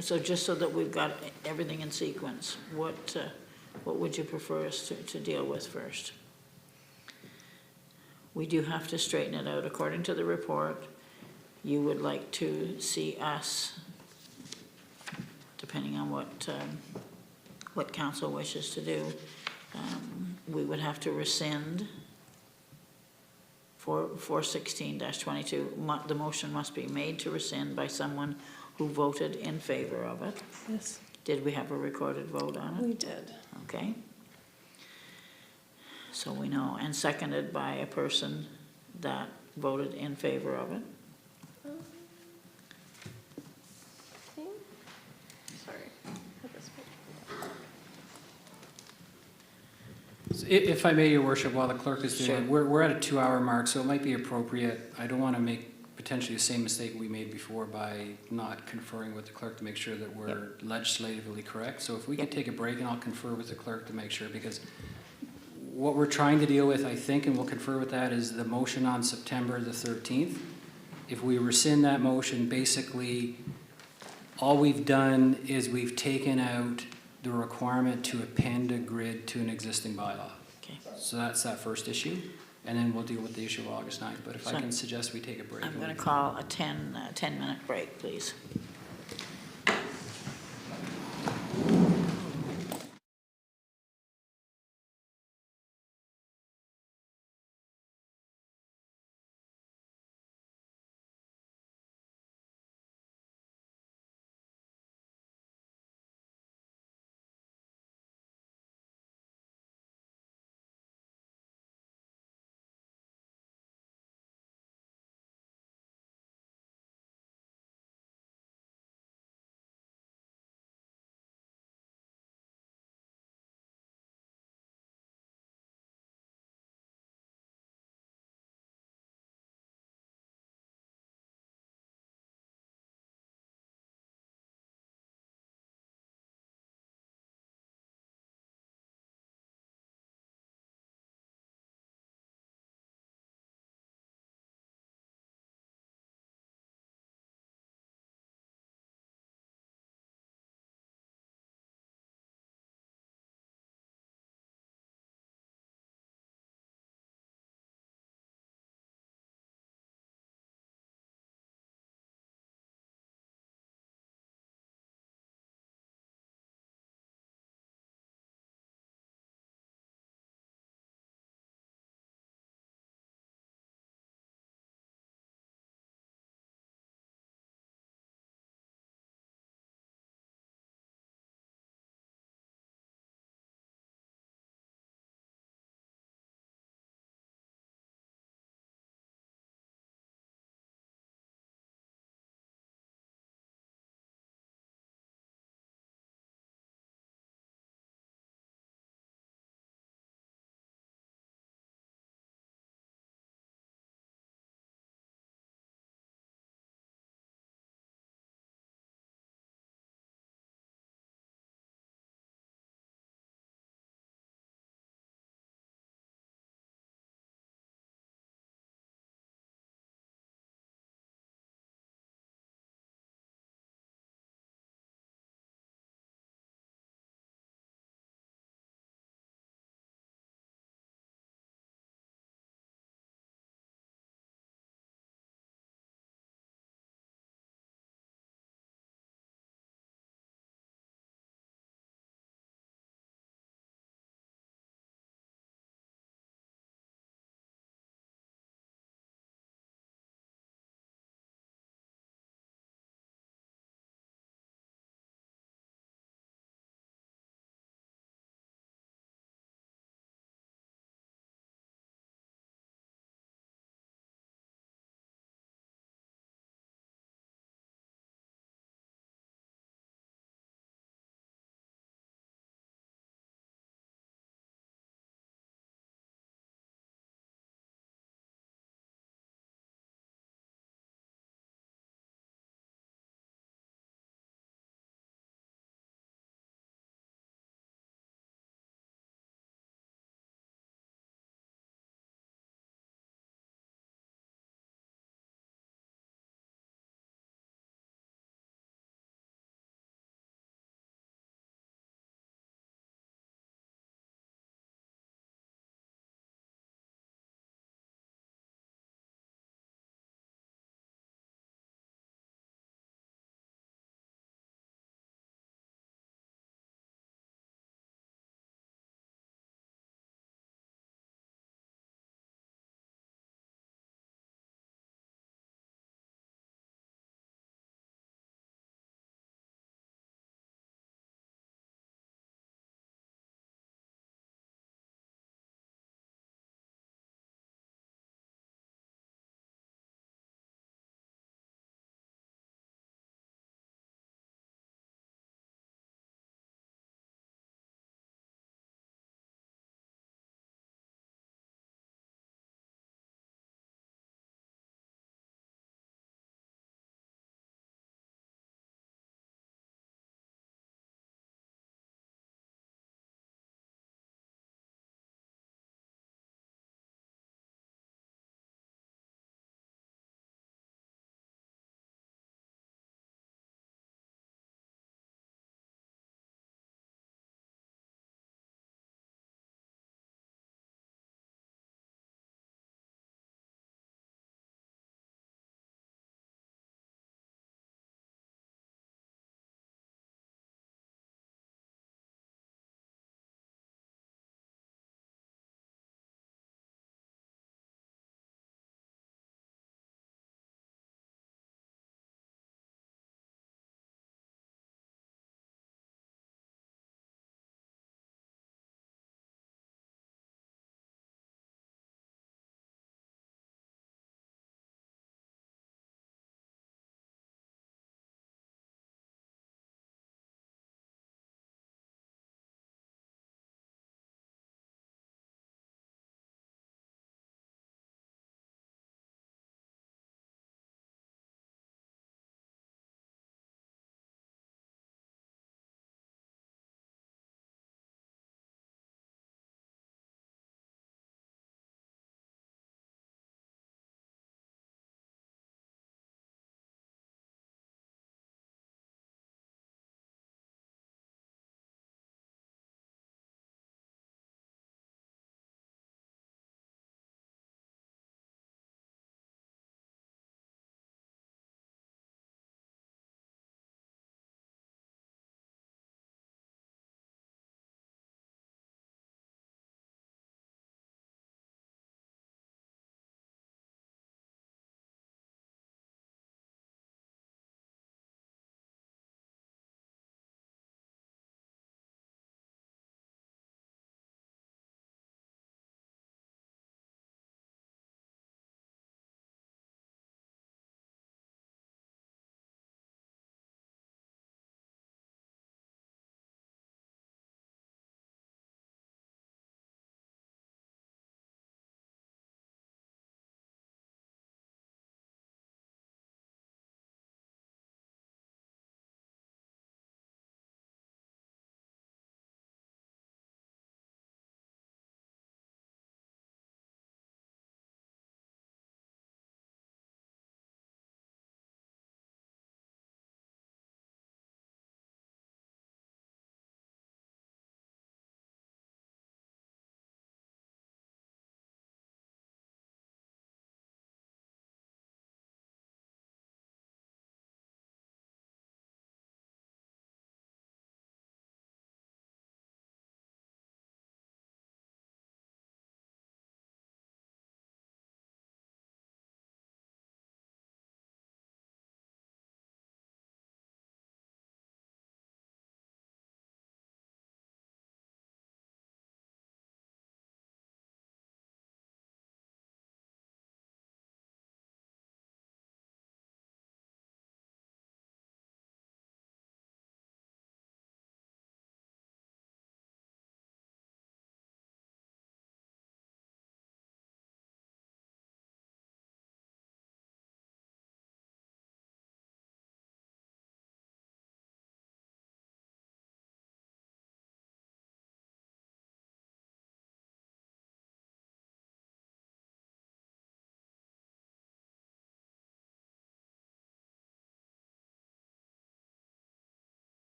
so just so that we've got everything in sequence, what would you prefer us to deal with first? We do have to straighten it out according to the report. You would like to see us, depending on what council wishes to do, we would have to rescind 416-22. The motion must be made to rescind by someone who voted in favor of it. Yes. Did we have a recorded vote on it? We did. Okay. So we know, and seconded by a person that voted in favor of it. If I may, Your Worship, while the clerk is doing it, we're at a 2-hour mark, so it might be appropriate. I don't want to make potentially the same mistake we made before by not conferring with the clerk to make sure that we're legislatively correct. So if we could take a break, and I'll confer with the clerk to make sure, because what we're trying to deal with, I think, and we'll confer with that, is the motion on September the 13th. If we rescind that motion, basically all we've done is we've taken out the requirement to append a grid to an existing bylaw. Okay. So that's that first issue. and then we'll deal with the issue of August 9th. But if I So can suggest we take a break. I'm going to call a 10-minute break, please.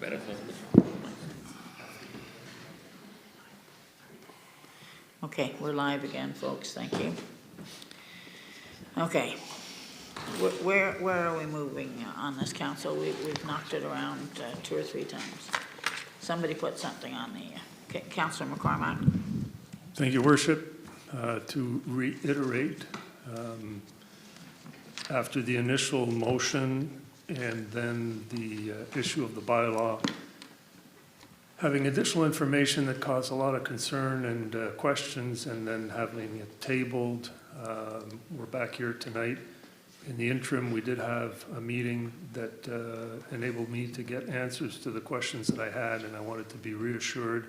benefit. Okay, we're live again, folks, thank you. Okay, where are we moving on this, council? We've knocked it around 2 or 3 times. Somebody put something on the, Councillor McCormack. Thank you, Worship. To reiterate, after the initial motion and then the issue of the bylaw, having additional information that caused a lot of concern and questions, and then having it tabled, we're back here tonight. In the interim, we did have a meeting that enabled me to get answers to the questions that I had, and I wanted to be reassured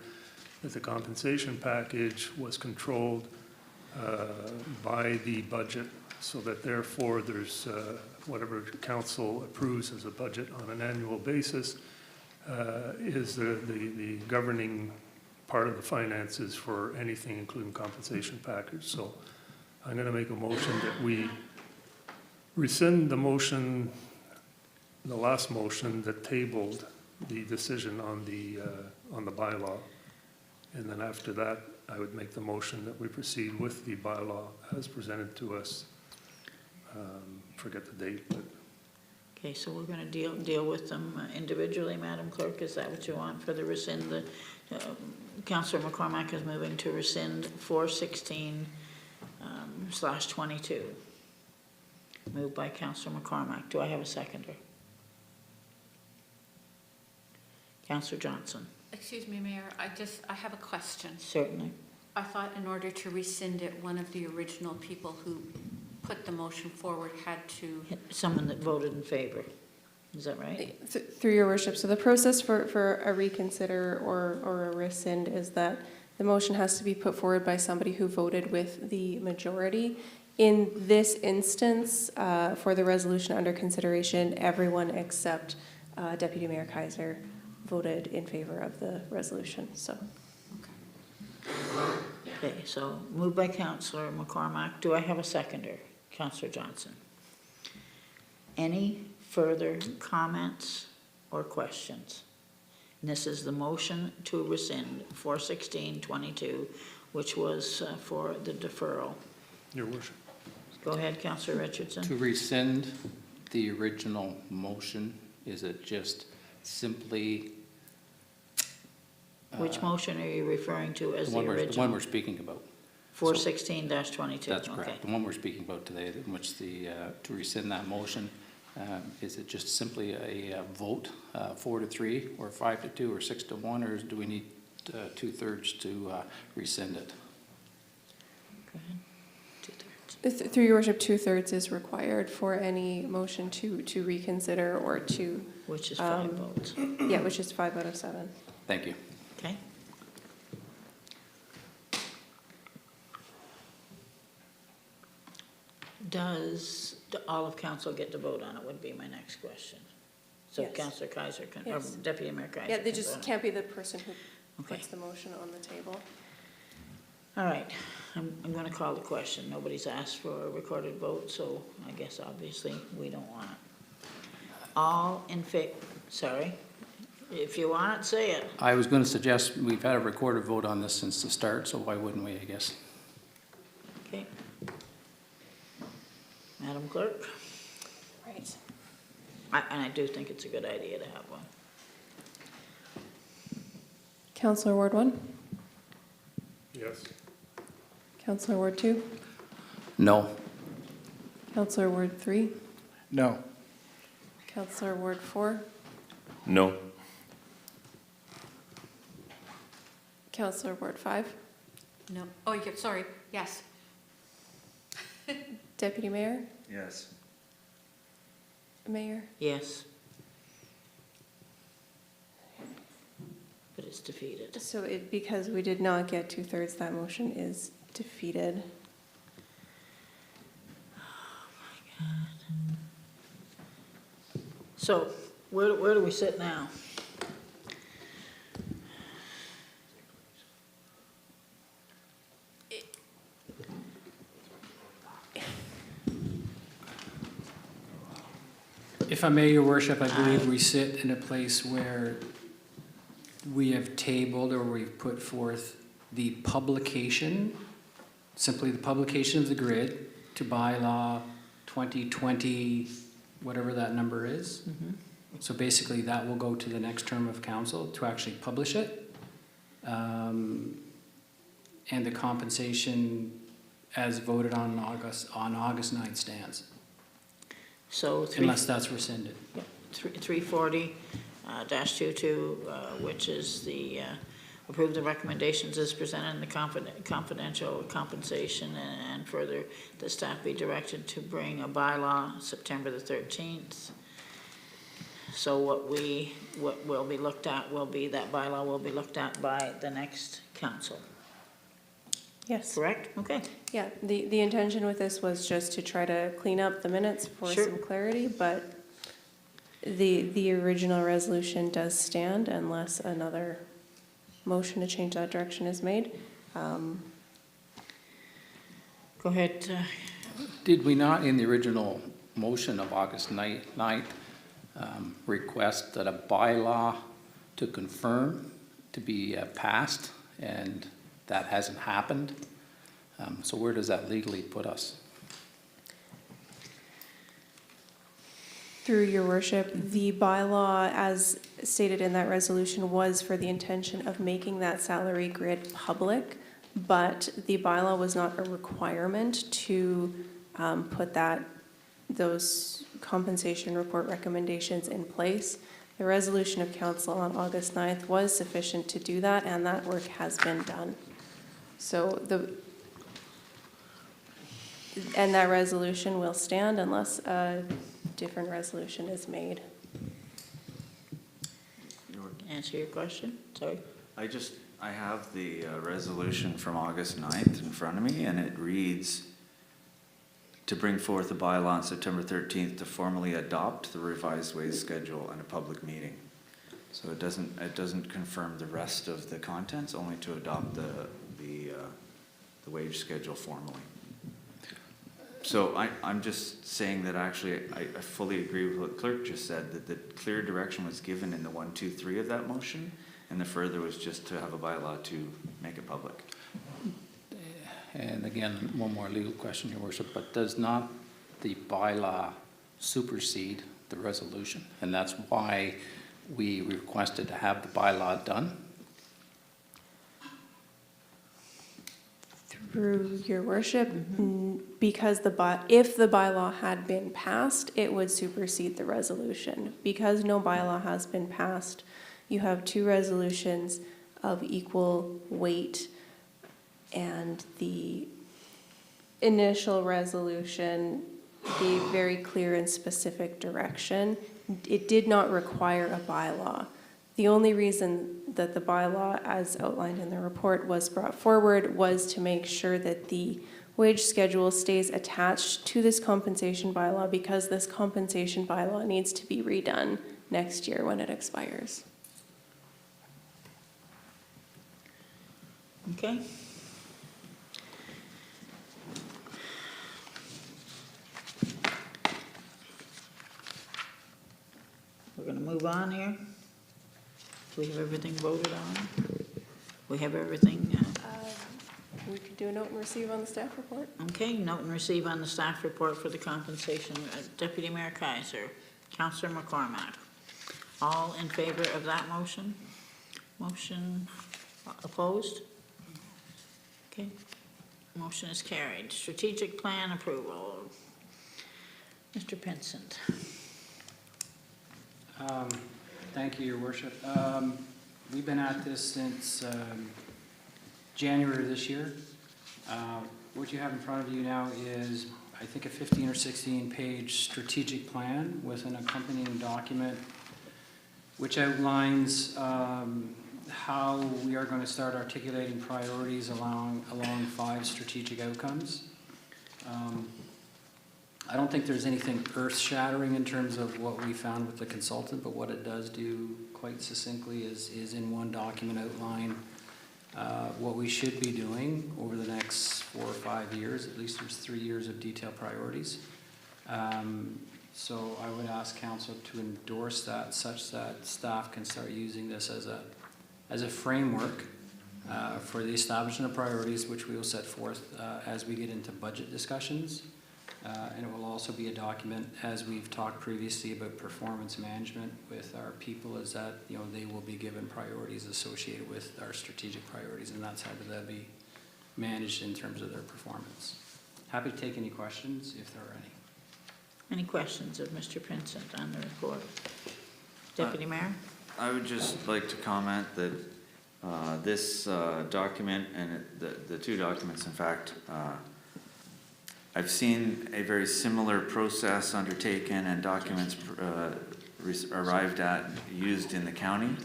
that the compensation package was controlled by the budget, so that therefore there's whatever council approves as a budget on an annual basis is the governing part of the finances for anything, including compensation package. So I'm going to make a motion that we rescind the motion, the last motion that tabled the decision on the bylaw. And then after that, I would make the motion that we proceed with the bylaw as presented to us. Forget the date, but. Okay, so we're going to deal with them individually, Madam Clerk. Is that what you want for the rescind? The Councillor McCormack is moving to rescind 416/22. Moved by Councillor McCormack. Do I have a seconder? Councillor Johnson. Excuse me, Mayor, I have a question. Certainly. I thought in order to rescind it, one of the original people who put the motion forward had to... Someone that voted in favor. Is that right? Through your worship. So the process for a reconsider or a rescind is that the motion has to be put forward by somebody who voted with the majority. In this instance, for the resolution under consideration, everyone except Deputy Mayor Kaiser voted in favor of the resolution. So. Okay, so moved by Councillor McCormack. Do I have a seconder? Councillor Johnson. Any further comments or questions? And this is the motion to rescind 416/22, which was for the deferral. Your worship. Go ahead, Councillor Richardson. To rescind the original motion, is it just simply... Which motion are you referring to as the original? The one we're speaking about. 416/22. That's correct. Okay. The one we're speaking about today, in which the, to rescind that motion, is it just simply a vote, 4-3, or 5-2, or 6-1, or do we need 2/3 to rescind it? Go ahead. 2/3. Through your worship, 2/3 is required for any motion to reconsider or to... Which is 5 votes. Yeah, which is 5 out of 7. Thank you. Okay. Does all of council get to vote on it would be my next question. So Yes. Councillor Kaiser can, Yes. or Deputy Mayor Kaiser Yeah, they can just vote on it. can't be the person who Okay. puts the motion on the table. All right, I'm going to call the question. Nobody's asked for a recorded vote, so I guess obviously we don't want it. All in favor, sorry, if you want it, say it. I was going to suggest we've had a recorded vote on this since the start, so why wouldn't we, I guess? Okay. Madam Clerk? Right. And I do think it's a good idea to have one. Councillor Ward 1? Yes. Councillor Ward 2? No. Councillor Ward 3? No. Councillor Ward 4? No. Councillor Ward 5? No. Oh, yeah, sorry. Yes. Deputy Mayor? Yes. Mayor? Yes. But it's defeated. So because we did not get 2/3, that motion is defeated. So where do we sit now? If I may, Your Worship, I believe we sit in a place where we have tabled or we've put forth the publication, simply the publication of the grid to bylaw 2020, whatever that number is. So basically that will go to the next term of council to actually publish it. And the compensation as voted on August 9th stands. So unless that's rescinded. 340-22, which is the approve the recommendations as presented in the confidential compensation, and further the staff be directed to bring a bylaw September the 13th. So what will be looked at will be, that bylaw will be looked at by the next council. Yes. Correct? Okay. Yeah, the intention with this was just to try to clean up the minutes for some clarity, but the original resolution does stand unless another motion to change that direction is made. Go ahead. Did we not, in the original motion of August 9th, request that a bylaw to confirm to be passed, and that hasn't happened? So where does that legally put us? Through your worship, the bylaw, as stated in that resolution, was for the intention of making that salary grid public, but the bylaw was not a requirement to put those compensation report recommendations in place. The resolution of council on August 9th was sufficient to do that, and that work has been done. So that resolution will stand unless a different resolution is made. Answer your question? Sorry. I have the resolution from August 9th in front of me, and it reads, to bring forth a bylaw on September 13th to formally adopt the revised wage schedule and a public meeting. So it doesn't confirm the rest of the contents, only to adopt the wage schedule formally. So I'm just saying that actually I fully agree with what the clerk just said, that the clear direction was given in the 1, 2, 3 of that motion, and the further was just to have a bylaw to make it public. And again, one more legal question, Your Worship, but does not the bylaw supersede the resolution? And that's why we requested to have the bylaw done? Through your worship, because if the bylaw had been passed, it would supersede the resolution. Because no bylaw has been passed, you have two resolutions of equal weight, and the initial resolution gave very clear and specific direction. It did not require a bylaw. The only reason that the bylaw, as outlined in the report, was brought forward was to make sure that the wage schedule stays attached to this compensation bylaw, because this compensation bylaw needs to be redone next year when it expires. Okay. We're going to move on here. Do we have everything voted on? We have everything. We could do a note and receive on the staff report. Okay, note and receive on the staff report for the compensation. Deputy Mayor Kaiser, Councillor McCormack. All in favor of that motion? Motion opposed? Okay. Motion is carried. Strategic plan approval. Mr. Pinsent. Thank you, Your Worship. We've been at this since January of this year. What you have in front of you now is, I think, a 15 or 16 page strategic plan with an accompanying document which outlines how we are going to start articulating priorities along 5 strategic outcomes. I don't think there's anything earth-shattering in terms of what we found with the consultant, but what it does do quite succinctly is in one document outline what we should be doing over the next 4 or 5 years. At least there's 3 years of detailed priorities. So I would ask council to endorse that such that staff can start using this as as a framework for the establishment of priorities, which we will set forth as we get into budget discussions. And it will also be a document, as we've talked previously about performance management with our people, is that, you know, they will be given priorities associated with our strategic priorities, and that's how they'll be managed in terms of their performance. Happy to take any questions if there are any. Any questions of Mr. Pinsent on the report? Deputy Mayor? I would just like to comment that this document and the two documents, in fact, I've seen a very similar process undertaken and documents arrived at used in the county,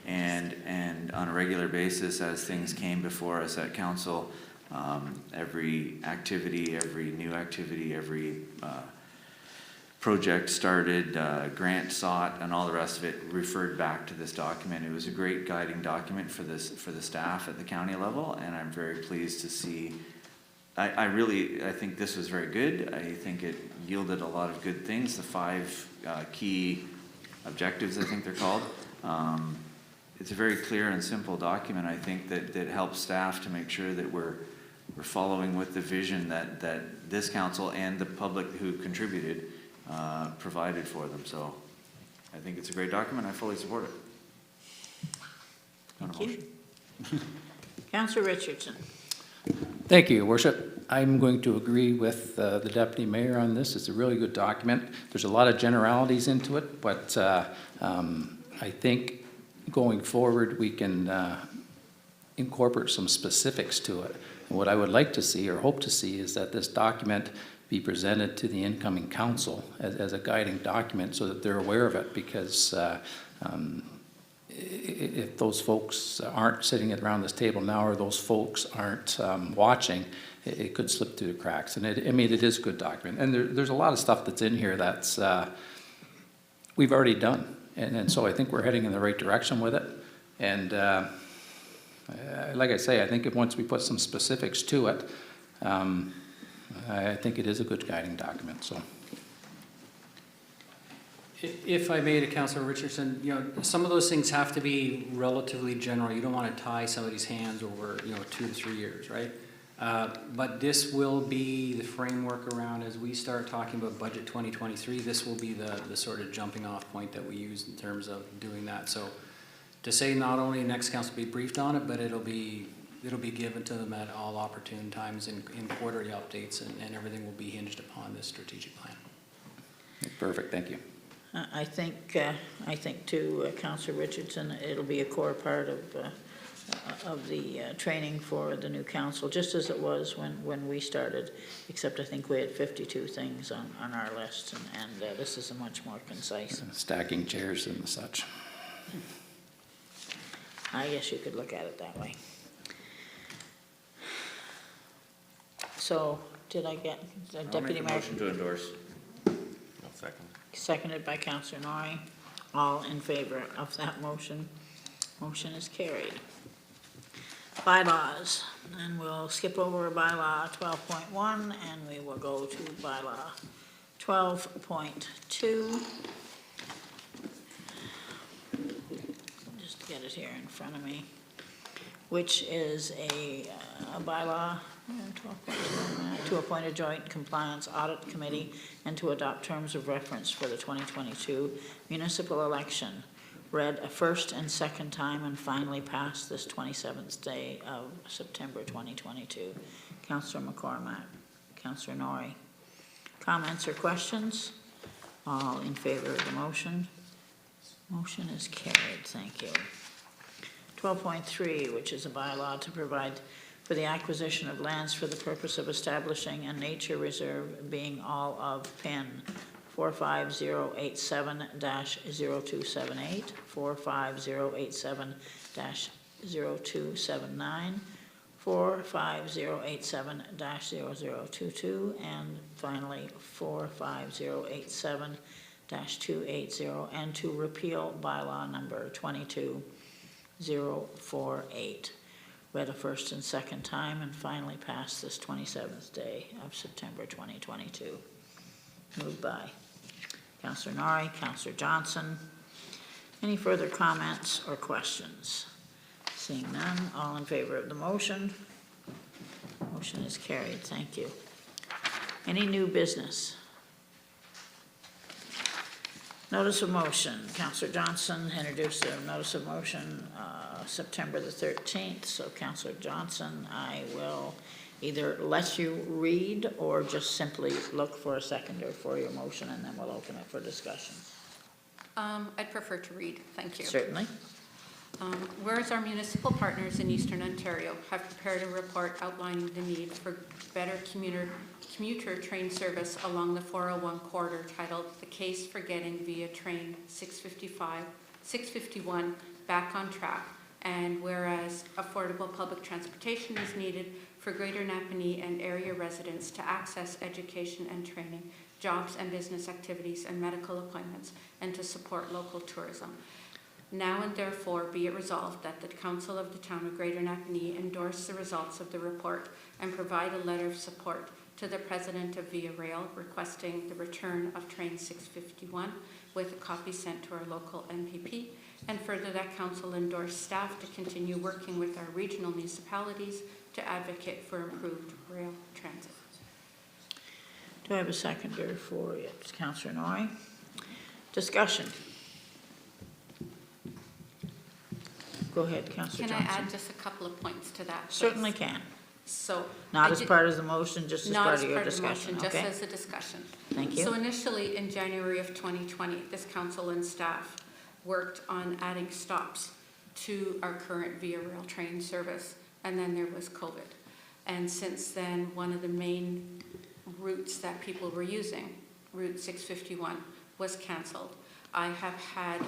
and on a regular basis as things came before us at council, every activity, every new activity, every project started, grant sought, and all the rest of it referred back to this document. It was a great guiding document for the staff at the county level, and I'm very pleased to see. I think this was very good. I think it yielded a lot of good things. The 5 key objectives, I think they're called. It's a very clear and simple document, I think, that helps staff to make sure that we're following with the vision that this council and the public who contributed provided for them. So I think it's a great document. I fully support it. Thank you. Councillor Richardson. Thank you, Your Worship. I'm going to agree with the Deputy Mayor on this. It's a really good document. There's a lot of generalities into it, but I think going forward we can incorporate some specifics to it. And what I would like to see or hope to see is that this document be presented to the incoming council as a guiding document so that they're aware of it, because if those folks aren't sitting around this table now, or those folks aren't watching, it could slip through the cracks. And I mean, it is a good document. And there's a lot of stuff that's in here that's we've already done. And so I think we're heading in the right direction with it. And like I say, I think once we put some specifics to it, I think it is a good guiding document. So. If I may, to Councillor Richardson, you know, some of those things have to be relatively general. You don't want to tie somebody's hands over, you know, 2 to 3 years, right? But this will be the framework around as we start talking about budget 2023. This will be the sort of jumping off point that we use in terms of doing that. So to say not only next council will be briefed on it, but it'll be given to them at all opportune times in quarterly updates, and everything will be hinged upon this strategic plan. Perfect. Thank you. I think too, Councillor Richardson, it'll be a core part of the training for the new council, just as it was when we started, except I think we had 52 things on our list, and this is a much more concise. Stacking chairs and such. I guess you could look at it that way. So, did I get Deputy Mayor? Motion to endorse. I'll second. Seconded by Councillor Norrie. All in favor of that motion? Motion is carried. Bylaws, and we'll skip over bylaw 12.1 and we will go to bylaw 12.2. Just get it here in front of me, which is a bylaw 12.2 to appoint a joint compliance audit committee and to adopt terms of reference for the 2022 municipal election. Read a first and second time and finally passed this 27th day of September 2022. Councillor McCormack, Councillor Norrie. Comments or questions? All in favor of the motion? Motion is carried. Thank you. 12.3, which is a bylaw to provide for the acquisition of lands for the purpose of establishing a nature reserve, being all of PIN 45087-0278, 45087-0279, 45087-0022, and finally 45087-280, and to repeal bylaw number 22048. Read a first and second time and finally passed this 27th day of September 2022. Moved by Councillor Norrie, Councillor Johnson. Any further comments or questions? Seeing none, all in favor of the motion? Motion is carried, thank you. Any new business? Notice of motion, Councillor Johnson introduced a notice of motion September the 13th, so Councillor Johnson, I will either let you read or just simply look for a seconder for your motion and then we'll open it for discussion. I'd prefer to read, thank you. Certainly. Whereas our municipal partners in Eastern Ontario have prepared a report outlining the need for better commuter train service along the 401 corridor titled The Case for Getting Via Train 651 Back on Track, and whereas affordable public transportation is needed for Greater Napanee and area residents to access education and training, jobs and business activities and medical appointments, and to support local tourism. Now and therefore be it resolved that the Council of the Town of Greater Napanee endorse the results of the report and provide a letter of support to the President of Via Rail requesting the return of Train 651 with a copy sent to our local MPP, and further that Council endorse staff to continue working with our regional municipalities to advocate for improved rail transit. Do I have a seconder for it? Councillor Norrie. Discussion. Go ahead, Councillor Johnson. Can I add just a couple of points to that, please? Certainly can. So Not as part of the motion, just as part of your discussion, Not as part of the motion, okay? just as a discussion. Thank you. So initially, in January of 2020, this council and staff worked on adding stops to our current Via Rail train service, and then there was COVID. And since then, one of the main routes that people were using, Route 651, was canceled. I have had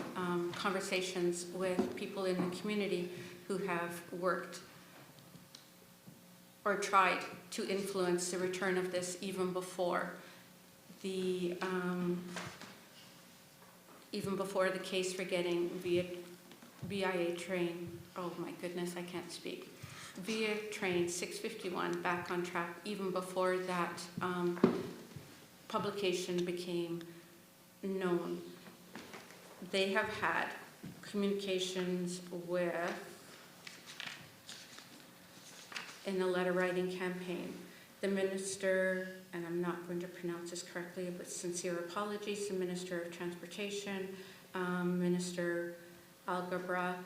conversations with people in the community who have worked or tried to influence the return of this even before the case for getting VIA train, oh my goodness, I can't speak, Via train 651 back on track, even before that publication became known. They have had communications with, in the letter writing campaign, the minister, and I'm not going to pronounce this correctly, but sincere apologies, the Minister of Transportation, Minister Algabra,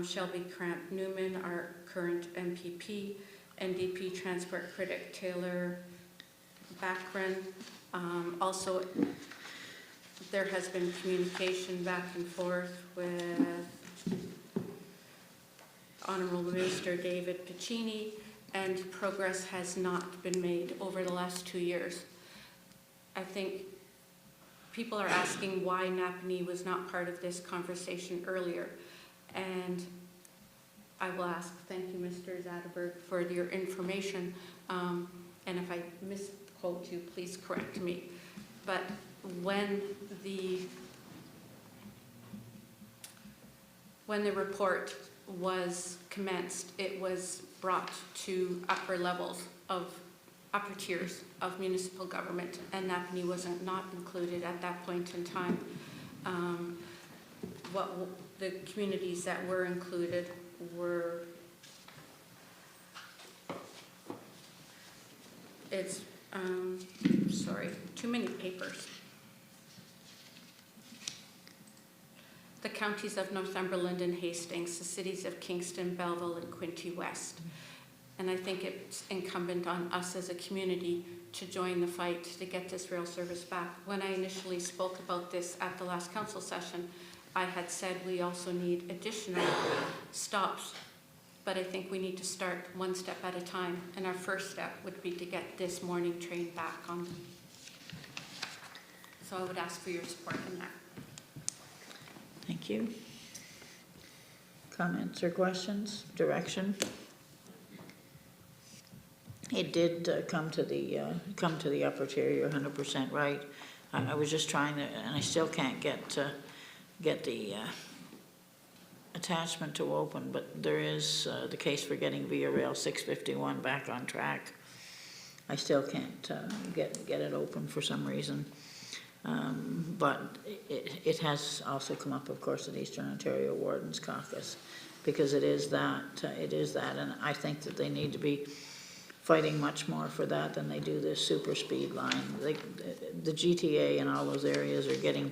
Shelby Cramp Newman, our current MPP, NDP transport critic Taylor Backren. Also, there has been communication back and forth with Honourable Minister David Piccini, and progress has not been made over the last 2 years. I think people are asking why Napanee was not part of this conversation earlier, and I will ask, thank you, Mr. Zetterberg, for your information, and if I misquote you, please correct me. But when the report was commenced, it was brought to upper tiers of municipal government, and Napanee was not included at that point in time. The communities that were included were, sorry, too many papers. The counties of Northumberland and Hastings, the cities of Kingston, Belleville, and Quinte West. And I think it's incumbent on us as a community to join the fight to get this rail service back. When I initially spoke about this at the last council session, I had said we also need additional stops, but I think we need to start one step at a time, and our first step would be to get this morning train back on. So I would ask for your support in that. Thank you. Comments or questions? Direction? It did come to the upper tier. You're 100% right. I was just trying to, and I still can't get the attachment to open, but there is the case for getting Via Rail 651 back on track. I still can't get it open for some reason. But it has also come up, of course, at Eastern Ontario Wardens Caucus. because it is that, and I think that they need to be fighting much more for that than they do this super speed line. The GTA and all those areas are getting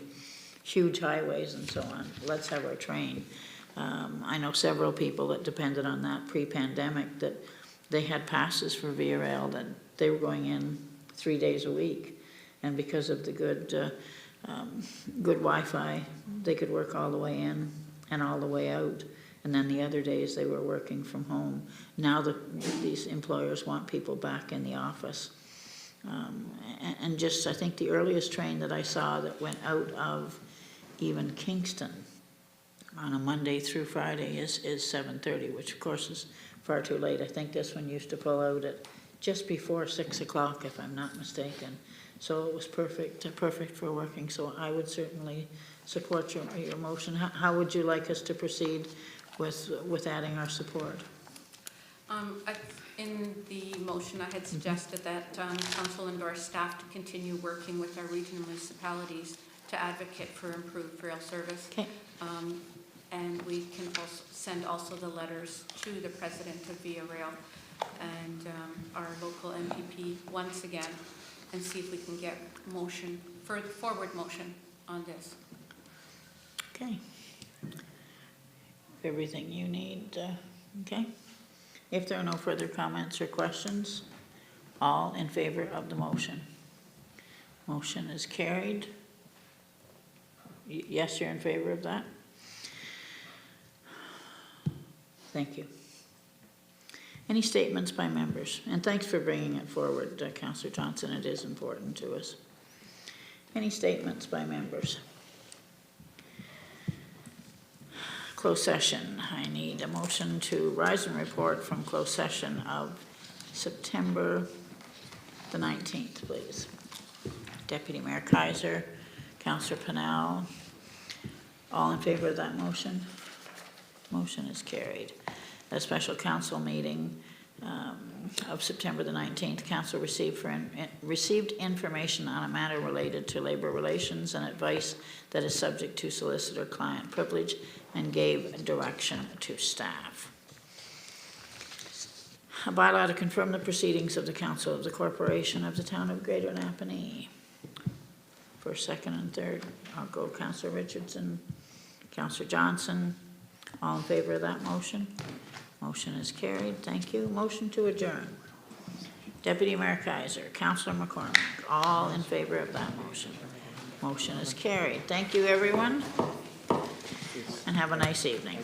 huge highways and so on. Let's have our train. I know several people that depended on that pre-pandemic, that they had passes for Via Rail that they were going in 3 days a week. And because of the good Wi-Fi, they could work all the way in and all the way out. And then the other days they were working from home. Now these employers want people back in the office. And just, I think the earliest train that I saw that went out of even Kingston on a Monday through Friday is 7:30, which of course is far too late. I think this one used to pull out at just before 6 o'clock, if I'm not mistaken. So it was perfect for working. So I would certainly support your motion. How would you like us to proceed with adding our support? In the motion, I had suggested that council endorse staff to continue working with our regional municipalities to advocate for improved rail service. Okay. And we can also send the letters to the president of Via Rail and our local MPP once again, and see if we can get forward motion on this. Okay. Everything you need, okay? If there are no further comments or questions, all in favor of the motion? Motion is carried. Yes, you're in favor of that? Thank you. Any statements by members? And thanks for bringing it forward, Councillor Johnson. It is important to us. Any statements by members? Closed session. I need a motion to rise and report from closed session of September the 19th, please. Deputy Mayor Kaiser, Councillor Pennell, all in favor of that motion? Motion is carried. A special council meeting of September the 19th, council received information on a matter related to labor relations and advice that is subject to solicitor-client privilege and gave direction to staff. A bylaw to confirm the proceedings of the council of the corporation of the town of Greater Napanee. First, second, and third. I'll go Councillor Richardson, Councillor Johnson. All in favor of that motion? Motion is carried. Thank you. Motion to adjourn. Deputy Mayor Kaiser, Councillor McCormick, all in favor of that motion. Motion is carried. Thank you, everyone, and have a nice evening.